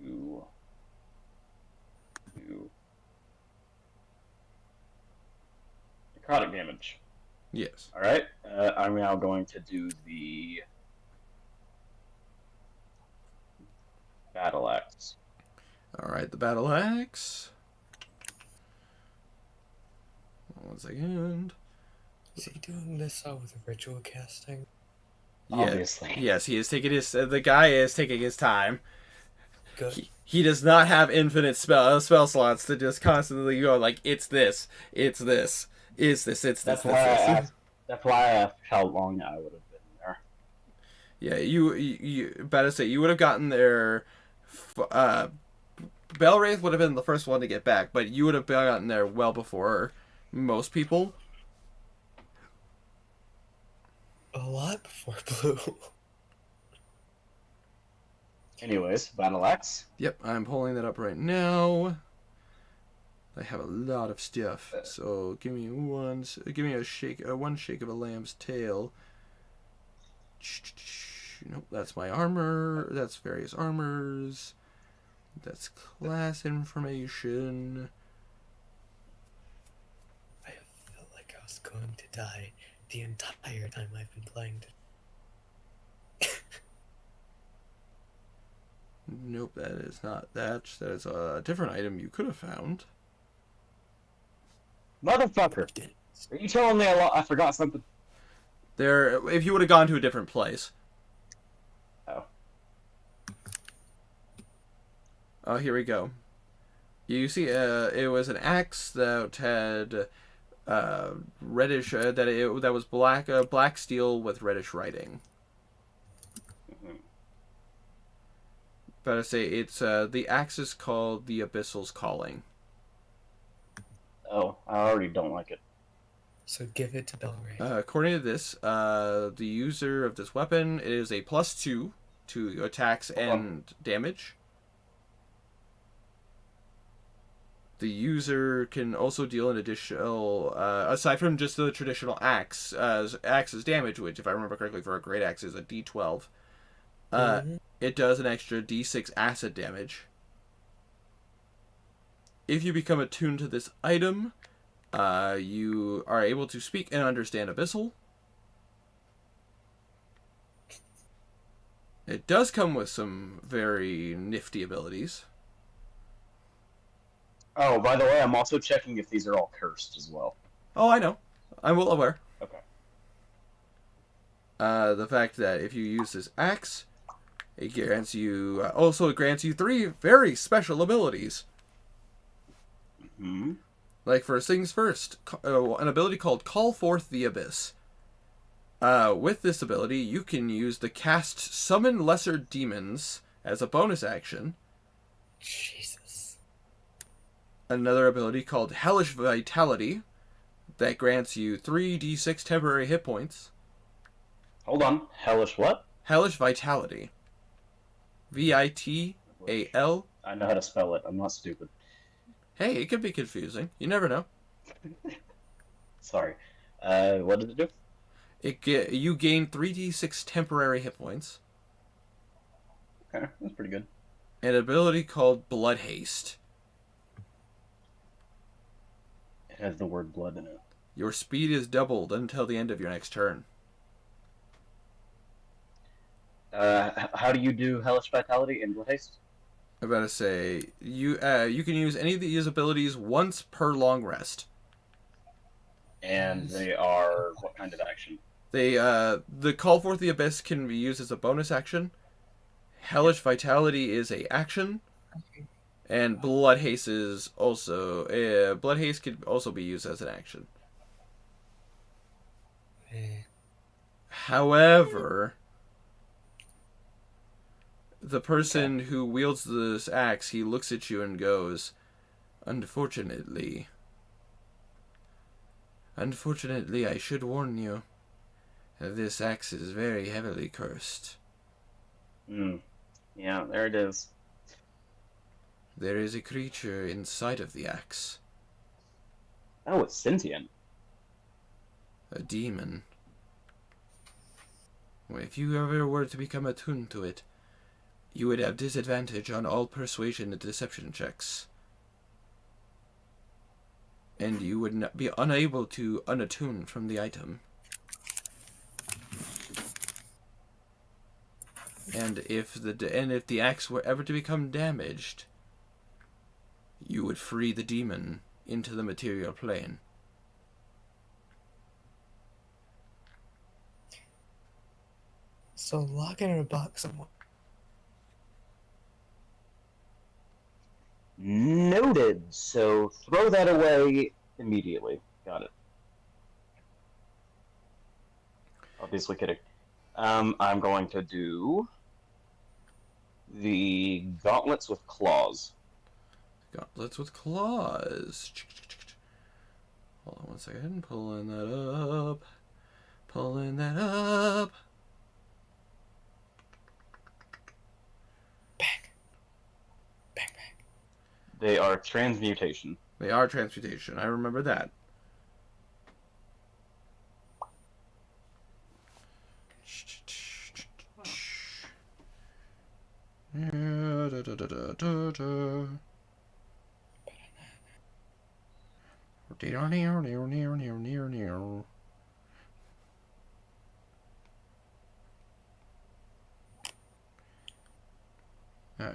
do necrotic damage. Yes. Alright, I'm now going to do the battle axe. Alright, the battle axe. 1 second. Is he doing this with ritual casting? Obviously. Yes, he is taking the guy is taking his time. Good. He does not have infinite spell slots to just constantly go like, it's this, it's this, it's this, it's this. That's why I asked how long I would have been there. Yeah, you better say you would have gotten there. Belwraith would have been the first one to get back, but you would have gotten there well before most people. A lot before Blue. Anyways, battle axe. Yep, I'm pulling that up right now. I have a lot of stuff. So give me one shake of a lamb's tail. Nope, that's my armor. That's various armors. That's class information. I felt like I was going to die the entire time I've been playing. Nope, that is not that. That is a different item you could have found. Motherfucker! Are you telling me I forgot something? There, if you would have gone to a different place. Oh. Oh, here we go. You see, it was an axe that had reddish. That was black steel with reddish writing. Mhm. But I say it's the axe is called the Abyssal's Calling. Oh, I already don't like it. So give it to Belgrade. According to this, the user of this weapon is a +2 to attacks and damage. The user can also deal an additional, aside from just the traditional axe's damage, which, if I remember correctly, for a great axe is a D12. It does an extra D6 acid damage. If you become attuned to this item, you are able to speak and understand Abyssal. It does come with some very nifty abilities. Oh, by the way, I'm also checking if these are all cursed as well. Oh, I know. I'm well aware. Okay. The fact that if you use this axe, it grants you it grants you 3 very special abilities. Hmm. Like, first things first, an ability called Call Forth the Abyss. With this ability, you can use the cast Summon Lesser Demons as a bonus action. Jesus. Another ability called Hellish Vitality that grants you 3d6 temporary hit points. Hold on. Hellish what? Hellish Vitality. Vital. I know how to spell it. I'm not stupid. Hey, it could be confusing. You never know. Sorry. What did it do? You gain 3d6 temporary hit points. Okay, that's pretty good. An ability called Blood Haste. It has the word blood in it. Your speed is doubled until the end of your next turn. How do you do Hellish Vitality and Blood Haste? I'm about to say, you can use any of these abilities once per long rest. And they are what kind of action? The Call Forth the Abyss can be used as a bonus action. Hellish Vitality is a action. And Blood Haste is also... Blood Haste could also be used as an action. However, the person who wields this axe, he looks at you and goes, Unfortunately, I should warn you. This axe is very heavily cursed. Yeah, there it is. There is a creature inside of the axe. Oh, it's sentient. A demon. If you ever were to become attuned to it, you would have disadvantage on all persuasion and deception checks. And you would not be unable to unattune from the item. And if the axe were ever to become damaged, you would free the demon into the material plane. So lock it in a box somewhere. Noted. So throw that away immediately. Got it. Obviously kidding. I'm going to do the gauntlets with claws. Gauntlets with claws. Hold on one second. Pulling that up. Bang. Bang, bang. They are transmutation. They are transmutation. I remember that.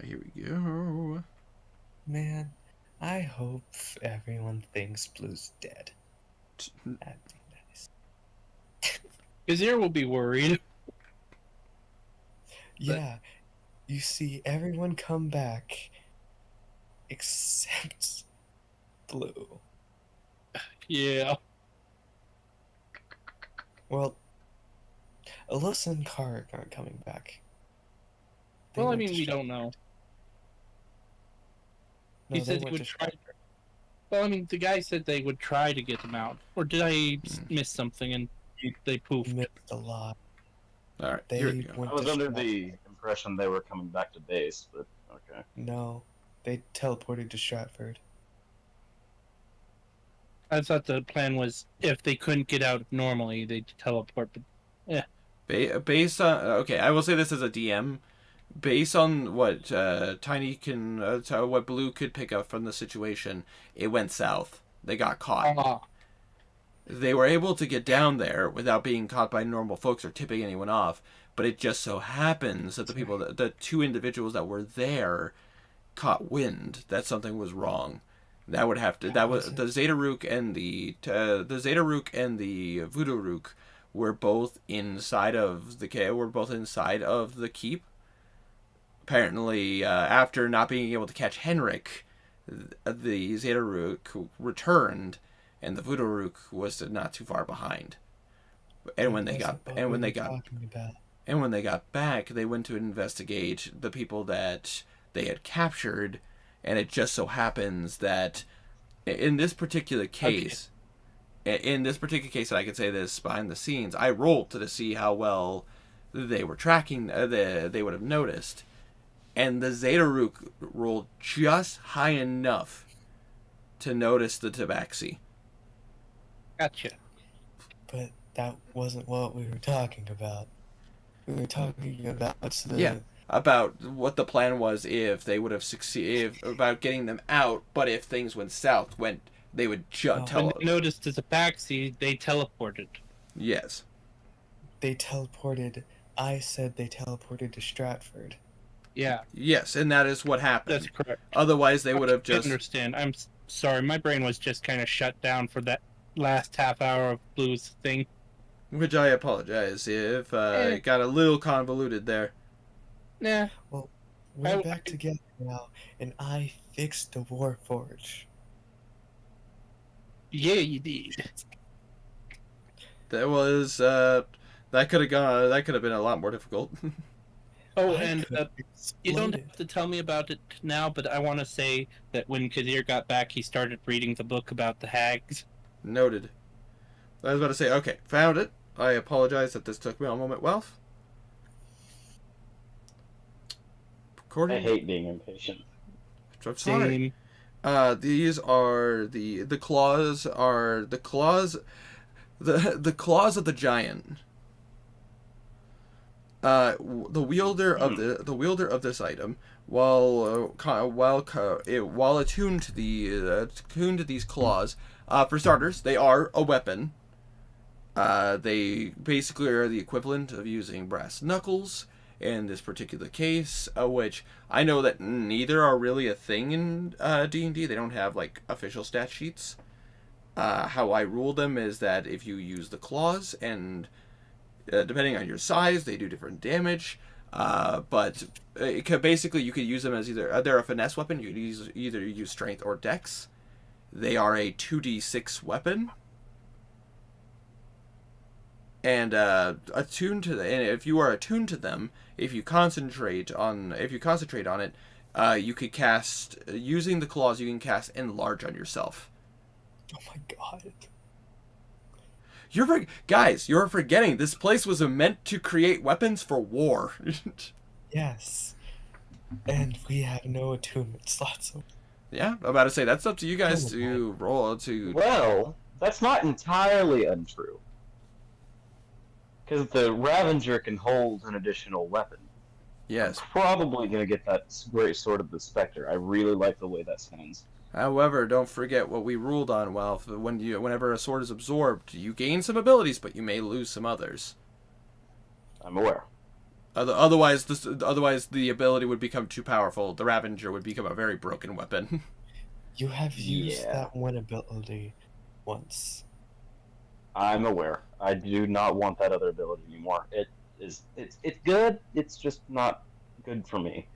Here we go. Man, I hope everyone thinks Blue's dead. That'd be nice. Kazir will be worried. Yeah, you see everyone come back except Blue. Yeah. Well, Alyssa and Karg aren't coming back. They Well, I went mean, to we Stratford. don't know. No, He they said he went would to try. Stratford. Well, I mean, the guy said they would try to get them out. Or did I miss something and they You poofed? missed a lot. All right, They here we go. went I was to under Stratford. the impression they were coming back to base, but okay. No, they teleported to Stratford. I thought the plan was if they couldn't get out normally, they'd teleport. But Based on I will say this as a DM. Based on what Tiny can, what Blue could pick up from the situation, it went south. They got caught. They were able to get down there without being caught by normal folks or tipping anyone off. But it just so happens that the two individuals that were there, caught wind that something was wrong. That would have to. That was the Zeta Rook and the Zeta Rook and the Voodoo Rook were both inside of the keep. Apparently, after not being able to catch Henrik, the Zeta Rook returned, and the Voodoo Rook was not too far behind. And when they got back, they went to investigate the people that they had captured, and it just so happens that in this particular case, and I can say this behind the scenes, I rolled to see how well they were tracking. They would have noticed. And the Zeta Rook rolled just high enough to notice the tabaxi. Gotcha. But that wasn't what we were talking about. We were talking about About what the plan was if they would have succeeded, about getting them out, but if things went south, they would When they noticed the tabaxi, they teleported. Yes. They teleported. I said they teleported to Stratford. Yeah. Yes, and that is what happened. That's correct. Otherwise, they would have just... I understand. I'm sorry. My brain was just kind of shut down for that last half hour of Blue's thing. Which I apologize if it got a little convoluted there. Nah. Well, we're back together now, and I fixed the Warforge. Yeah, you did. That was... that could have been a lot more difficult. Oh, and you don't have to tell me about it now, but I want to say that when Kadir got back, he started reading the book about the hags. Noted. I was about to say, okay, found it. I apologize that this took me a moment, Welf. I hate being impatient. I'm sorry. These are the claws are the claws of the giant. The wielder of this item, while attuned to these claws, for starters, they are a weapon. They basically are the equivalent of using brass knuckles in this particular case, which I know that neither are really a thing in D&D. They don't have like official stat sheets. How I rule them is that if you use the claws and depending on your size, they do different damage. But basically, you could use them as they're a finesse weapon. You could either use strength or dex. They are a 2d6 weapon, and if you are attuned to them, if you concentrate on it, you could cast using the claws. You can cast enlarge on yourself. Oh my god. You're forgetting this place was meant to create weapons for war. Yes. And we have no attunement slots. Yeah, I'm about to say that's up to you guys to roll to. Well, that's not entirely untrue. Because the Ravanger can hold an additional weapon. Yes. I'm probably going to get that Great Sword of the Spectre. I really like the way that sounds. However, don't forget what we ruled on. Well, whenever a sword is absorbed, you gain some abilities, but you may lose some others. I'm aware. Otherwise, the ability would become too powerful. The Ravager would become a very broken weapon. You have used Yeah. that one ability once. I'm aware. I do not want that other ability anymore. It's good. It's just not good for me.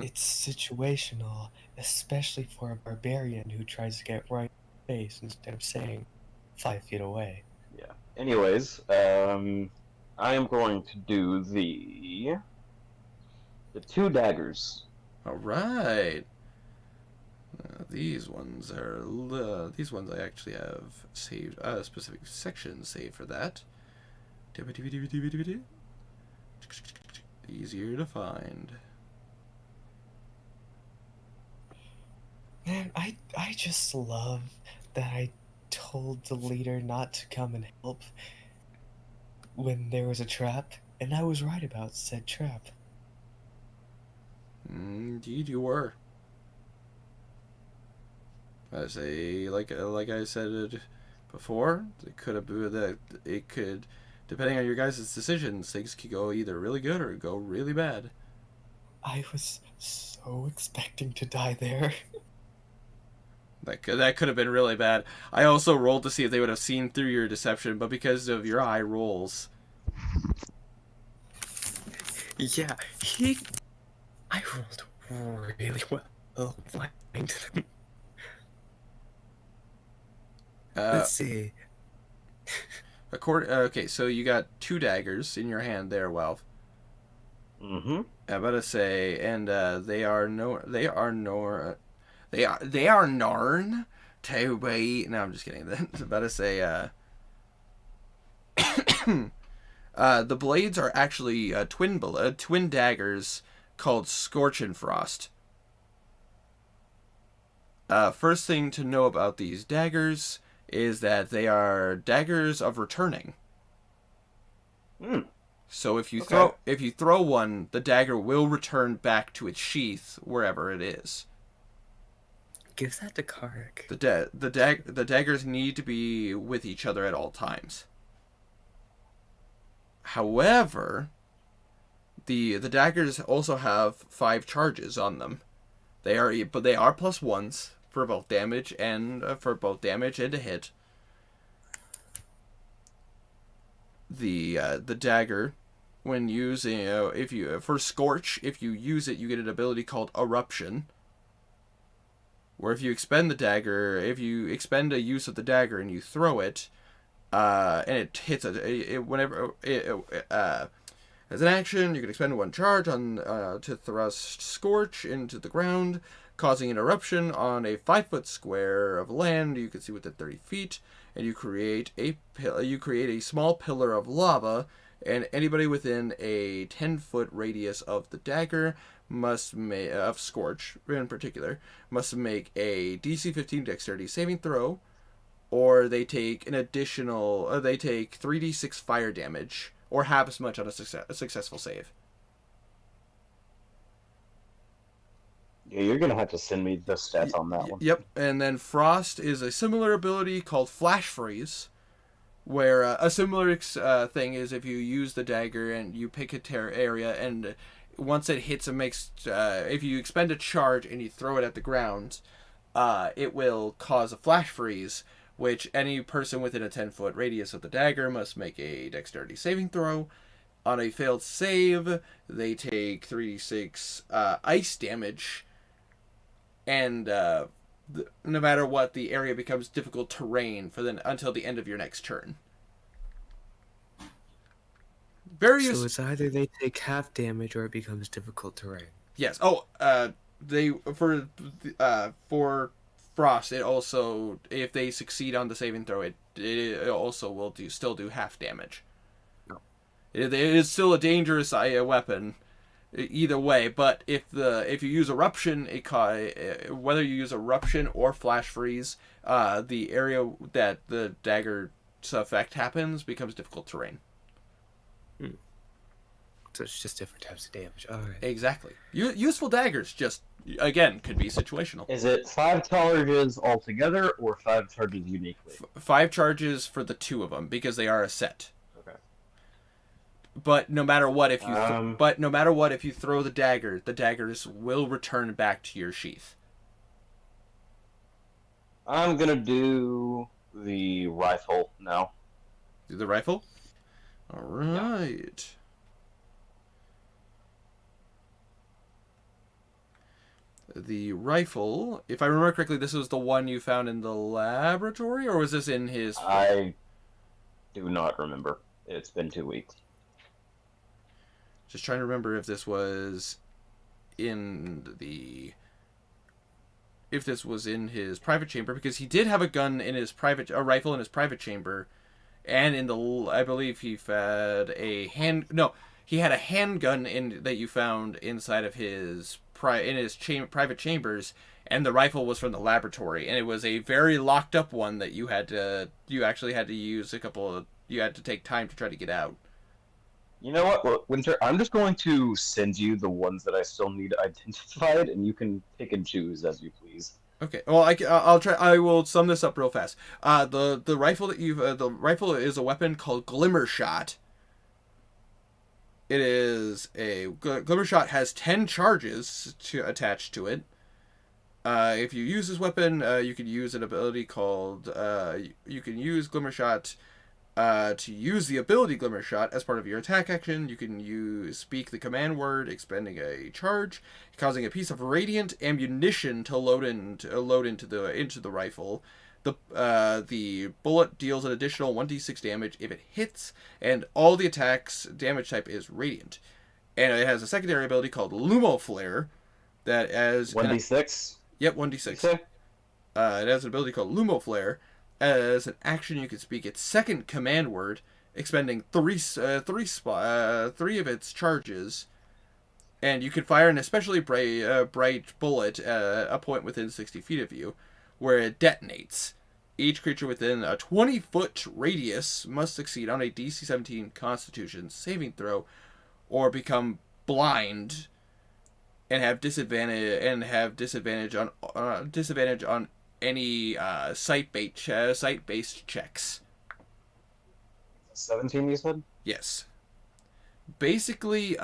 It's situational, especially for a barbarian who tries to get right in the face instead of saying 5 feet away. Yeah. Anyways, I am going to do the 2 daggers. All right. These ones I actually have saved a specific section saved for that. Easier to find. Man, I just love that I told the leader not to come and help when there was a trap, and I was right about said trap. Indeed, you were. I say, like I said before, it could have been that it could, depending on your guys' decisions, things could go either really good or go really bad. I was so expecting to die there. That could have been really bad. I also rolled to see if they would have seen through your deception, but because of your eye rolls. Yeah, I rolled really well flying to them. Let's see. Okay, so you got 2 daggers in your hand there, Welf. Mm-hmm. I'm about to say, and they are Narn to be. No, I'm just kidding. I'm about to say, the blades are actually twin daggers called Scorch and Frost. First thing to know about these daggers is that they are daggers of returning. So if you throw one, the dagger will return back to its sheath wherever it is. Give that to Karik. The daggers need to be with each other at all times. However, the daggers also have 5 charges on them. They are +1s for both damage and a hit. The dagger, when using for Scorch, if you use it, you get an ability called Eruption. Where if you expend a use of the dagger and you throw it, and it hits as an action, you can expend 1 charge on to thrust Scorch into the ground, causing an eruption on a 5-foot square of land you can see within 30 feet, and you create a small pillar of lava, and anybody within a 10-foot radius of the dagger of Scorch in particular must make a DC 15 Dexterity saving throw, or they take 3d6 fire damage, or half as much on a successful save. Yeah, you're gonna have to send me the stats on that one. Yep, and then Frost is a similar ability called Flash Freeze, where a similar thing is if you use the dagger and you pick a area, and once it hits, it makes if you expend a charge and you throw it at the ground, it will cause a flash freeze, which any person within a 10-foot radius of the dagger must make a dexterity saving throw. On a failed save, they take 3d6 ice damage, and no matter what, the area becomes difficult terrain until the end of your next turn. So it's either they take half damage or it becomes difficult terrain. Yes. Oh, for Frost, it also, if they succeed on the saving throw, it also will still do half damage. No. It is still a dangerous weapon. either way. But if you use eruption, whether you use eruption or flash freeze, the area that the dagger's effect happens becomes difficult terrain. So it's just different types of damage. All right. Exactly. Useful daggers just again could be situational. Is it 5 charges altogether or 5 charges uniquely? 5 charges for the 2 of them because they are a set. Okay. But no matter what, if you throw the daggers will return back to your sheath. I'm gonna do the rifle now. Do the rifle? All right. The rifle, if I remember correctly, this was the one you found in the laboratory, or was this in his... I do not remember. It's been 2 weeks. Just trying to remember if this was in the... If this was in his private chamber, because he did have a gun in his private... A rifle in his private chamber, and in the... I believe he had a hand... No, he had a handgun that you found inside of his... in his private chambers, and the rifle was from the laboratory, and it was a very locked up one that you actually had to use you had to take time to try to get out. You know what, well, Winter? I'm just going to send you the ones that I still need identified, and you can pick and choose as you please. Okay. Well, I'll try. I will sum this up real fast. The rifle that the rifle is a weapon called Glimmer Shot. It is a Glimmer Shot has 10 charges attached to it. If you use this weapon, you can use an ability called you can use Glimmer Shot to use the ability Glimmer Shot as part of your attack action. You can speak the command word, expending a charge, causing a piece of radiant ammunition to load into the rifle. The bullet deals an additional 1d6 damage if it hits, and all the attack's damage type is radiant. And it has a secondary ability called Lumoflare that as 1d6. Yep, 1d6. Okay. It has an ability called Lumoflare. As an action, you can speak its second command word, expending three of its charges, and you can fire an especially bright bullet at a point within 60 feet of you, where it detonates. Each creature within a 20-foot radius must succeed on a DC 17 Constitution saving throw, or become blind, and have disadvantage on any sight-based checks. 17, you said? Yes. Basically,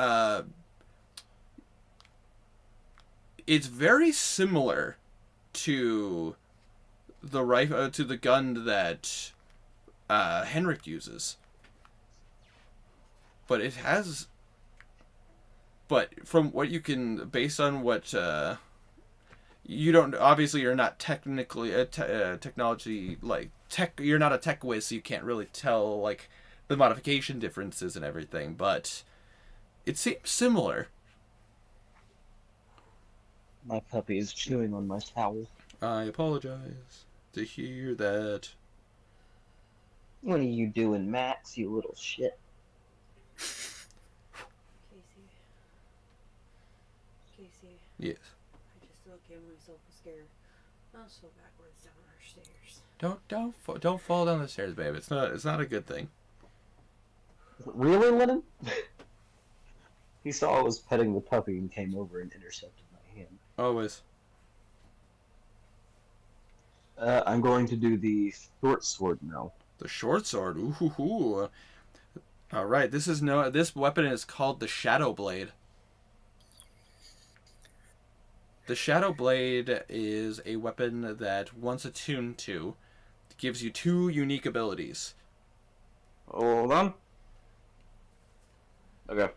it's very similar to the rifle, to the gun that Henrik uses, but it has. But from what you can, based on what you don't, obviously you're not technically technology like tech. You're not a tech whiz, so you can't really tell like the modification differences and everything. But it seems similar. My puppy is chewing on my towel. I apologize to hear that. What are you doing, Max, you little shit? Casey, Yes. I just gave myself a scare. I'll just go backwards down our stairs. Don't fall down the stairs, babe. It's not a good thing. Really, Lennon? He saw I was petting the puppy and came over and intercepted my hand. Always. I'm going to do the short sword now. The short sword. Ooh. All right. This weapon is called the Shadow Blade. The Shadow Blade is a weapon that, once attuned to, gives you 2 unique abilities. Hold on. Okay.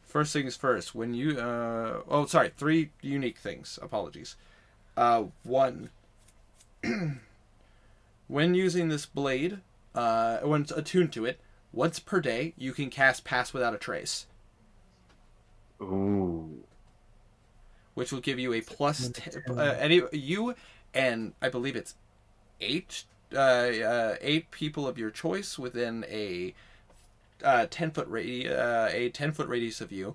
First things first. When you 3 unique things. Apologies. 1. When using this blade, when it's attuned to it, once per day, you can cast Pass Without a Trace. Ooh. Which will give you a plus 10, you and I believe it's 8 people of your choice within a 10-foot radius of you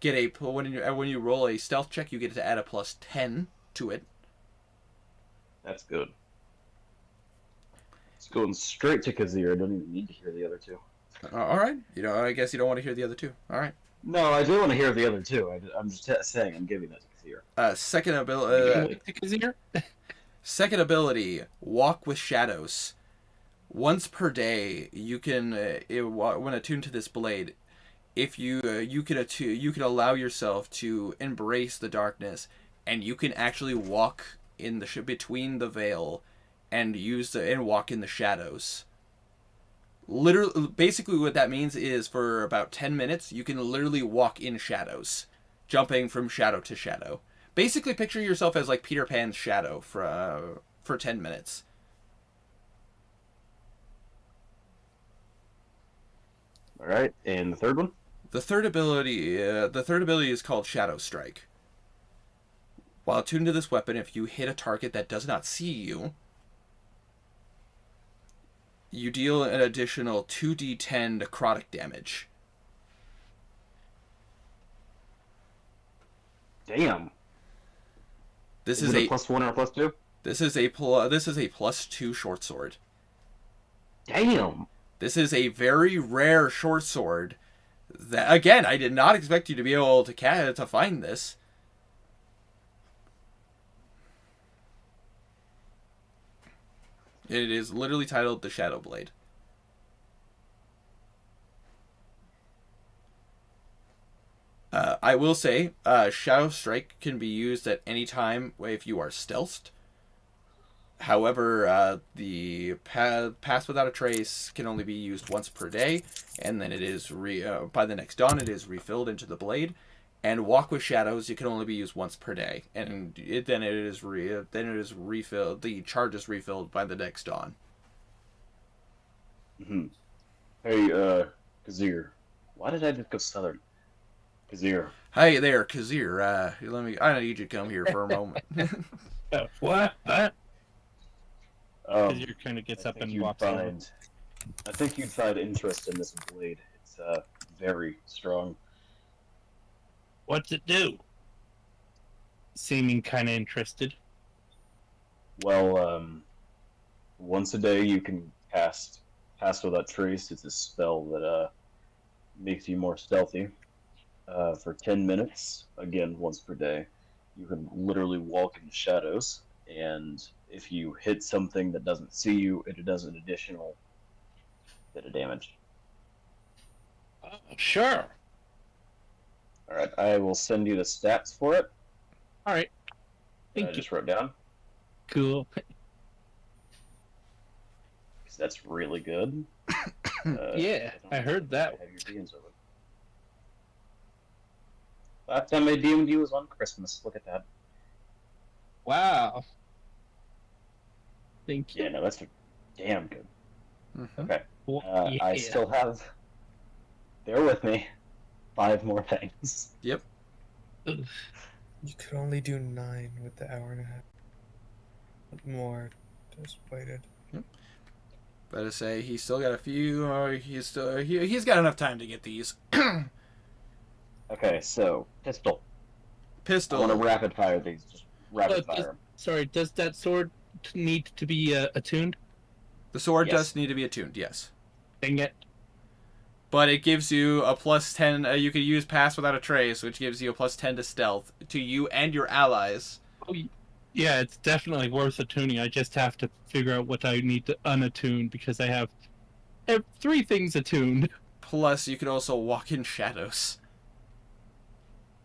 get a when you roll a stealth check, you get to add a +10 to it. That's good. It's going straight to Kazir. I don't even need to hear the other two. All right. I guess you don't want to hear the other two. All right. No, I do want to hear the other two. I'm just saying I'm giving that to Kazir. Second ability. Kazir? Second ability, walk with shadows. Once per day, you can when attuned to this blade, if you can allow yourself to embrace the darkness, and you can actually walk in between the veil, and walk in the shadows. Literally, basically, what that means is for about 10 minutes, you can literally walk in shadows, jumping from shadow to shadow. Basically, picture yourself as like Peter Pan's shadow for 10 minutes. All right, and the third one. The third ability is called Shadow Strike. While attuned to this weapon, if you hit a target that does not see you, you deal an additional 2d10 necrotic damage. Damn. This is is a +1 or +2? This is a +2 short sword. Damn. This is a very rare short sword. That, again, I did not expect you to be able to find this. It is literally titled the Shadow Blade. I will say, Shadow Strike can be used at any time if you are stealthed. However, the Pass Without a Trace can only be used once per day, and then it is by the next dawn it is refilled into the blade. And Walk with Shadows, you can only be used once per day, and then it is refilled. The charge is refilled by the next dawn. Mm-hmm. Hey, Kazir, why did I just go southern? Kazir. Hey there, Kazir. I need you to come here for a moment. What? Kazir kind of gets up and you'd walks over. I think you'd find interest in this blade. It's very strong. What's it do? Seeming kind of interested. Well, once a day you can cast Pass Without Trace. It's a spell that makes you more stealthy. For 10 minutes, again, once per day, you can literally walk in the shadows, and if you hit something that doesn't see you, it does an additional bit of damage. Sure. Alright, I will send you the stats for it. Alright. I just wrote down. Cool. Because that's really good. Yeah, I heard that. Have your DMs over. Last time I DM'd you was on Christmas. Look at that. Wow. Thank you. Yeah, no, that's damn good. Mm-hmm. Okay. Well, I still have, bear with me, 5 more things. Yep. You could only do 9 with the hour and a half. More just waited. Better say he's still got a few. He's got enough time to get these. Okay, so pistol. I want to rapid fire these. Just rapid fire. Sorry, does that sword need to be attuned? The sword Yes. does need to be attuned, yes. Dang it. But it gives you a +10. You can use Pass Without a Trace, which gives you a +10 to stealth to you and your allies. Oh, yeah, it's definitely worth attuning. I just have to figure out what I need to unattune because I have 3 things attuned. Plus, you can also walk in shadows.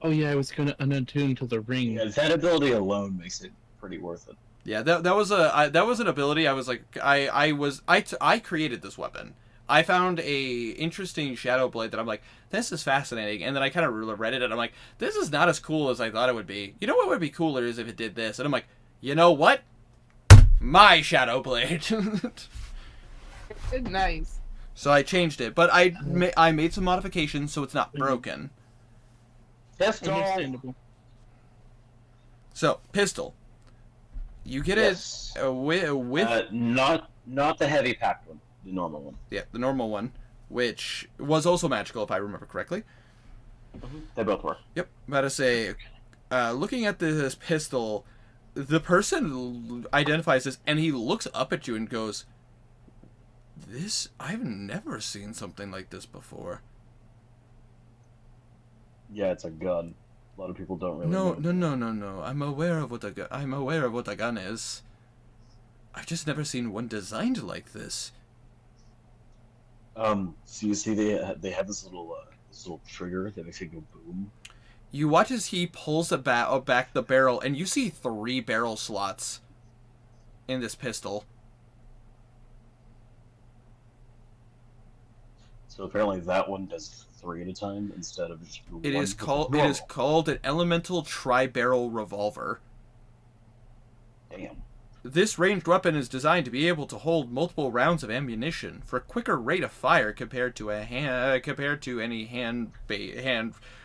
Oh yeah, I was gonna unattune to the ring. Yeah, that ability alone makes it pretty worth it. Yeah, that was an ability. I was like, I created this weapon. I found a interesting shadow blade that I'm like, this is fascinating, and then I kind of read it and I'm like, this is not as cool as I thought it would be. You know what would be cooler is if it did this, and I'm like, you know what? My shadow blade. Nice. So I changed it, but I made some modifications so it's not broken. Pistol. Understandable. So pistol, you get Yes. it with Not the heavy packed one, the normal one. yeah, the normal one, which was also magical if I remember correctly. They both were. Yep. About to say, looking at this pistol, the person identifies this, and he looks up at you and goes, "This, I've never seen something like this before." Yeah, it's a gun. A lot of people don't really No, know. I'm aware of what a gun is. I've just never seen one designed like this. So you see they have this little trigger that makes it go boom. You watch as he pulls back the barrel, and you see 3 barrel slots in this pistol. So apparently that one does 3 at a time instead of just the It one is with the called normal. an elemental tri-barrel revolver. Damn. This ranged weapon is designed to be able to hold multiple rounds of ammunition for a quicker rate of fire compared to any hand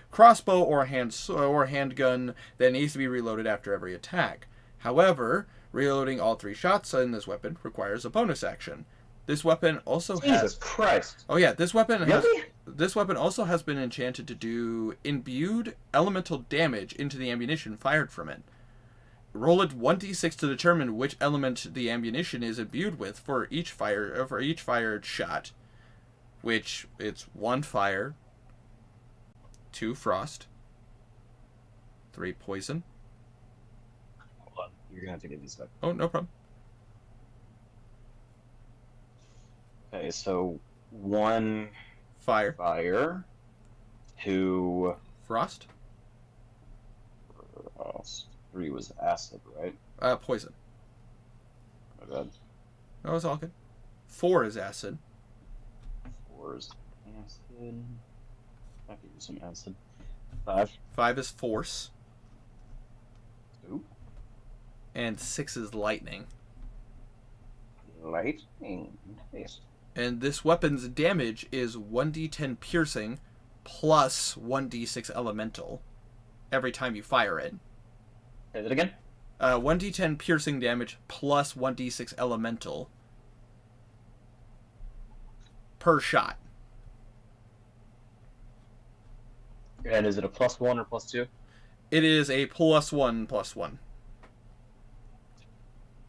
crossbow or handgun that needs to be reloaded after every attack. However, reloading all 3 shots in this weapon requires a bonus action. This weapon also Jesus Christ. Oh yeah, this weapon Really? also has been enchanted to do imbued elemental damage into the ammunition fired from it. Roll it 1d6 to determine which element the ammunition is imbued with for each fired shot. Which it's 1 fire, 2 frost, 3 poison. Hold on. You're gonna have to give me a sec. Oh, no problem. Okay, so 1 Fire, fire, 2 frost, 3 was acid, right? poison. My bad. No, it's all good. 4 is acid. 4 is acid. I could use some acid. 5. 5 is force. Ooh. And 6 is lightning. Lightning. Nice. And this weapon's damage is 1d10 piercing plus 1d6 elemental every time you fire it. Say that again? 1d10 piercing damage plus 1d6 elemental per shot. And is it a +1 or +2? It is a +1/+1.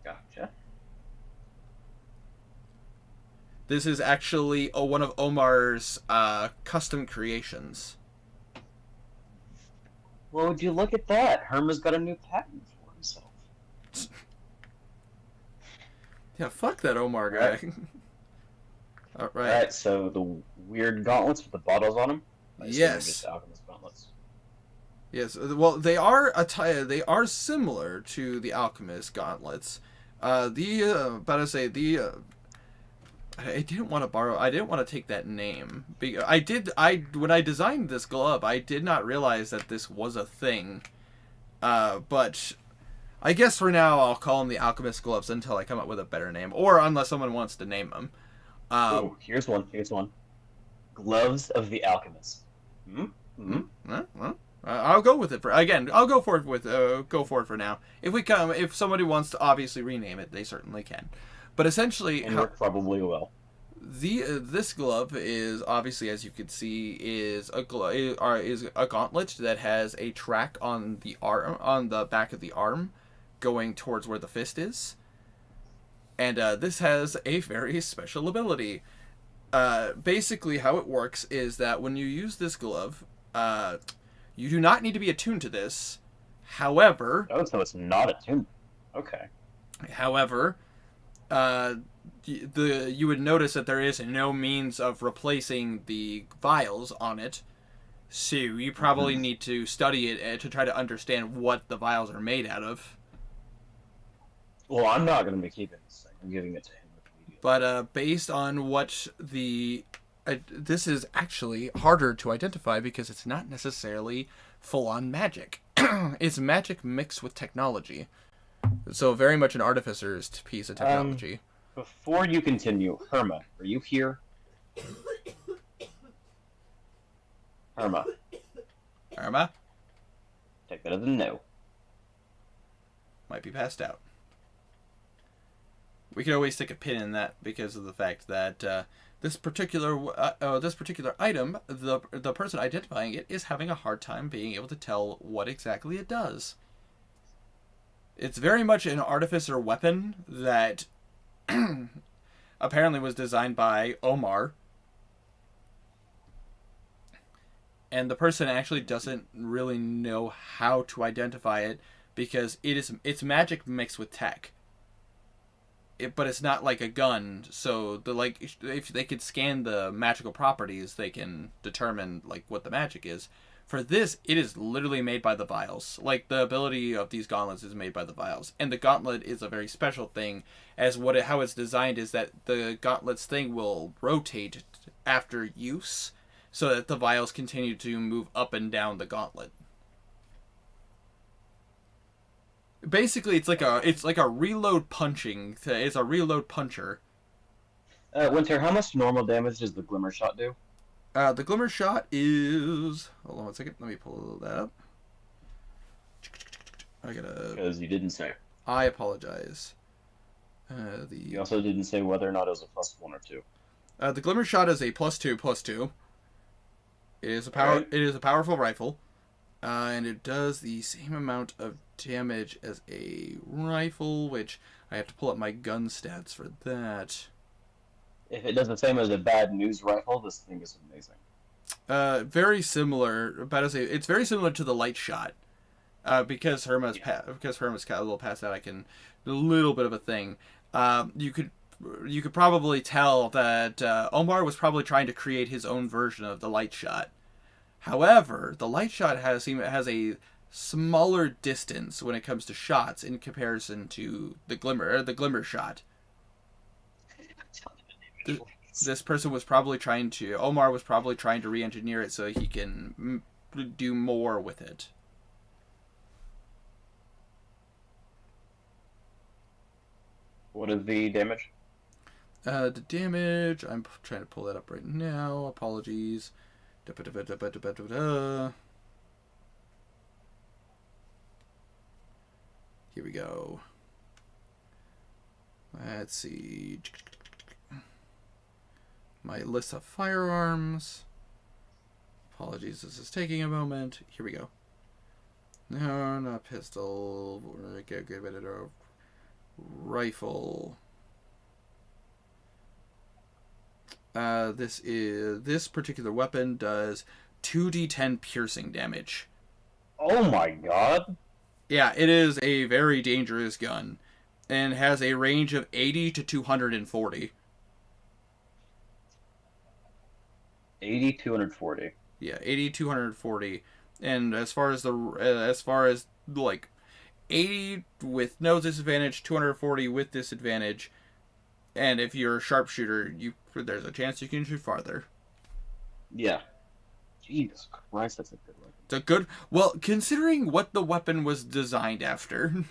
Gotcha. This is actually one of Omar's custom creations. Well, would you look at that? Herma's got a new patent for himself. Yeah, fuck that Omar guy. Right. Alright. Alright, so the weird gauntlets with the bottles on them? I assume they're Yes. just alchemist gauntlets. Yes, well, they are similar to the alchemist gauntlets. I didn't want to take that name. When I designed this glove, I did not realize that this was a thing. But I guess for now I'll call them the alchemist gloves until I come up with a better name, or unless someone wants to name them. Oh, here's one. Gloves of the alchemist. Well, I'll go with it I'll go for it for now. If somebody wants to obviously rename it, they certainly can. But essentially, And work probably will. This glove is obviously, as you can see, is a gauntlet that has a track on the back of the arm, going towards where the fist is, and this has a very special ability. Basically, how it works is that when you use this glove, you do not need to be attuned to this. However, Oh, so it's not attuned. Okay. However, you would notice that there is no means of replacing the vials on it, so you probably need to study it to try to understand what the vials are made out of. Well, I'm not going to be keeping this thing. I'm giving it to him immediately. But based on what this is actually harder to identify because it's not necessarily full-on magic. It's magic mixed with technology. So very much an artificer's piece of technology. Before you continue, Herma, are you here? Herma, Irma take that as a no. might be passed out. We could always stick a pin in that because of the fact that this particular item, the person identifying it is having a hard time being able to tell what exactly it does. It's very much an artificer weapon that apparently was designed by Omar. And the person actually doesn't really know how to identify it because it's magic mixed with tech. But it's not like a gun, so if they could scan the magical properties, they can determine like what the magic is. For this, it is literally made by the vials. Like the ability of these gauntlets is made by the vials, and the gauntlet is a very special thing. How it's designed is that the gauntlet's thing will rotate after use, so that the vials continue to move up and down the gauntlet. Basically, it's like a reload punching. It's a reload puncher. Winter, how much normal damage does the Glimmer Shot do? The Glimmer Shot is... Hold on one second. Let me pull that up. Because you didn't say. I apologize. You also didn't say whether or not it was a +1 or 2. The Glimmer Shot is a +2/+2. It is a power. Right. It is a powerful rifle, and it does the same amount of damage as a rifle, which I have to pull up my gun stats for that. If it does the same as a bad news rifle, this thing is amazing. Very similar. It's very similar to the light shot. Because Herma's got a little past that, I can a little bit of a thing. You could probably tell that Omar was probably trying to create his own version of the light shot. However, the light shot has a smaller distance when it comes to shots in comparison to the glimmer shot. This person was probably Omar was probably trying to re-engineer it so he can do more with it. What is the damage? The damage, I'm trying to pull that up right now. Apologies. Here we go. Let's see. My list of firearms. Apologies, this is taking a moment. Here we go. No, not pistol. Get a bit of rifle. This particular weapon does 2d10 piercing damage. Oh my god. Yeah, it is a very dangerous gun and has a range of 80 to 240. 80, 240. Yeah, 80, 240. And as far as like 80 with no disadvantage, 240 with disadvantage, and if you're a sharpshooter, there's a chance you can shoot farther. Yeah. Jesus Christ, that's a good weapon. It's a good... Well, considering what the weapon was designed after,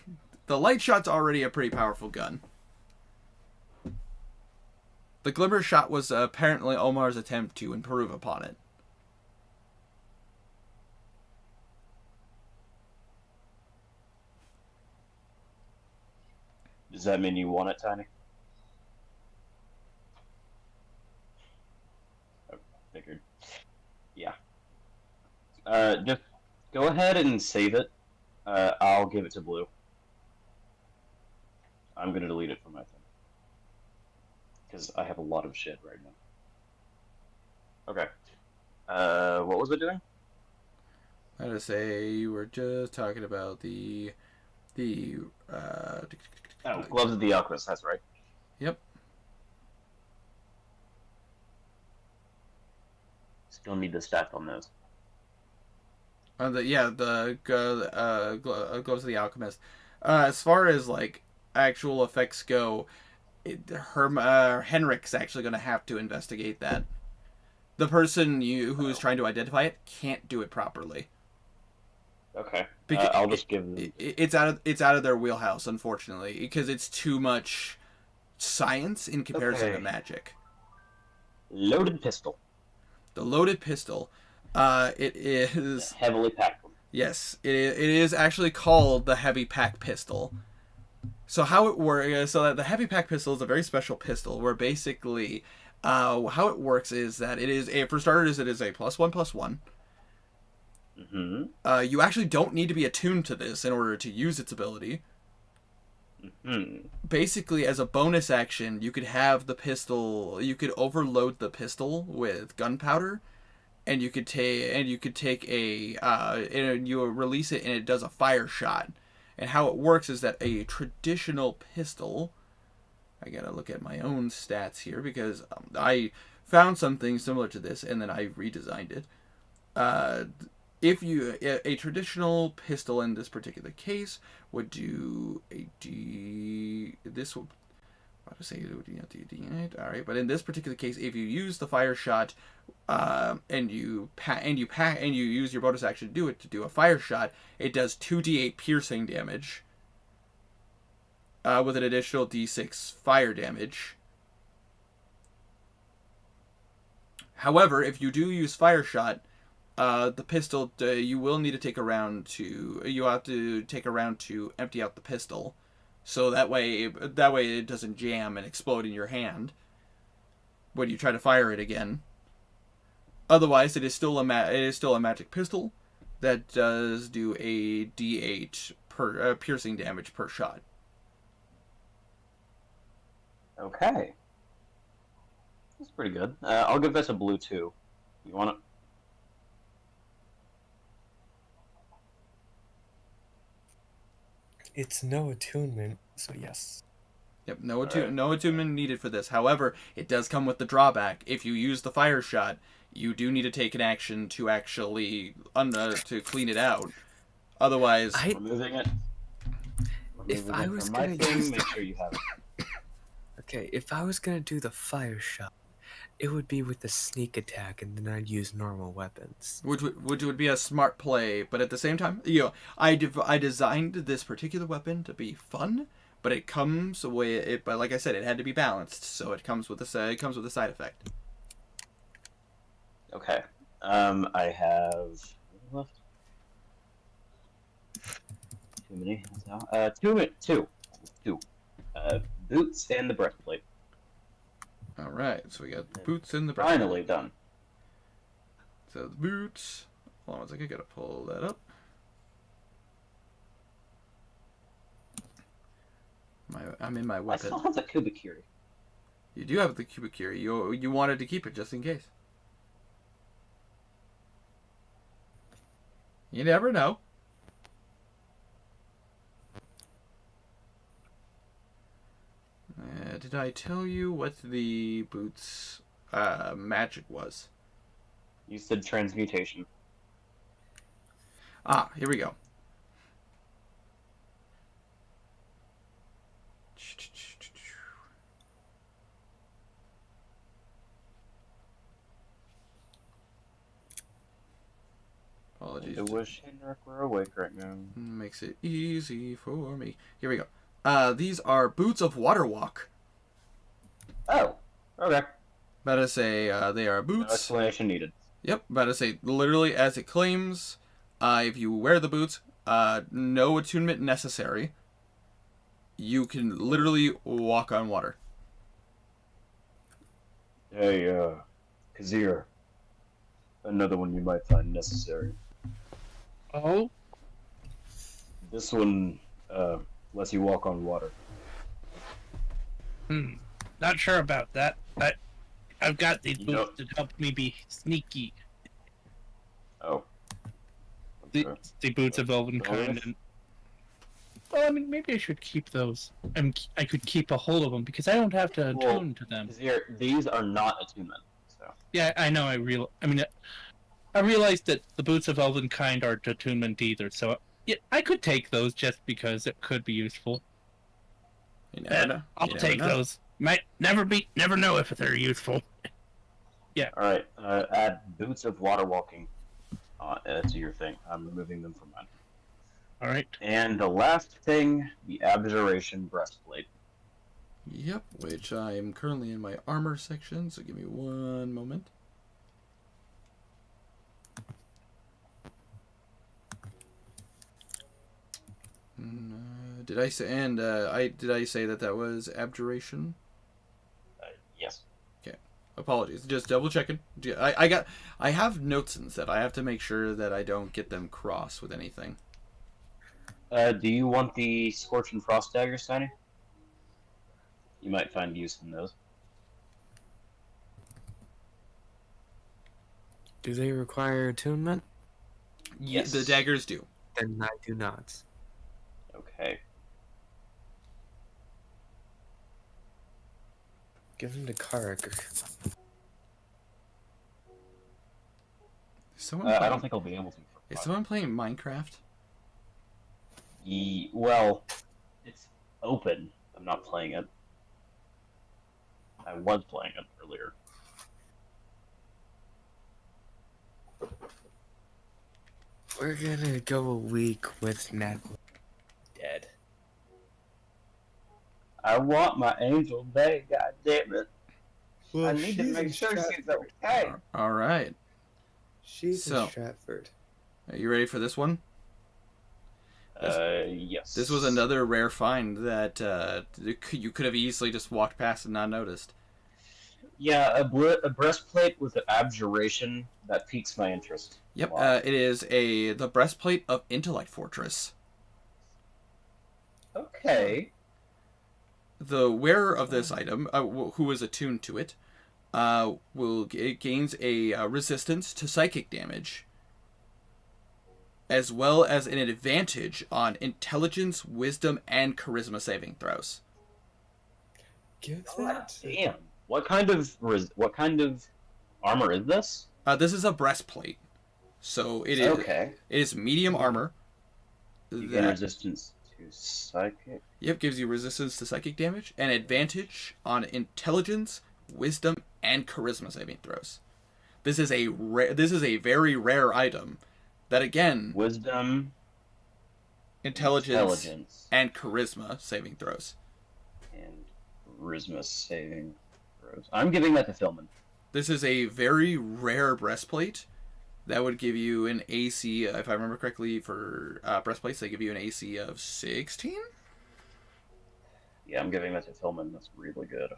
the light shot's already a pretty powerful gun. The glimmer shot was apparently Omar's attempt to improve upon it. Does that mean you want it, Tiny? Oh, figured. Yeah. Just go ahead and save it. I'll give it to Blue. I'm gonna delete it from my thing. Because I have a lot of shit right now. Okay. What was it doing? I was to say, you were just talking about the Gloves of the Alchemist, that's right. Yep. Still need the stats on those. The Gloves of the Alchemist. As far as like actual effects go, Henrik's actually going to have to investigate that. The person who is trying to identify it can't do it properly. Okay. I'll just give them... It's out of their wheelhouse, unfortunately, because it's too much science in comparison to magic. Loaded pistol. The loaded pistol. It is heavily packed one. Yes, it is actually called the heavy pack pistol. So how it works? So that the heavy pack pistol is a very special pistol, where basically, how it works is that it is a, for starters, it is a +1/+1. Mm-hmm. You actually don't need to be attuned to this in order to use its ability. Mm-hmm. Basically, as a bonus action, you could have the pistol. You could overload the pistol with gunpowder, and you could take a and you release it, and it does a fire shot. And how it works is that a traditional pistol. I gotta look at my own stats here because I found something similar to this, and then I redesigned it. If you a traditional pistol in this particular case would do a D. This will. I would say it would be D8. All right, but in this particular case, if you use the fire shot, and you use your bonus action to do a fire shot, it does 2d8 piercing damage. With an additional d6 fire damage. However, if you do use fire shot, the pistol you will need to take a round to. You have to take a round to empty out the pistol, so that way it doesn't jam and explode in your hand when you try to fire it again. Otherwise, it is still a magic pistol that does do a d8 per piercing damage per shot. Okay. That's pretty good. I'll give this a blue 2. You want it? It's no attunement, so yes. Yep, no attunement needed for this. However, it does come with the drawback. If you use the fire shot, you do need to take an action to actually to clean it out. Otherwise, Removing it. If I was from my gonna thing, use make sure you have it. Okay, if I was gonna do the fire shot, it would be with the sneak attack, and then I'd use normal weapons. which would be a smart play, but at the same time, I designed this particular weapon to be fun, but it comes with it. But like I said, it had to be balanced, so it comes with a side effect. Okay. I have left. Too many. Two. Boots and the breastplate. All right, so we got the boots and the breastplate. Finally done. So the boots. Hold on one second, I gotta pull that up. I'm in my I weapon. still have the Kubikiri. You do have the Kubikiri. You wanted to keep it just in case. You never know. Did I tell you what the boots magic was? You said transmutation. Here we go. Apologies. I wish Henrik were awake right now. Makes it easy for me. Here we go. These are boots of water walk. Oh, okay. About to say they are No boots. explanation needed. Yep, about to say literally as it claims. If you wear the boots, no attunement necessary. You can literally walk on water. Hey, Kazir. Another one you might find necessary. Oh, This one, lets you walk on water. not sure about that. I've got these You boots that help me be sneaky. Oh. The boots of Elvenkind. And well, I mean, maybe I should keep those. I could keep a hold of them because I don't have to Well, attune to them. Kazir, these are not attunement, so. Yeah, I know. I realized that the boots of Elvenkind aren't attunement either. So yeah, I could take those just because it could be useful. You never know. I'll You never take know. those. Might never know if they're useful. Alright, add boots of water walking to your thing. I'm removing them from mine. All right. And the last thing, the abjuration breastplate. Yep, which I am currently in my armor section, so give me one moment. did I say? And did I say that was abjuration? Yes. Apologies. Just double checking. I have notes and stuff. I have to make sure that I don't get them crossed with anything. Do you want the Scorch and Frost daggers, Tiny? You might find use in those. Do they require attunement? Yes. The daggers do. Then I do not. Okay. Give them to Karg. I don't think I'll be able to. Is someone playing Minecraft? Well, it's open. I'm not playing it. I was playing it earlier. We're gonna go a week with Nat dead. I want my Angel Bay, god damn it. Well, I need to she's make in sure she's Stratford. okay. All right. She's So- in Stratford. Are you ready for this one? Yes. This was another rare find that you could have easily just walked past and not noticed. Yeah, a breastplate with an abjuration that piques my interest. Yep, Wow. it is the breastplate of Intellect Fortress. Okay. The wearer of this item, who is attuned to it, it gains a resistance to psychic damage, as well as an advantage on intelligence, wisdom, and charisma saving throws. Give God that. damn. What kind of armor is this? This is a breastplate, so it is Okay. it is medium armor. You gain resistance to psychic. Yep, gives you resistance to psychic damage and advantage on intelligence, wisdom, and charisma saving throws. This is a very rare item that again Wisdom, intelligence and charisma saving throws. and charisma saving throws. I'm giving that to Philman. This is a very rare breastplate that would give you an AC, if I remember correctly, for breastplates they give you an AC of 16. Yeah, I'm giving that to Philman. That's really good.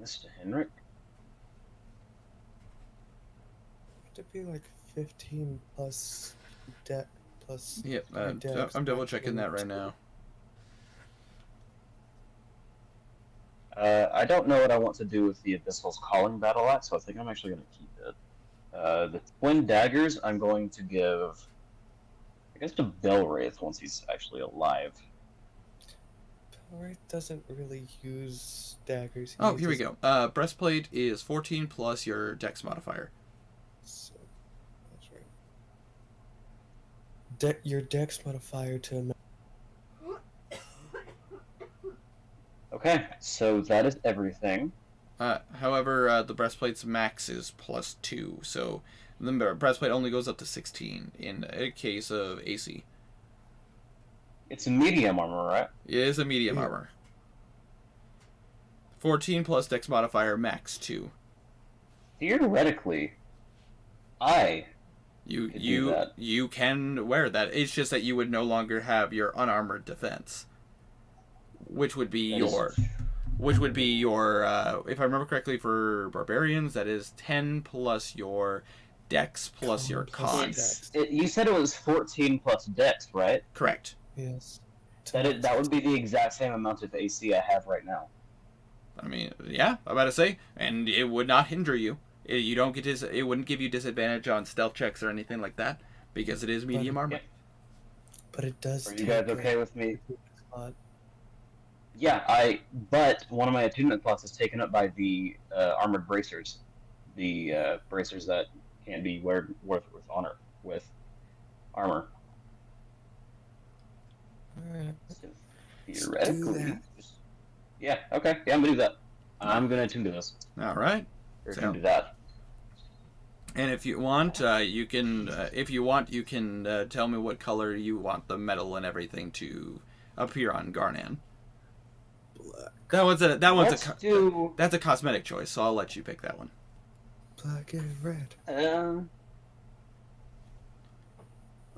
This to Henrik. To be like 15 plus debt plus. Yep, dex I'm double checking that right now. I don't know what I want to do with the Abyssal's Calling battle axe, so I think I'm actually going to keep it. The twin daggers, I'm going to give, I guess, to Belwraith once he's actually alive. Right, doesn't really use daggers. Oh, here we go. Breastplate is 14 plus your dex modifier. So, that's right. Your dex modifier to. Okay, so that is everything. However, the breastplate's max is +2, so the breastplate only goes up to 16 in a case of AC. It's a medium armor, right? It is a medium Yeah. armor. 14 plus dex modifier, max 2. Theoretically, I You could do that. you can wear that. It's just that you would no longer have your unarmored defense, which would be That is- your if I remember correctly for barbarians, that is 10 plus your dex plus your con. You said it was 14 plus dex, right? Correct. Yes. That would be the exact same amount of AC I have right now. I mean, yeah, I'm about to say, and it would not hinder you. You don't get it wouldn't give you disadvantage on stealth checks or anything like that because it is medium armor. But it does. Are you guys take okay a with me? spot. Yeah, but one of my attunement slots is taken up by the armored bracers. The bracers that can be worn with armor. Alright. So, theoretically. that. Yeah, okay. Yeah, I'm gonna do that. I'm gonna attune to this. All right. Or So- attune to that. And if you want, you can. If you want, you can tell me what color you want the metal and everything to appear on Garnan. Black. That's do. a cosmetic choice, so I'll let you pick that one. Black and red.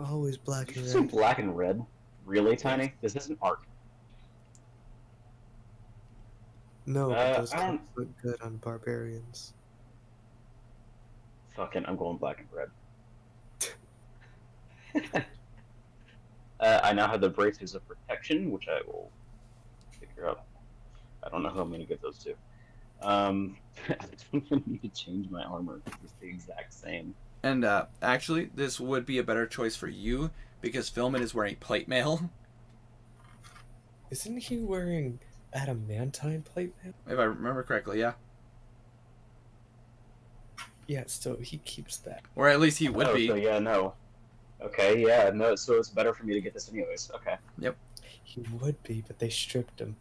Always black Did and you say red. black and red? Really, Tiny? This isn't art. No, but those I colors don't... look good on barbarians. Fucking, I'm going black and red. I now have the braces of protection, which I will figure out. I don't know who I'm going to get those to. I don't even need to change my armor because it's the exact same. And actually, this would be a better choice for you because Philman is wearing plate mail. Isn't he wearing adamantine plate mail? If I remember correctly, yeah. Yeah, so he keeps that. Or at least he would be. So yeah, no. Okay, yeah, no, so it's better for me to get this anyways. Okay. Yep. He would be, but they stripped him.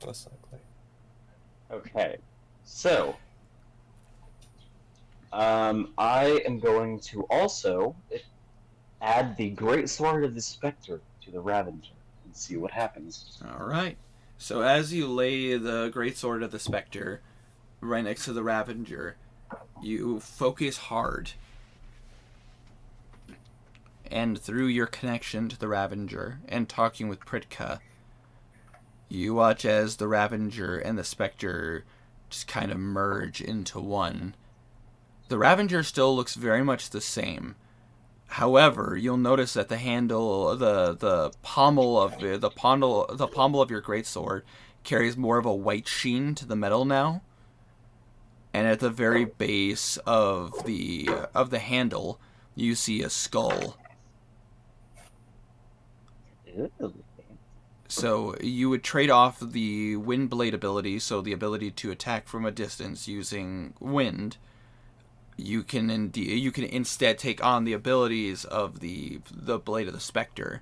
That's not clear. Okay. So, I am going to also add the Great Sword of the Spectre to the Ravanger and see what happens. Alright. So as you lay the Great Sword of the Spectre right next to the Ravanger, you focus hard. And through your connection to the Ravanger and talking with Pritka, you watch as the Ravanger and the Spectre just kind of merge into one. The Ravanger still looks very much the same. However, you'll notice that the handle, the pommel of the pommel of your greatsword carries more of a white sheen to the metal now. And at the very base of the handle, you see a skull. Ew. So you would trade off the wind blade ability, so the ability to attack from a distance using wind. You can instead take on the abilities of the blade of the Spectre.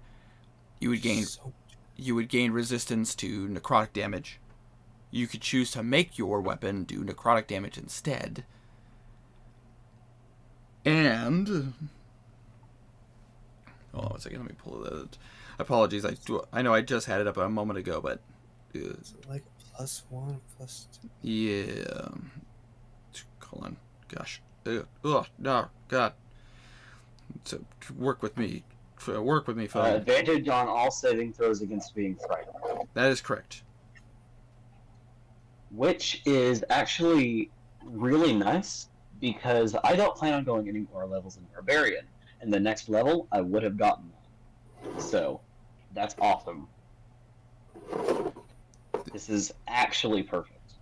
You would gain resistance to necrotic damage. You could choose to make your weapon do necrotic damage instead. And hold on 1 second, let me pull it. Apologies, I know I just had it up a moment ago, but Is it like +1, +2? yeah. Hold on, gosh. Oh no, God. So work with me, phone. Advantage on all saving throws against being frightened. That is correct. Which is actually really nice because I don't plan on going any more levels in Barbarian. And the next level, I would have gotten that. So, that's awesome. This is actually perfect.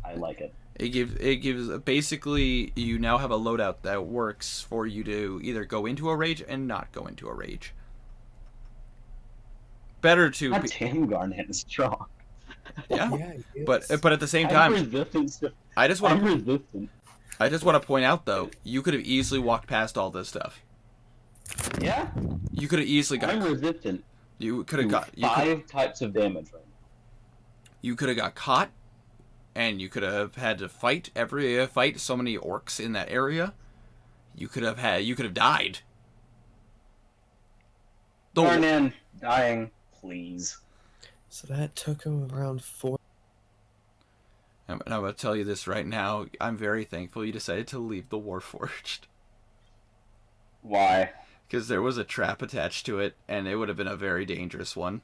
I like it. It gives basically you now have a loadout that works for you to either go into a rage and not go into a rage. Better to God damn, Garnet is strong. Yeah, he but is. at the same time, I just want to point out though, you could have easily walked past all this stuff. Yeah, You could have easily got. I'm resistant. You could have got five types of damage right now. You could have got caught, and you could have had to fight so many orcs in that area. You could have died. Garnet, dying, please. So that took him around 4. And I'm going to tell you this right now. I'm very thankful you decided to leave the Warforged. Why? Because there was a trap attached to it, and it would have been a very dangerous one.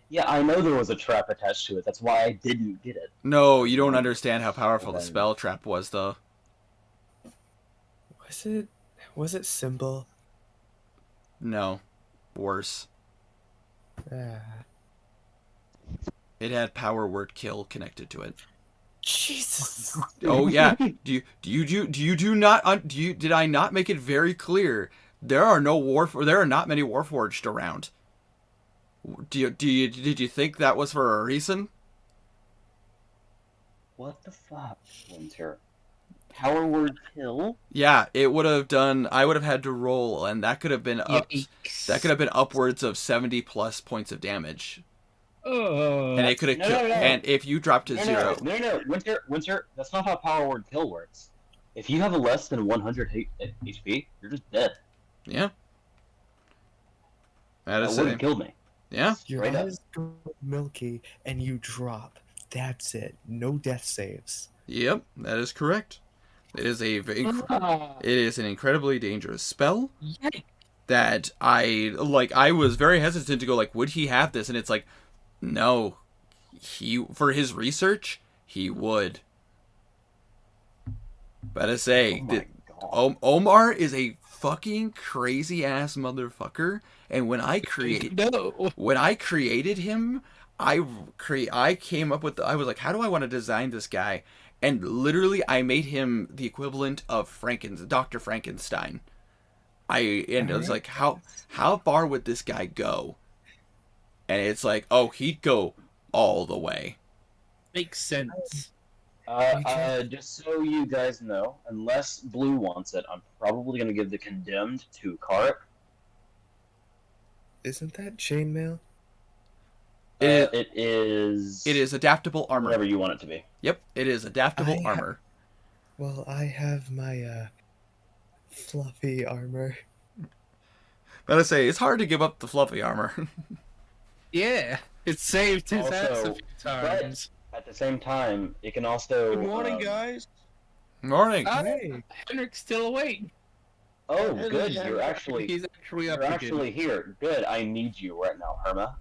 Yeah, I know there was a trap attached to it. That's why I didn't get it. No, you don't understand how powerful the spell trap was, though. Was it symbol? No. Worse. Ah. It had power word kill connected to it. Jesus. Oh yeah. Did I not make it very clear? There are not many Warforged around. Did you think that was for a reason? What the fuck, Winter? Power word kill? Yeah, I would have had to roll, and that could have been upwards of 70 plus points of damage. And it could have killed. No. And if you drop to zero, No, Winter, that's not how power word kill works. If you have a less than 100 HP, you're just dead. Yeah. That would have killed me. Yeah. Your eyes go milky and you drop. That's it. No death saves. Yep, that is correct. It is Ah, it is an incredibly dangerous spell yikes. that I was very hesitant to go like, would he have this? And it's like, no, for his research he would. But I say, Oh my god. Omar is a fucking crazy ass motherfucker, and when I No. created him, I came up with I was like, how do I want to design this guy? And literally, I made him the equivalent of Dr. Frankenstein. And it was like, how far would this guy go? And it's like, oh, he'd go all the way. Makes sense. Just so you guys know, unless Blue wants it, I'm probably gonna give the condemned to Karik. Isn't that chainmail? It is. It is adaptable armor. Whatever you want it to be. Yep, it is adaptable armor. Well, I have my fluffy armor. Gotta say, it's hard to give up the fluffy armor. Yeah, it saved his ass a Also, few times. At the same time, it can also. Good morning, guys. Morning. Hey. Henrik's still awake. Oh, good. You're actually. He's actually up You're again. actually here. Good. I need you right now, Herma.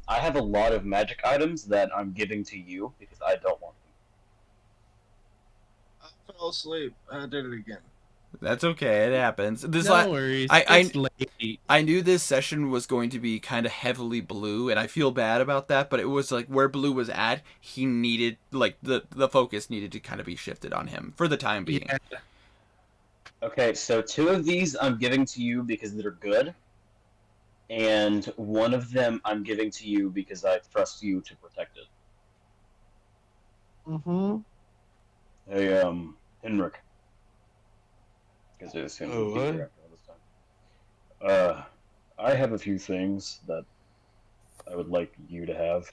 I have a lot of magic items that I'm giving to you because I don't want them. I fell asleep. I did it again. That's okay. It happens. No worries. I It's late. I knew this session was going to be kind of heavily Blue, and I feel bad about that. But it was like where Blue was at, he needed like the focus needed to kind of be shifted on him for the time being. Yeah. Okay, so 2 of these I'm giving to you because they're good, and 1 of them I'm giving to you because I trust you to protect it. Mm-hmm. Hey, Henrik. Because it assumes Oh, he's here after all this time. I have a few things that I would like you to have.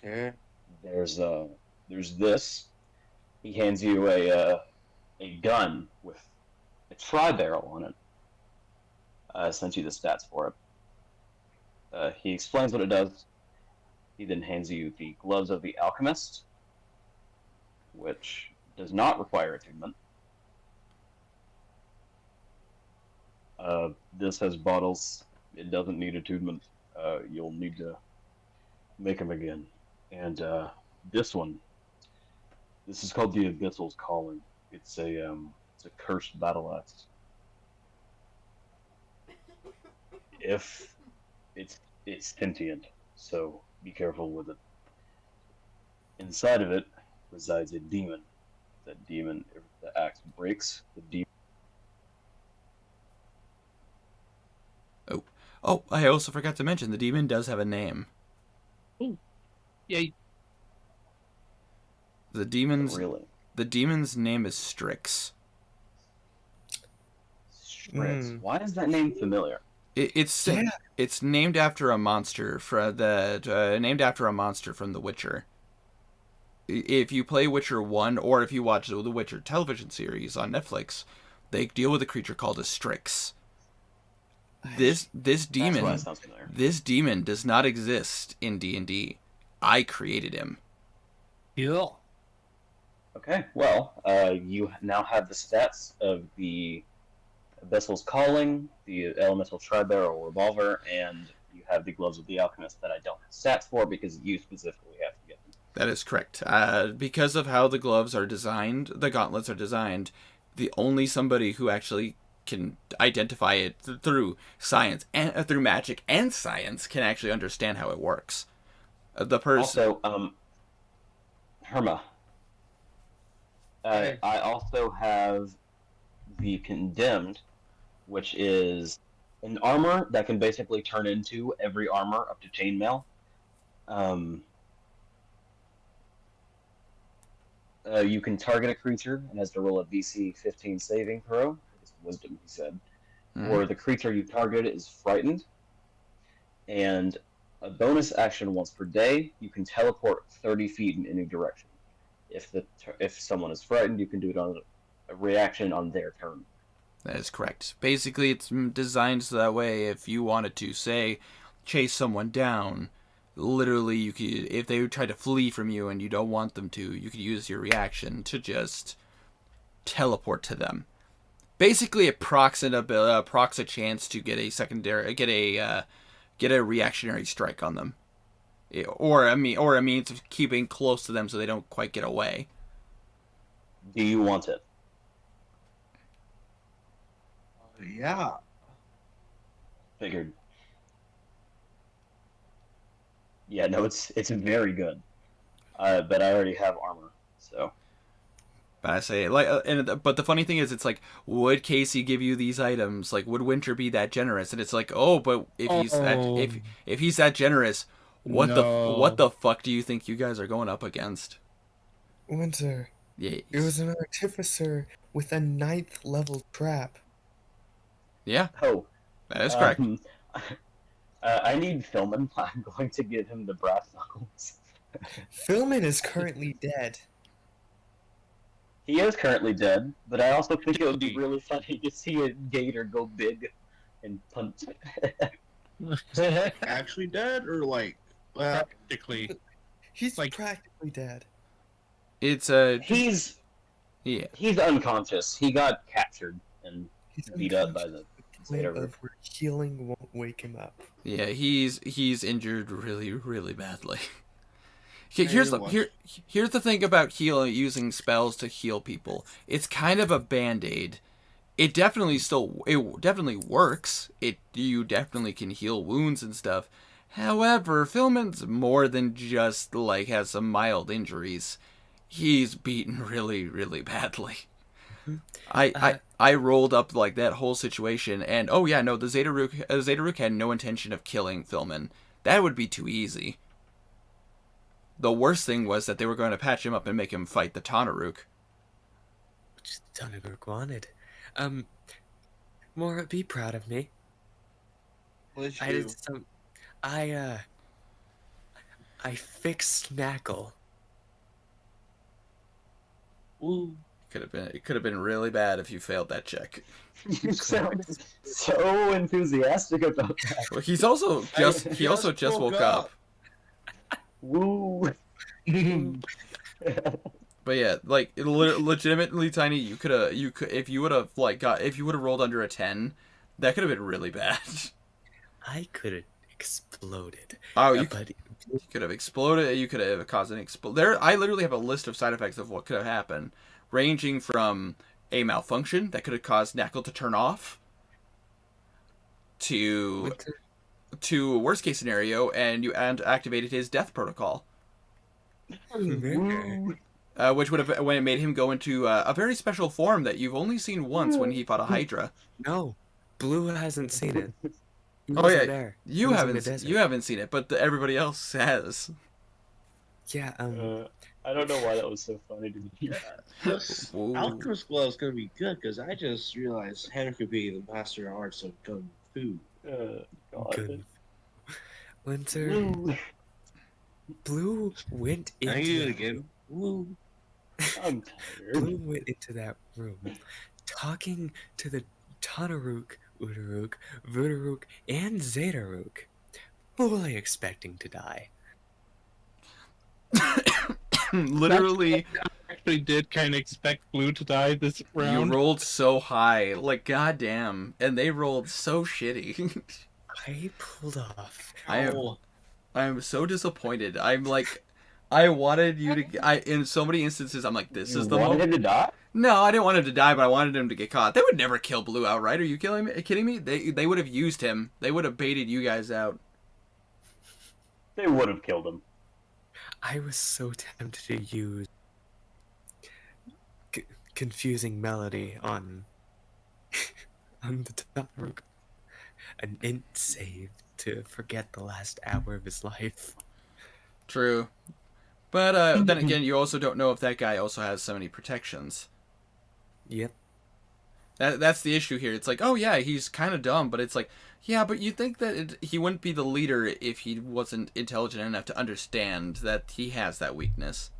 Okay. There's this. He hands you a gun with a tri-barrel on it. I sent you the stats for it. He explains what it does. He then hands you the gloves of the alchemist, which does not require attunement. This has bottles. It doesn't need attunement. You'll need to make them again. And this one. This is called the Abyssal's Calling. It's a cursed battle axe. If it's sentient, so be careful with it. Inside of it resides a demon. That demon, if the axe breaks, the demon. Oh, I also forgot to mention the demon does have a name. Yeah. The demon's Really? the demon's name is Strix. Strix. Why is that name familiar? It's named after a monster from The Witcher. If you play Witcher 1 or if you watch the Witcher television series on Netflix, they deal with a creature called a Strix. This demon That's why it sounds familiar. This demon does not exist in D&D. I created him. Yeah. Okay, well, you now have the stats of the Abyssal's Calling, the Elemental Tri-Barrel Revolver, and you have the Gloves of the Alchemist that I don't have stats for because you specifically have to get them. That is correct. Because of how the gloves are designed, the gauntlets are designed, the only somebody who actually can identify it through science and through magic and science can actually understand how it works. The person. Also, Herma. I also have the Condemned, which is an armor that can basically turn into every armor up to chainmail. You can target a creature and has to roll a DC 15 saving throw. It's wisdom, he said. Or the creature you target is frightened. And a bonus action once per day, you can teleport 30 feet in any direction. If someone is frightened, you can do it on a reaction on their turn. That is correct. Basically, it's designed so that way if you wanted to, say, chase someone down, literally you could, if they try to flee from you and you don't want them to, you could use your reaction to just teleport to them. Basically, it procs a chance to get a reactionary strike on them, or a means of keeping close to them so they don't quite get away. Do you want it? Yeah. Figured. Yeah, no, it's very good. But I already have armor, so. But I say but the funny thing is, it's like, would Casey give you these items? Like, would Winter be that generous? And it's like, oh, but if he's that generous, what the fuck do you think you guys are going up against? Winter. Yeah, It was an artificer with a 9th level trap. Yeah, Oh, that is correct. I need Philman. I'm going to give him the brass knuckles. Philman is currently dead. He is currently dead, but I also think it would be really funny to see a gator go big and punch. Actually dead or like Practically. He's Like- practically dead. It's He's unconscious. He got captured and He's beat up by the point whatever. of where healing won't wake him up. Yeah, he's injured really, really badly. Here's here's the thing about using spells to heal people. It's kind of a band-aid. It definitely works. You definitely can heal wounds and stuff. However, Philman's more than just like has some mild injuries. He's beaten really, really badly. I rolled up like that whole situation, and oh yeah, no, the Zeta-Rook had no intention of killing Philman. That would be too easy. The worst thing was that they were going to patch him up and make him fight the Tanarook. Which Tanarook wanted. Mora, be proud of me. what did you I do? did some. I fixed Knackle. Ooh. It could have been really bad if you failed that check. You sound so enthusiastic about that. Well, he also just woke up. Woo! But yeah, like legitimately, Tiny, you could if you would have rolled under a 10, that could have been really bad. I could have exploded. Oh, you but could have exploded. You could have caused an explosion. I literally have a list of side effects of what could have happened, ranging from a malfunction that could have caused Knackle to turn off, to worst case scenario, and activated his death protocol, which would have when it made him go into a very special form that you've only seen once when he fought a Hydra. No, Blue hasn't seen it. He Oh wasn't yeah, there. you He was in the haven't desert. you haven't seen it, but everybody else has. Yeah. I don't know why that was so funny to me. This Whoa. Alchemist Glow is gonna be good because I just realized Henry could be the master of arts of kung fu. God. Good. Winter. Woo! Blue went Can I do it into again? Woo. I'm tired. Blue went into that room, talking to the Tanarook, Utarook, Vutarook, and Zetarook, fully expecting to die. Literally, Actually, did kind of expect Blue to die this you round. rolled so high, like goddamn, and they rolled so shitty. I pulled off. Oh, I am so disappointed. I'm like, I wanted you to. In so many instances, I'm like, this You is the wanted moment. him to die? No, I didn't want him to die, but I wanted him to get caught. They would never kill Blue outright. Are you kidding me? They would have used him. They would have baited you guys out. They would have killed him. I was so tempted to use confusing melody on the Tanarook. An int save to forget the last hour of his life. True, but then again, you also don't know if that guy also has so many protections. Yep. That's the issue here. It's like, oh yeah, he's kind of dumb, but it's like, yeah, but you think that he wouldn't be the leader if he wasn't intelligent enough to understand that he has that weakness.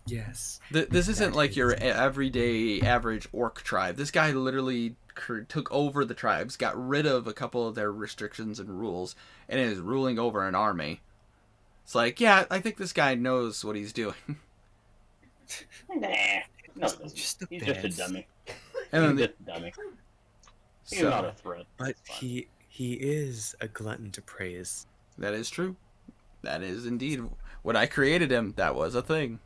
Yes. This isn't like your everyday average orc tribe. This guy literally took over the tribes, got rid of a couple of their restrictions and rules, and is ruling over an army. It's like, yeah, I think this guy knows what he's doing. Nah, no, he doesn't. Just a He's just a bit. dummy. And then He's just a dummy. He's so, not a threat. But It's fine. he is a glutton to praise. that is true. That is indeed when I created him. That was a thing.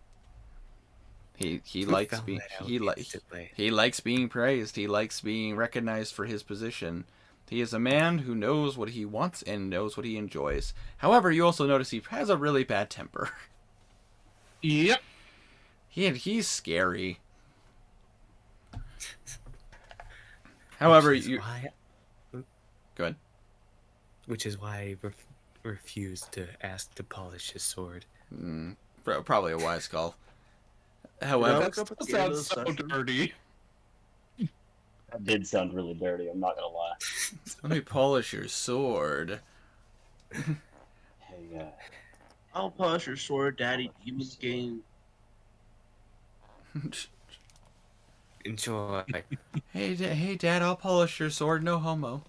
He Who likes found being that out he like instantly? he likes being praised. He likes being recognized for his position. He is a man who knows what he wants and knows what he enjoys. However, you also notice he has a really bad temper. Yep. He's scary. However, Which is you why, go ahead. which is why I refused to ask to polish his sword. Probably a wise call. You know, However, look up at the end of the Sounds so session. dirty. That did sound really dirty, I'm not gonna lie. let me polish your sword. Hey, I'll polish your sword, Daddy. Demons game. Enjoy. Hey, Dad, I'll polish your sword. No homo.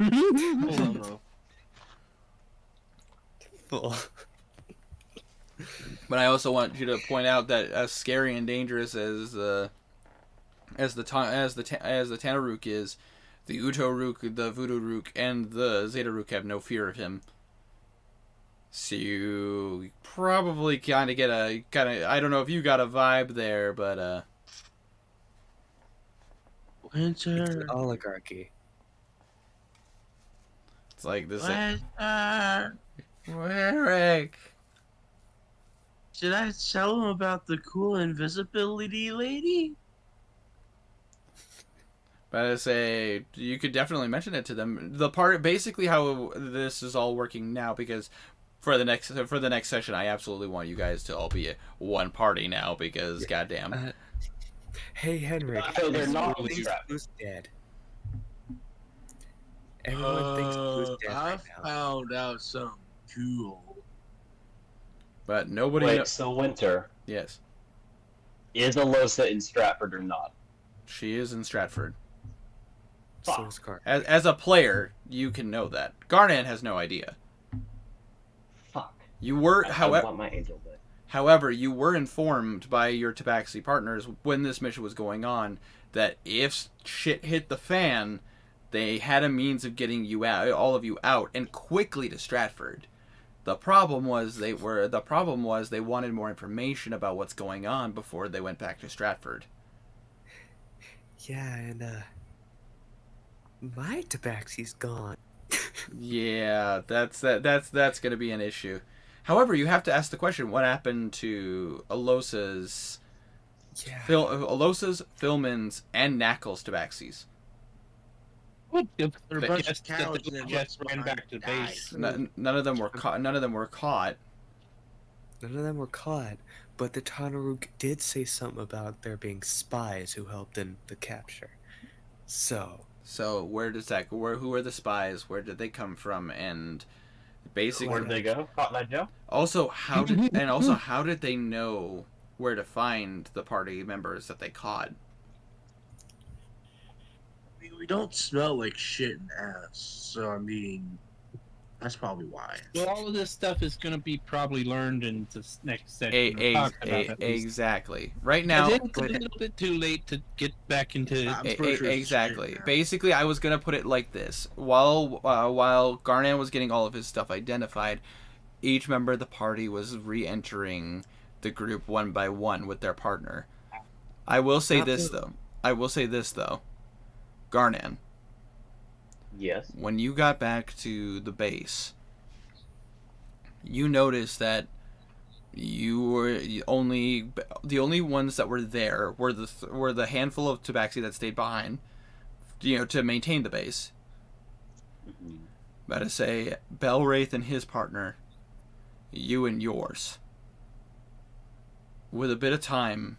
Oh, Full. But I also want you to point out that as scary and dangerous as the Tanaruk is, the Uto-Rook, the Voodoo-Rook, and the Zeta-Rook have no fear of him. So you probably kind of get I don't know if you got a vibe there, but It's Winter. an oligarchy. it's like this. Winter. Eric. Should I tell him about the cool invisibility lady? But I say you could definitely mention it to them. The part basically how this is all working now, because for the next session, I absolutely want you guys to all be one party now, because goddamn. Hey, Henrik. So they're not everyone thinks strapped. Blue's dead. Everyone thinks Blue's dead I right now. found out something cool. But nobody. wait, so Winter, Yes, is Alosa in Stratford or not? she is in Stratford. So is Car. As a player, you can know that. Garnan has no idea. Fuck. You were, I however, want my angel back. However, you were informed by your Tabaxi partners when this mission was going on that if shit hit the fan, they had a means of getting you out, all of you out, and quickly to Stratford. The problem was they wanted more information about what's going on before they went back to Stratford. Yeah, and my tabaxi's gone. Yeah, that's gonna be an issue. However, you have to ask the question: what happened to Alosa's, Yeah. Philman's, and Knuckles tabaxis? Just They're a that bunch of just cowards that just left ran behind back to to die. base. None of them were caught. None of them were caught. None of them were caught, but the Tanaruk did say something about there being spies who helped in the capture. So, Where does that? Who are the spies? Where did they come from? And basically, Where did they go? Cotton Eye Joe? also how did they know where to find the party members that they caught? I mean, we don't smell like shit and ass, so I mean, that's probably why. Well, all of this stuff is going to be probably learned in this next session. or talked about at least. Exactly. Right now, It's a little bit too late to get back into. I'm pretty sure it's exactly. straight now. Basically, I was gonna put it like this: while Garnan was getting all of his stuff identified, each member of the party was re-entering the group one by one with their partner. I will say this though. Garnan, Yes. when you got back to the base, you noticed that you were the only ones that were there were the handful of tabaxi that stayed behind, to maintain the base. Mhm. About to say Belwraith and his partner, you and yours. With a bit of time,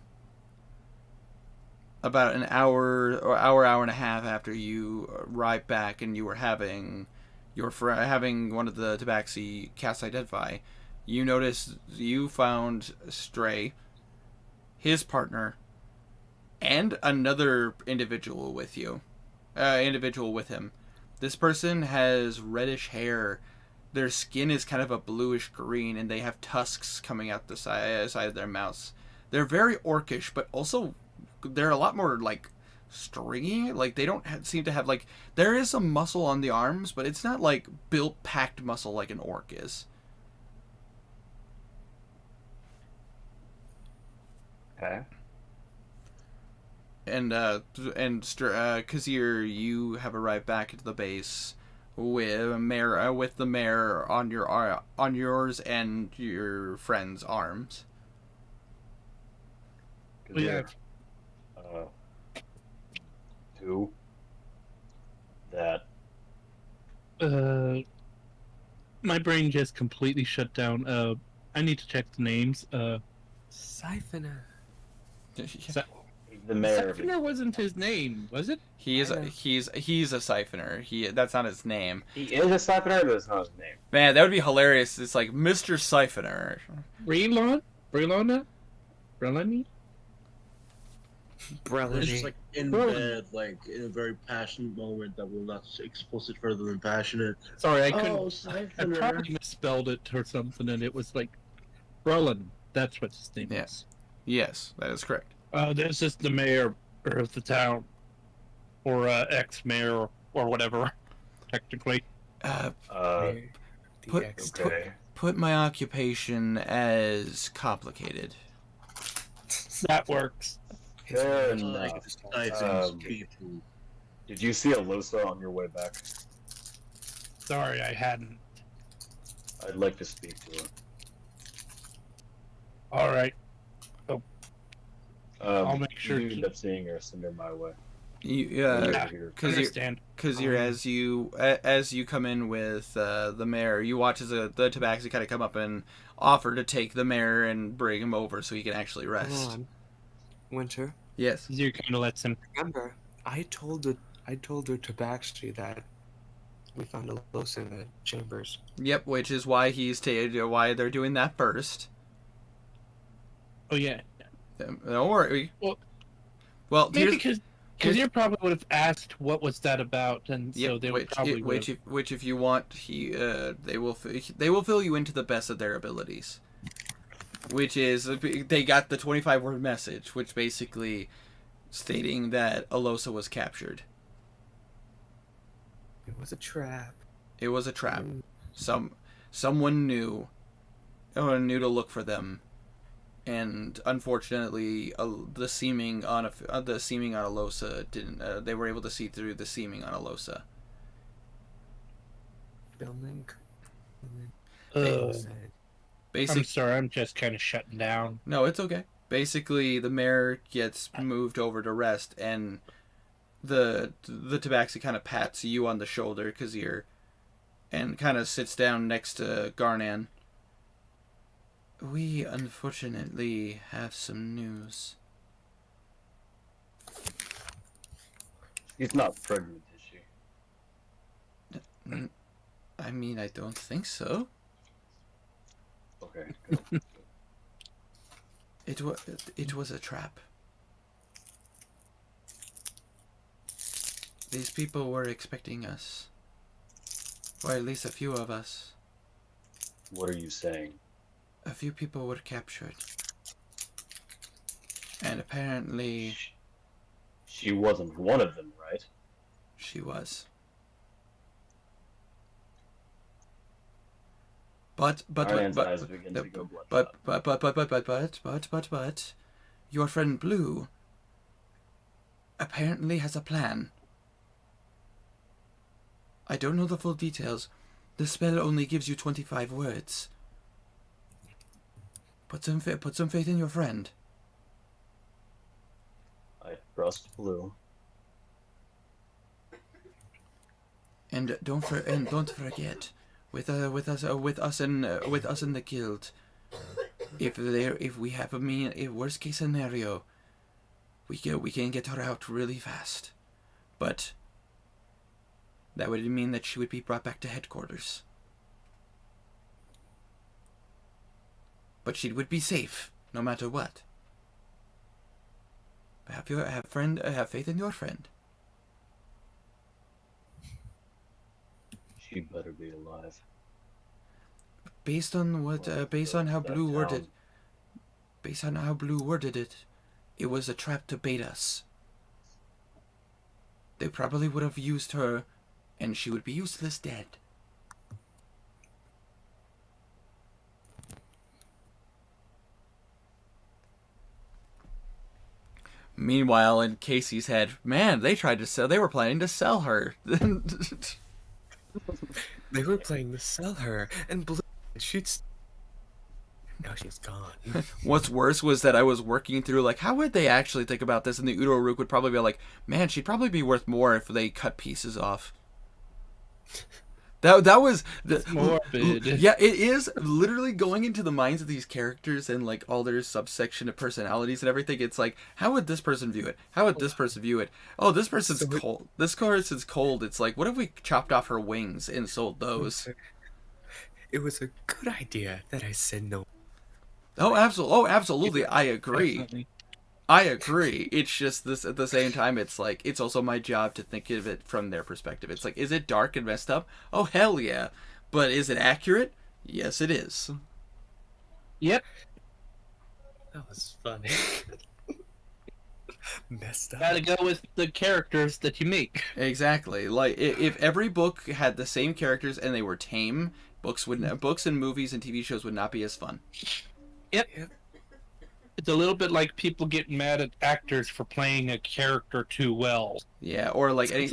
about an hour and a half after you arrived back, and you were having one of the tabaxi cast identify, you noticed you found Stray, his partner, and another individual with him. This person has reddish hair their skin is kind of a bluish green, and they have tusks coming out the side of their mouths. They're very orcish, but also they're a lot more like stringy. Like they don't seem to have like there is some muscle on the arms, but it's not like built packed muscle like an orc is. Okay. And Kazir, you have arrived back at the base with the mayor on yours and your friend's arms. We have two that my brain just completely shut down. I need to check the names. Siphoner. the mayor. Siphoner wasn't his name, was it? He's a siphoner. That's not his name. He is a siphoner, but it's not his name. Man, that would be hilarious. It's like Mr. Siphoner. Brelon? Brelona? Brelani? It's just Brelany. like in bed, like in a very passionate moment that will not expose it further than passionate. Sorry, I couldn't. Oh, I Siphoner. probably misspelled it or something, and it was like Brelon. That's what his name Yeah. is. Yes, that is correct. This is the mayor of the town, or ex-mayor, or whatever, technically. Put my occupation as complicated. That works. Fair Like enough. the siphons people. Did you see Alosa on your way back? Sorry, I hadn't. I'd like to speak to her. All right. I'll make if sure you to- end up seeing her, send her my way. Yeah, Because understand. as you come in with the mayor, you watch as the Tabaxi kind of come up and offer to take the mayor and bring him over so he can actually rest. Hold on. Winter. Yes. You kind of lets him. Remember, I told the Tabaxi that we found a Los in the chambers. Yep. Which is why why they're doing that first. Oh yeah. Don't worry. Well, Maybe here's because you probably would have asked what was that about, and so they would probably which if you want, they will fill you into the best of their abilities. Which is they got the 25-word message, which basically stating that Alosa was captured. It was a trap. It was a trap. Someone knew to look for them, and unfortunately, the seeming on Alosa didn't. They were able to see through the seeming on Alosa. Building. Basically, I'm sorry, I'm just kind of shutting down. no, it's okay. Basically, the mayor gets moved over to rest, and the Tabaxi kind of pats you on the shoulder, Kazir, and kind of sits down next to Garnan. We unfortunately have some news. She's not pregnant, is she? I mean, I don't think so. Okay. It was a trap. These people were expecting us. Or at least a few of us. What are you saying? A few people were captured. And apparently She wasn't one of them, right? she was. But Aryan's eyes begin to go bloodshot. but your friend Blue apparently has a plan. I don't know the full details. The spell only gives you 25 words. Put some faith in your friend. I trust Blue. And don't forget, with us in the guild, if we have a worst case scenario, we can get her out really fast, but that would mean that she would be brought back to headquarters. But she would be safe no matter what. Have faith in your friend. She better be alive. based on what, based on how That Blue worded, sounds- based on how Blue worded it, it was a trap to bait us. They probably would have used her, and she would be useless dead. Meanwhile, in Casey's head, man, they were planning to sell her. They were planning to sell her, and Blue. Now she's gone. What's worse was that I was working through, like, how would they actually think about this? And the Udo Rook would probably be like, man, she'd probably be worth more if they cut pieces off. That was morbid. Yeah, it is literally going into the minds of these characters and like all their subsection of personalities and everything. It's like, how would this person view it? How would this person view it? Oh, this person's cold. This person's cold. It's like, what if we chopped off her wings and sold those? It was a good idea that I said no. Oh, absolutely. Oh, absolutely. I agree. Definitely. I agree. It's just this at the same time. It's like, it's also my job to think of it from their perspective. It's like, is it dark and messed up? Oh, hell yeah. But is it accurate? Yes, it is. Yep. That was funny. Messed up. Gotta go with the characters that you make. Exactly. Like, if every book had the same characters and they were tame, books and movies and TV shows would not be as fun. Yep. It's a little bit like people getting mad at actors for playing a character too well. Yeah, or like any.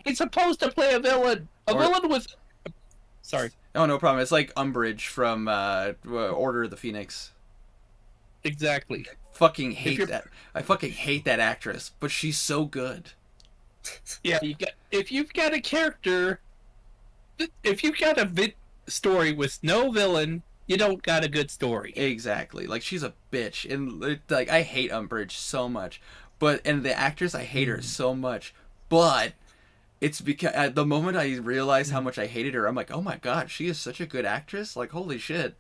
He's supposed to play a villain. Villain with. Sorry. Oh, no problem. It's like Umbridge from Order of the Phoenix. Exactly. Fucking hate that. I fucking hate that actress, but she's so good. Yeah, if you've got a character, if you've got a story with no villain, you don't got a good story. Exactly. Like, she's a bitch, and like, I hate Umbridge so much, and the actress, I hate her so much, but it's because at the moment I realized how much I hated her, I'm like, oh my god, she is such a good actress. Like, holy shit.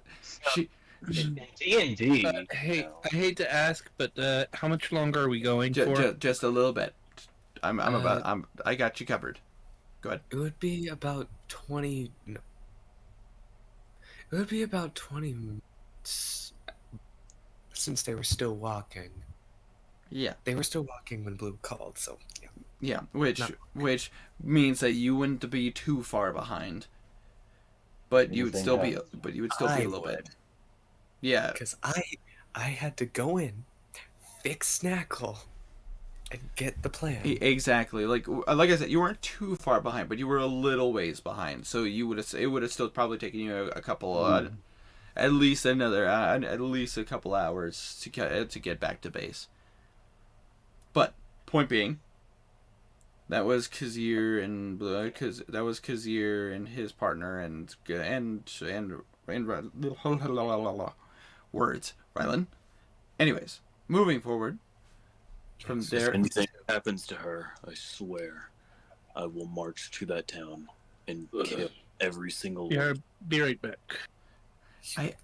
D&D. Hey, I hate to ask, but how much longer are we going for? Just a little bit. I got you covered. Go ahead. It would be about 20. No. It would be about 20 minutes since they were still walking. Yeah. They were still walking when Blue called, so yeah. Yeah, which means that you wouldn't be too far behind. But you would still be a little bit. Yeah. Because I had to go in, fix Snackle, and get the plan. Exactly. Like I said, you weren't too far behind, but you were a little ways behind. So it would have still probably taken you a couple at least a couple hours to get back to base. But point being, that was Kazir and his partner and words, Rylan. Anyways, moving forward. From there, if anything happens to her, I swear, I will march to that town and kill every single one. Be right back. I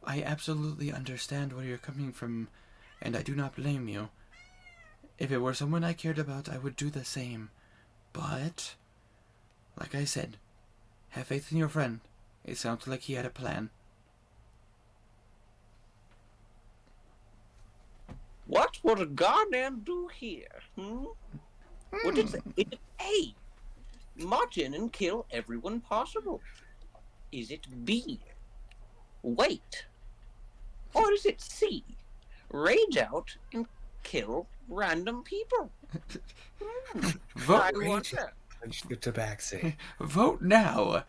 absolutely understand where you're coming from, and I do not blame you. If it were someone I cared about, I would do the same. But, like I said, have faith in your friend. It sounds like he had a plan. What would a guardian do here? Would it A, march in and kill everyone possible? Is it B, wait? Or is it C, rage out and kill random people? Vote. I wonder. The tabaxi. Vote now.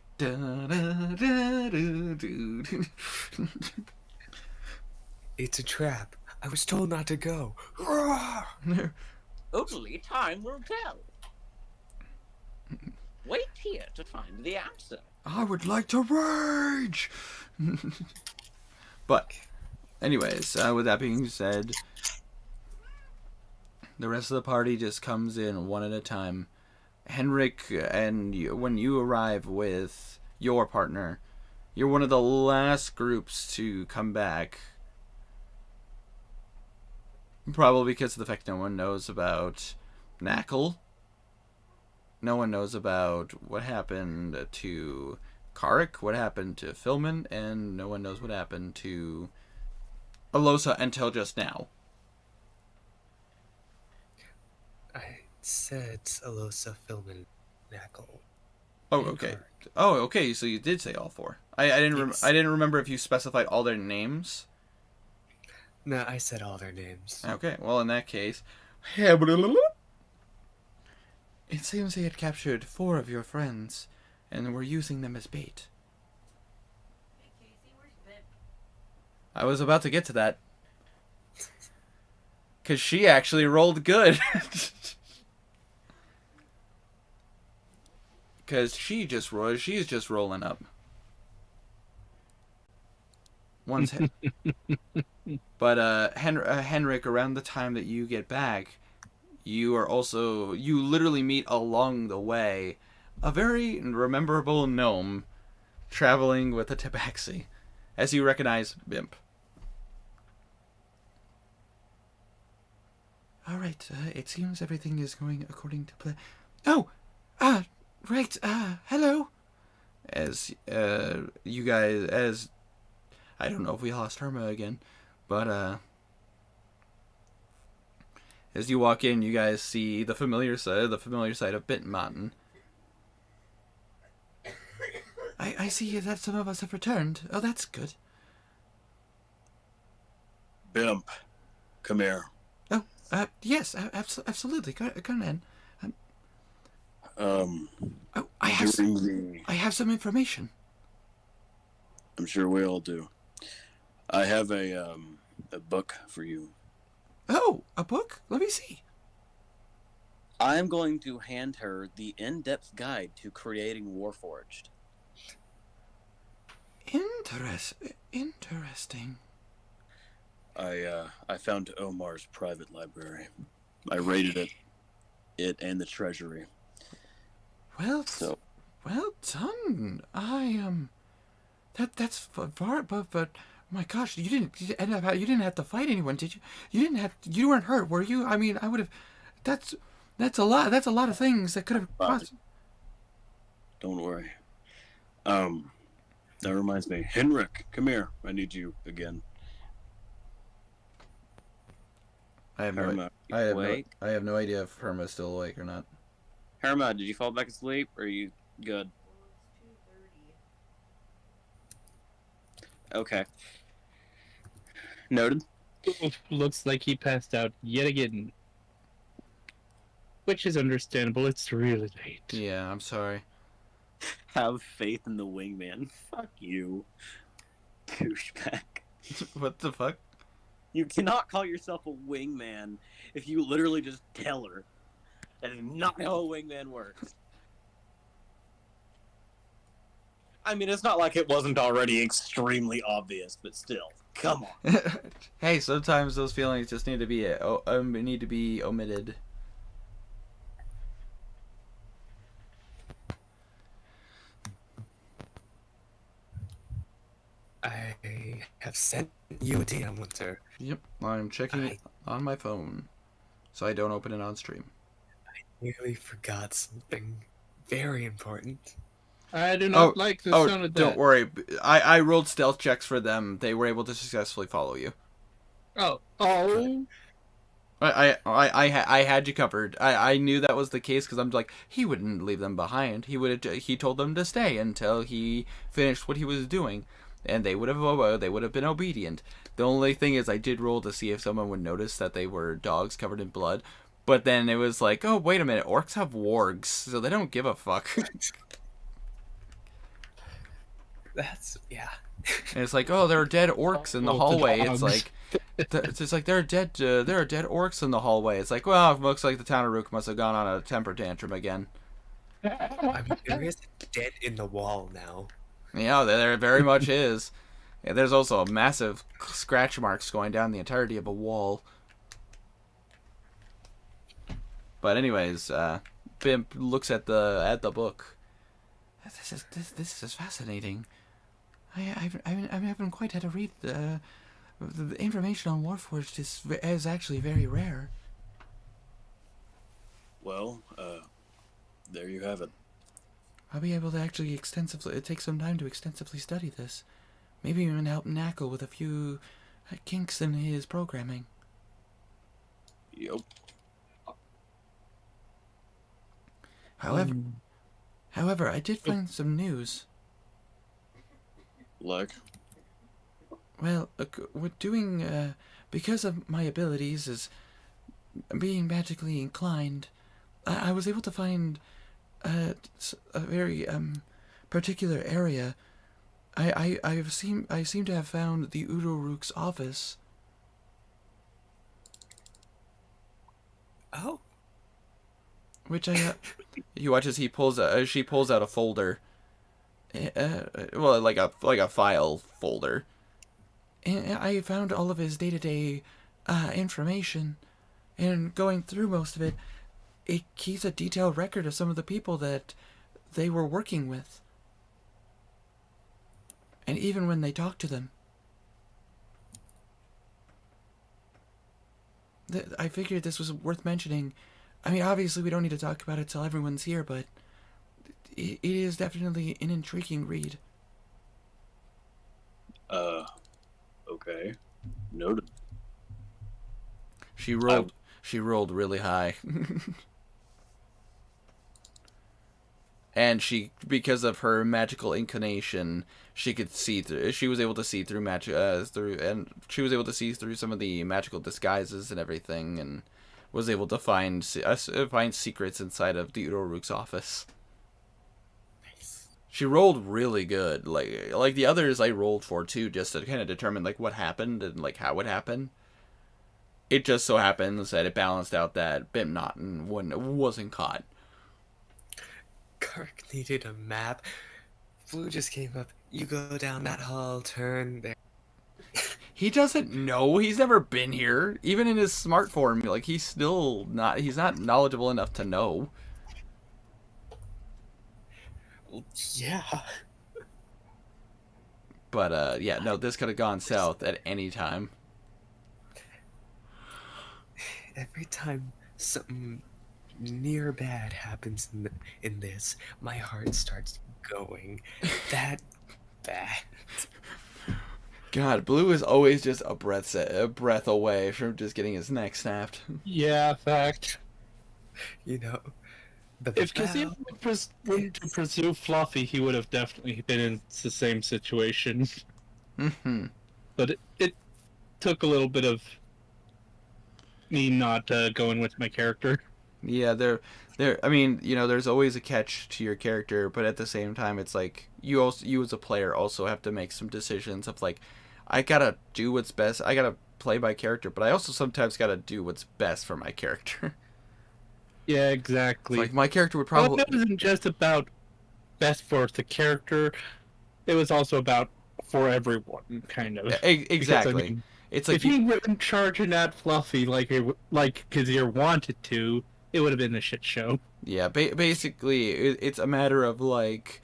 It's a trap. I was told not to go. Only time will tell. Wait here to find the answer. I would like to rage. But, anyways, with that being said, the rest of the party just comes in one at a time. Henrik, and when you arrive with your partner, you're one of the last groups to come back. Probably because of the fact no one knows about Knackle. No one knows about what happened to Karik, what happened to Philman, and no one knows what happened to Alosa until just now. I said Alosa, Philman, Knackle. Oh, and okay. Karik. Oh, okay. So you did say all four. I didn't. Yes. I didn't remember if you specified all their names. No, I said all their names. Okay. Well, in that case, it seems they had captured 4 of your friends, and were using them as bait. Hey, Casey, where's Bip? I was about to get to that. Because she actually rolled good. Because she's just rolling up. One's but Henrik, around the time that you get back, you literally meet along the way a very rememberable gnome traveling with a tabaxi, as you recognize Bimp. All right, it seems everything is going according to plan. Oh, right, hello. As you guys, I don't know if we lost Herma again, but as you walk in, you guys see the familiar sight of Bitmountain. I see that some of us have returned. Oh, that's good. Bimp, come here. Oh, yes, absolutely. Come in. Um, Oh, I have some information. I'm sure we all do. I have a book for you. Oh, a book? Let me see. I'm going to hand her the in-depth guide to creating Warforged. Interesting. I found Omar's private library. I raided it and the treasury. Well done. That's far, but my gosh, you didn't have to fight anyone, did you? You weren't hurt, were you? I mean, I would have. That's a lot. That's a lot of things that could have caused. Don't worry. That reminds me, Henrik, come here. I need you again. I have no idea if Herma's still awake or not. Herma, did you fall back asleep, or are you good? Okay. Noted. Looks like he passed out yet again. Which is understandable, it's really late. Yeah, I'm sorry. Have faith in the wingman. Fuck you. Douchebag. What the fuck? You cannot call yourself a wingman if you literally just tell her. That is not how a wingman works. I mean, it's not like it wasn't already extremely obvious, but still, come on. Hey, sometimes those feelings just need to be omitted. I have sent you a DM, Winter. Yep, I'm checking it on my phone, so I don't open it on stream. I nearly forgot something very important. I do not like the sound of that. Don't worry. I rolled stealth checks for them. They were able to successfully follow you. Oh. I had you covered. I knew that was the case because I'm like, he wouldn't leave them behind. He told them to stay until he finished what he was doing, and they would have been obedient. The only thing is, I did roll to see if someone would notice that they were dogs covered in blood, but then it was like, oh wait a minute, orcs have wargs, so they don't give a fuck. That's And it's like, oh, there are dead orcs in the hallway. It's like, there are dead orcs in the hallway. It's like, well, it looks like the town of Rook must have gone on a temper tantrum again. I mean, there is a dent in the wall now. Yeah, there very much is. Yeah, there's also a massive scratch marks going down the entirety of a wall. But anyways, Bimp looks at the book. This is fascinating. I haven't quite had to read the information on Warforged is actually very rare. Well, there you have it. I'll be able to actually take some time to extensively study this. Maybe even help Knackle with a few kinks in his programming. Yep. However, I did find some news. Like? Well, we're doing, because of my abilities as being magically inclined, I was able to find a very particular area. I seem to have found the Udoruk's office. Oh. Which you watch as she pulls out a folder. Well, like a file folder. And I found all of his day-to-day information, and going through most of it, it keeps a detailed record of some of the people that they were working with. And even when they talked to them. I figured this was worth mentioning. I mean, obviously we don't need to talk about it till everyone's here, but it is definitely an intriguing read. Okay. Noted. She rolled really high. And because of her magical inclination, she could see through. She was able to see through and she was able to see through some of the magical disguises and everything, and was able to find secrets inside of the Udoruk's office. Nice. She rolled really good, like the others I rolled for too, just to kind of determine like what happened and like how it happened. It just so happens that it balanced out that Bimnotten wasn't caught. Kark needed a map. Blue just came up. You go down that hall, turn there. He doesn't know. He's never been here. Even in his smart form, like he's not knowledgeable enough to know. Yeah. But yeah, no, this could have gone south at any time. Every time something near bad happens in this, my heart starts going that bad. God, Blue is always just a breath away from just getting his neck snapped. Yeah, fact. You know, if Kazim wanted to pursue Fluffy, he would have definitely been in the same situation. Mm-hmm. But it took a little bit of me not going with my character. Yeah, I mean, you know, there's always a catch to your character, but at the same time, it's like you as a player also have to make some decisions of like, I gotta do what's best. I gotta play my character, but I also sometimes gotta do what's best for my character. Yeah, exactly. Like my character would probably. Well, it wasn't just about best for the character; it was also about for everyone, kind of. Exactly. Because, I mean, it's like if you weren't charging at Fluffy like Kazir wanted to, it would have been a shit show. Yeah, basically, it's a matter of like,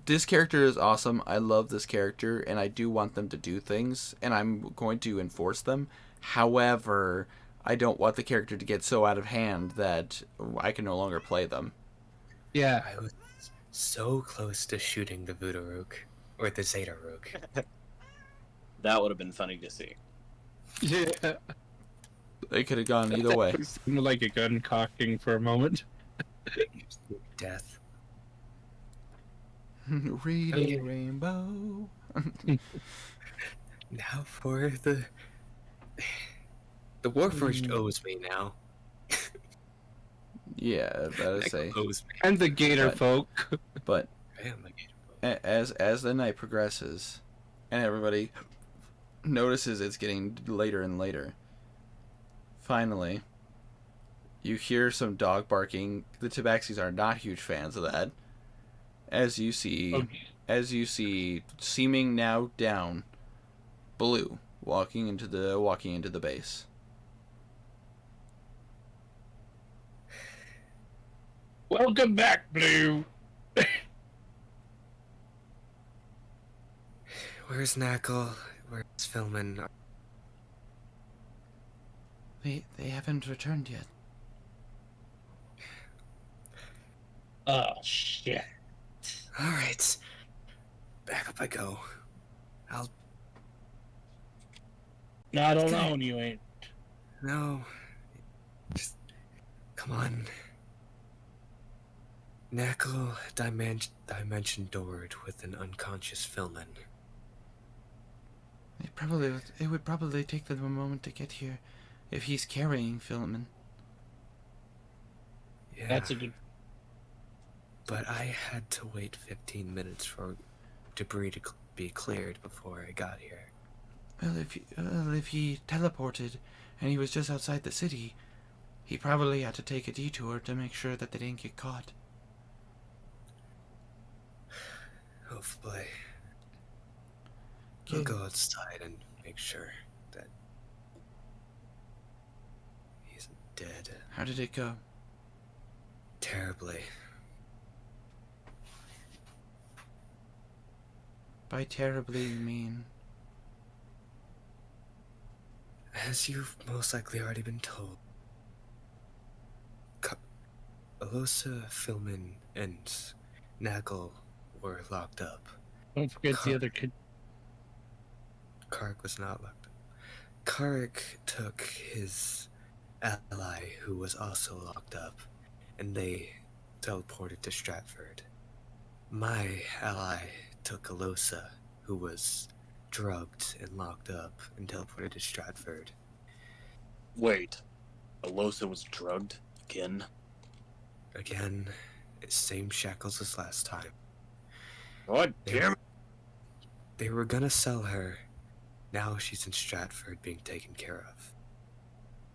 this character is awesome. I love this character, and I do want them to do things, and I'm going to enforce them. However, I don't want the character to get so out of hand that I can no longer play them. Yeah. I was so close to shooting the Voodoo-Rook, or the Zeta-Rook. That would have been funny to see. Yeah. They could have gone either way. It seemed like a gun cocking for a moment. Death. Reading a rainbow. Now for the Warforged owes me now. Yeah, that'd say. Owes me. And the Gator folk. But I am the Gator folk. as the night progresses, and everybody notices it's getting later and later, finally, you hear some dog barking. The Tabaxis are not huge fans of that. As you see, seeming now down, Blue walking into the base. Welcome back, Blue. Where's Knackle? Where's Philman? They haven't returned yet. Oh shit. Alright. Back up I go. I'll... Not alone, you ain't. No. Just... Come on. Knuckle dimension doored with an unconscious Philman. It would probably take them a moment to get here, if he's carrying Philman. Yeah. That's a good. But I had to wait 15 minutes for debris to be cleared before I got here. Well, if he teleported and he was just outside the city, he probably had to take a detour to make sure that they didn't get caught. Hopefully. We'll go outside and make sure that he's dead. How did it go? Terribly. By terribly, you mean? As you've most likely already been told, Alosa, Philman, and Nagel were locked up. Don't forget the other kid. Kark was not locked up. Kark took his ally, who was also locked up, and they teleported to Stratford. My ally took Alosa, who was drugged and locked up, and teleported to Stratford. Wait, Alosa was drugged again? Again, same shackles as last time. God damn it! They were gonna sell her. Now she's in Stratford being taken care of.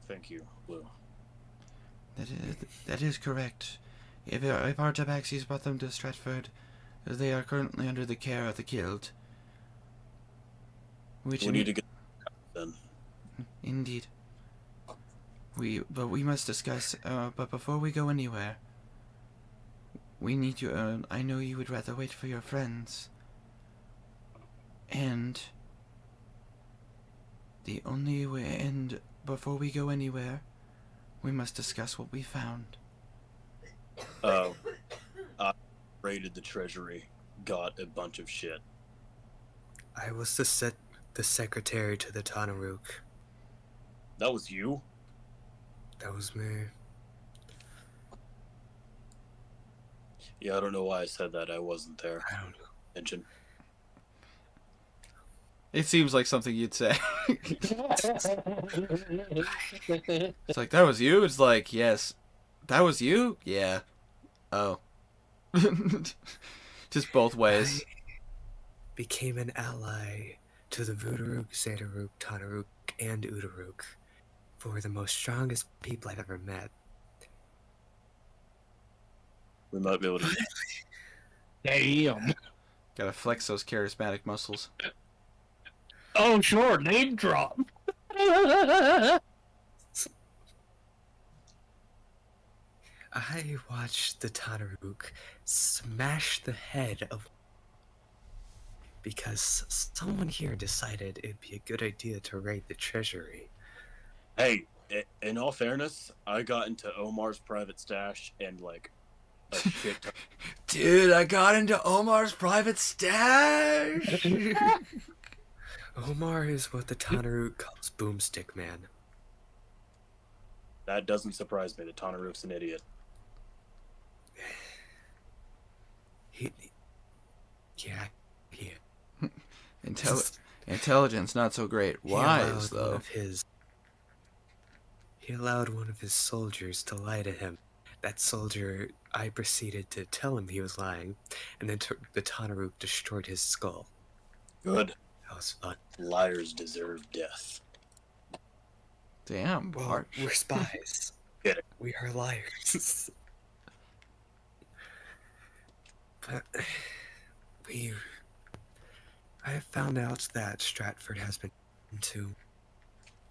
Thank you, Lou. That is correct. If our tabaxis brought them to Stratford, they are currently under the care of the guild. We need to get then. Indeed. But we must discuss. But before we go anywhere, we need you. I know you would rather wait for your friends. And the only way. And before we go anywhere, we must discuss what we found. I raided the treasury, got a bunch of shit. I was the secretary to the Tanaruk. That was you? That was me. Yeah, I don't know why I said that. I wasn't there. I don't know. Mention. It seems like something you'd say. It's like, that was you? It's like, yes. That was you? Yeah. Oh. Just both ways. I became an ally to the Vudaruk, Zedaruk, Tanaruk, and Udaruk. For the most strongest people I've ever met. We might be able to... Damn. Gotta flex those charismatic muscles. Oh, sure, name drop. I watched the Tanaruk smash the head of... Because someone here decided it'd be a good idea to raid the treasury. Hey, in all fairness, I got into Omar's private stash and, like, a shit ton. Dude, I got into Omar's private stash! Omar is what the Tanaruk calls Boomstick Man. That doesn't surprise me. The Tanaruk's an idiot. Intelligence, not so great. Wise, though. He allowed one of his soldiers to lie to him. That soldier, I proceeded to tell him he was lying, and then the Tanaruk destroyed his skull. Good. That was fun. Liars deserve death. Damn, well, we're spies. Get it. We are liars. But I have found out that Stratford has been into.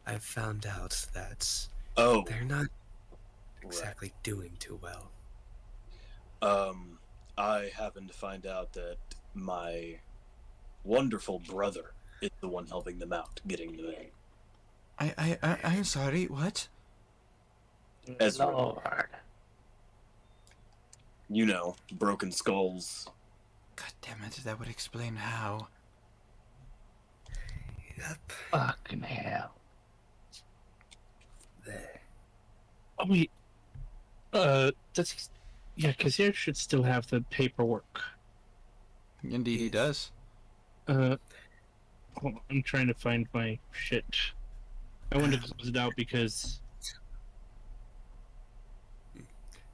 I've found out that they're not exactly doing too well. I happened to find out that my wonderful brother is the one helping them out, getting the... I'm sorry, what? Ezra. Lord. You know, broken skulls, God damn it, that would explain how. Yep. Fucking hell. There. Oh, wait. Yeah, Kazir should still have the paperwork. Indeed, he does. Hold on, I'm trying to find my shit. I wanted to close it out because...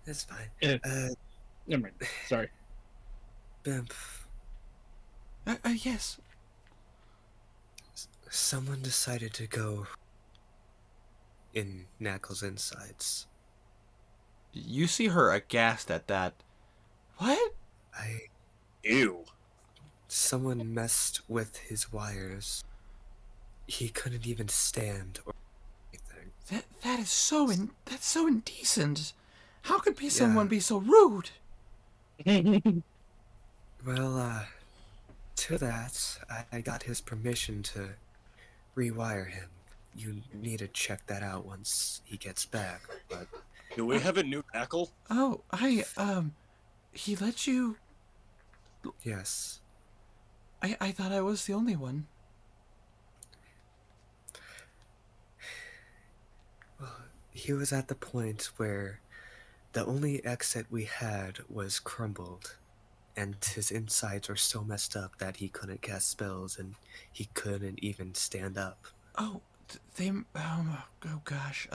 That's fine. Never mind. Sorry. Bimp. Yes. Someone decided to go in Knuckles' insides. You see her aghast at that. What? Ew. Someone messed with his wires. He couldn't even stand or anything. That's so indecent. How could someone be so rude? Well, to that, I got his permission to rewire him. You need to check that out once he gets back, but... Do we have a new knuckle? Oh, he let you... Yes. I thought I was the only one. Well, he was at the point where the only exit we had was crumbled, and his insides were so messed up that he couldn't cast spells and he couldn't even stand up. Oh, oh gosh.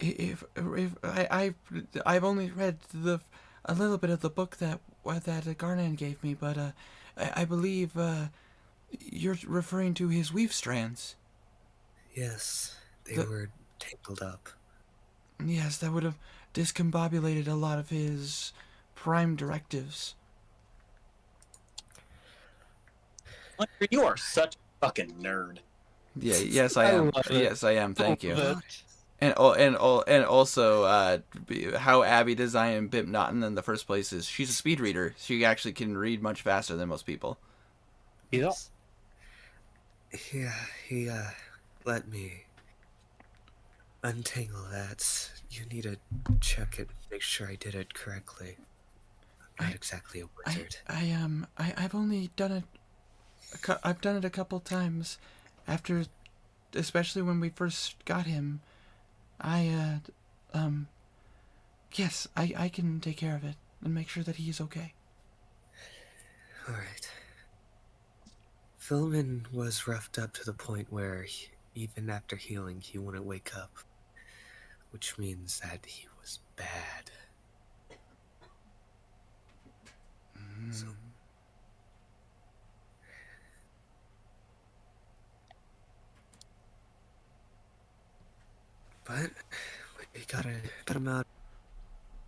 If I've only read a little bit of the book that Garnan gave me, but I believe you're referring to his weave strands. Yes, they were tangled up. Yes, that would have discombobulated a lot of his prime directives. You are such a fucking nerd. Yeah, yes I am. Yes I am. Thank you. And also how Abby designed Bimp Naughton in the first place is she's a speed reader. She actually can read much faster than most people. Yeah. Yeah, he let me untangle that. You need to check it, make sure I did it correctly. I'm not exactly a wizard. I've only done it. I've done it a couple times, after, especially when we first got him. Yes, I can take care of it and make sure that he's okay. Alright. Philman was roughed up to the point where even after healing he wouldn't wake up, which means that he was bad. So, but we gotta get him out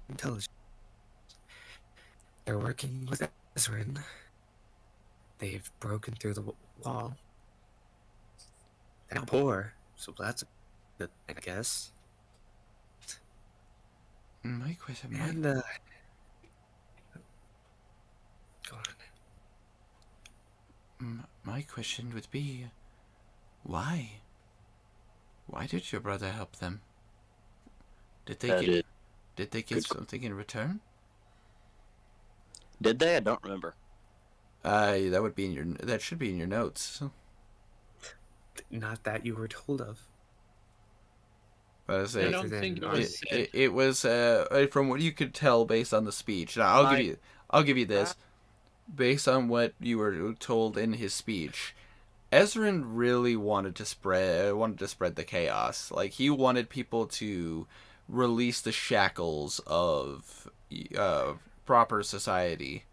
intelligence. They're working with Ezrin. They've broken through the wall. They're not poor, so that's a good thing, I guess. My question, And, go on. My question would be, why? Why did your brother help them? Did they get something in return? Did they? I don't remember. That would be that should be in your notes. Not that you were told of. But I don't think it was said. It was from what you could tell based on the speech. Now, I'll give you this. Based on what you were told in his speech, Ezrin really wanted to spread the chaos. Like, he wanted people to release the shackles of proper society.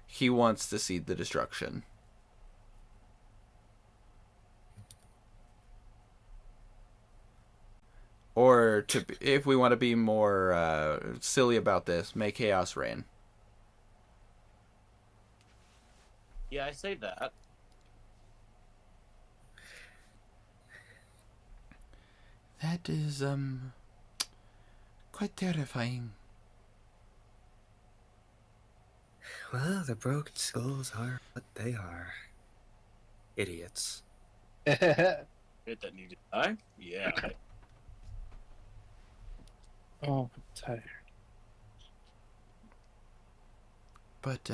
He wants to see the destruction. Or, if we want to be more silly about this, make chaos reign. Yeah, I say that. That is, quite terrifying. Well, the broken skulls are what they are. Idiots. It that need to die? Yeah. Oh, I'm tired. But,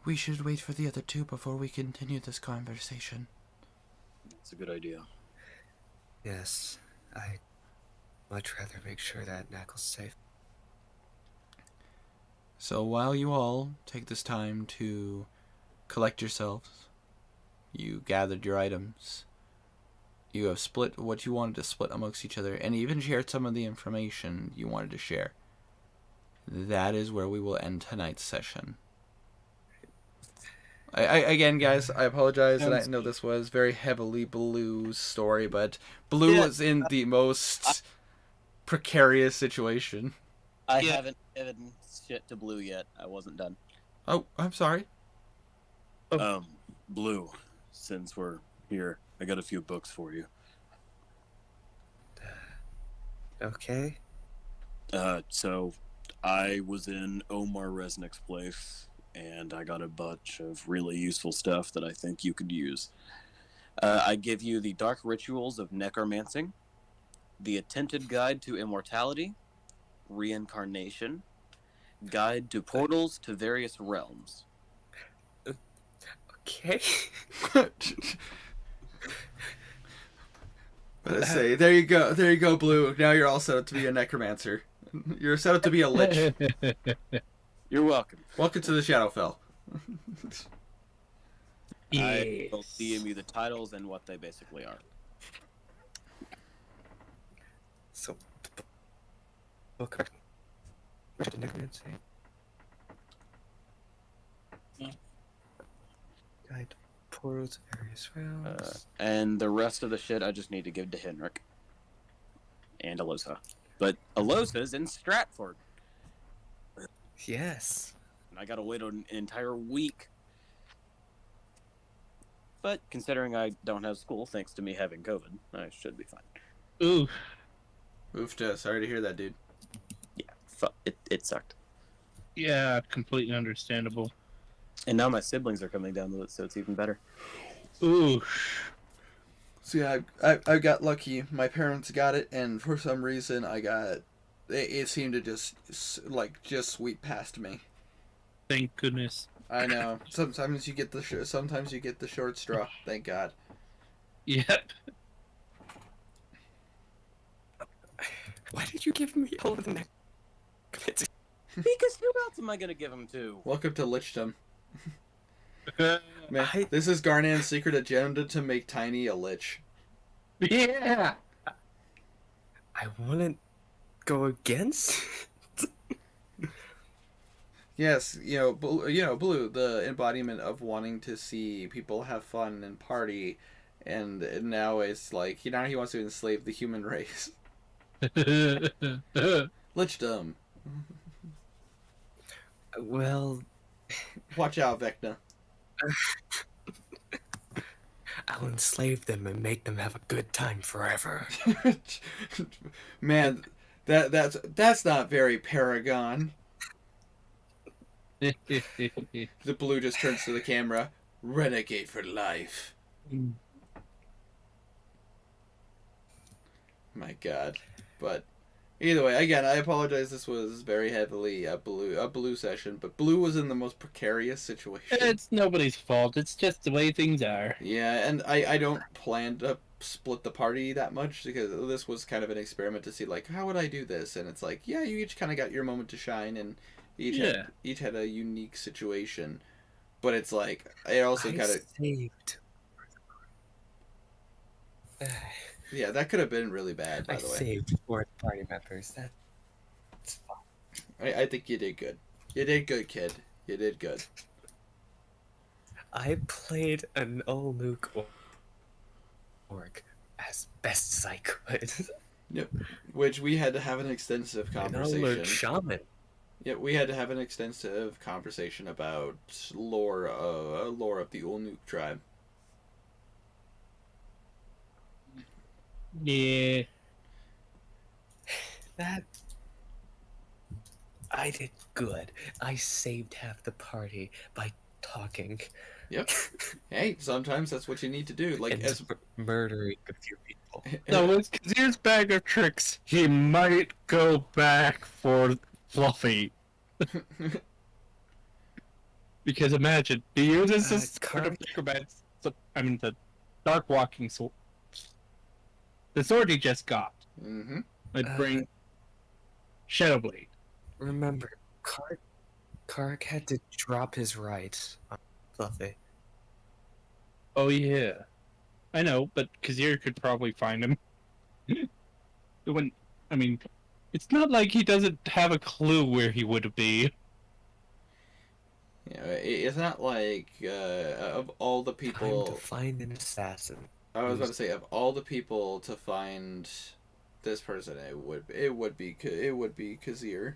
We should wait for the other two before we continue this conversation. That's a good idea. Yes, I'd much rather make sure that Knackle's safe. So while you all take this time to collect yourselves, you gathered your items, you have split what you wanted to split amongst each other, and even shared some of the information you wanted to share. That is where we will end tonight's session. Again, guys, I apologize that I know this was very heavily Blue's story, but Blue was in the most precarious situation. I haven't given shit to Blue yet. I wasn't done. Oh, I'm sorry. Blue, since we're here, I got a few books for you. Okay. So I was in Omar Resnick's place, and I got a bunch of really useful stuff that I think you could use. I give you the Dark Rituals of Necromancing, the Attempted Guide to Immortality, Reincarnation, Guide to Portals to Various Realms. Okay. Let's say, there you go, Blue. Now you're all set up to be a necromancer. You're set up to be a lich. You're welcome. Welcome to the Shadowfell. I will DM you the titles and what they basically are. So, book necromancy. Guide portals to various realms. And the rest of the shit I just need to give to Henrik. And Alosa. But Alosa's in Stratford. Yes. And I gotta wait an entire week. But considering I don't have school, thanks to me having COVID, I should be fine. Ooh. Oofta. Sorry to hear that, dude. Yeah, it sucked. Yeah, completely understandable. And now my siblings are coming down with it, so it's even better. Ooh. So yeah, I got lucky. My parents got it, and for some reason I got... It seemed to just sweep past me. Thank goodness. I know. Sometimes you get the short straw. Thank God. Yep. Why did you give me all of the necromancy? Because who else am I gonna give them to? Welcome to Lichdom. Man, this is Garnan's secret agenda to make Tiny a lich. Yeah. I wouldn't go against. Yes, Blue, the embodiment of wanting to see people have fun and party, and now it's like now he wants to enslave the human race. Lichdom. Well, watch out, Vecna. I'll enslave them and make them have a good time forever. Man, that's not very Paragon. The Blue just turns to the camera. Renegade for life. My God. But either way, again, I apologize. This was very heavily a blue session, but Blue was in the most precarious situation. It's nobody's fault. It's just the way things are. Yeah, and I don't plan to split the party that much because this was kind of an experiment to see like how would I do this, and it's like you each kind of got your moment to shine, and each had a unique situation, but it's like it also kind of saved. Yeah, that could have been really bad, by the way. I saved 4 party members. That's fine. I think you did good. You did good, kid. You did good. I played an all-nuke orc as best as I could. Yep. Which we had to have an extensive conversation. An all-nuke shaman. Yeah, we had to have an extensive conversation about lore of the Ulnuke tribe. Yeah. That... I did good. I saved half the party by talking. Yep. Hey, sometimes that's what you need to do. Like and as murdering a few people. No, it's Kazir's bag of tricks. He might go back for Fluffy. Because imagine, he uses this sword of Kark? necromancy. The dark walking sword. The sword he just got. Mm-hmm. Would bring Shadowblade. Remember, Kark had to drop his right on Fluffy. Oh yeah, I know, but Kazir could probably find him. It's not like he doesn't have a clue where he would be. You know, it's not like of all the people. Time to find an assassin. I was about to say, of all the people to find this person, it would be Kazir.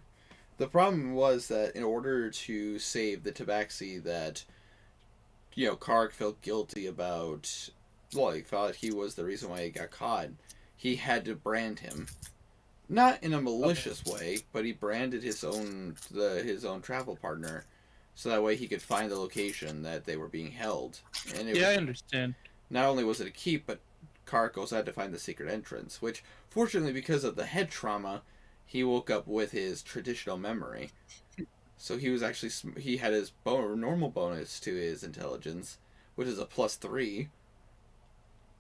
The problem was that in order to save the tabaxi that, Kark felt guilty about, well, he thought he was the reason why he got caught, he had to brand him. Not in a malicious way, but he branded his own travel partner, so that way he could find the location that they were being held. And I understand. Not only was it a keep, but Kark also had to find the secret entrance, which, fortunately, because of the head trauma, he woke up with his traditional memory. So he was actually, he had his normal bonus to his intelligence, which is a +3.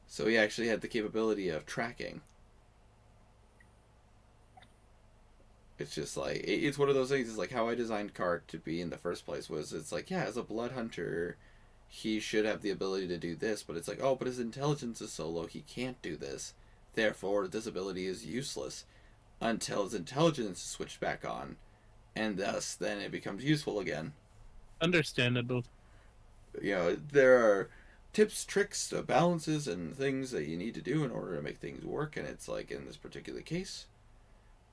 So he actually had the capability of tracking. It's just like, it's one of those things, it's like how I designed Kark to be in the first place was, it's like, yeah, as a blood hunter, he should have the ability to do this, but it's like, oh, but his intelligence is so low, he can't do this. Therefore, this ability is useless until his intelligence is switched back on, and thus, then it becomes useful again. Understandable. There are tips, tricks, balances, and things that you need to do in order to make things work, and it's like, in this particular case,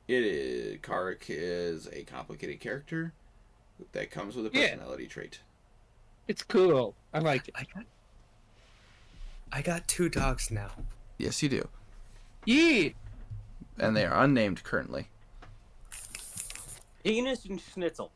Kark is a complicated character that comes with a personality trait. It's cool. I like it. I got 2 dogs now. Yes, you do. Yeah. And they are unnamed currently. Penis and Schnitzel.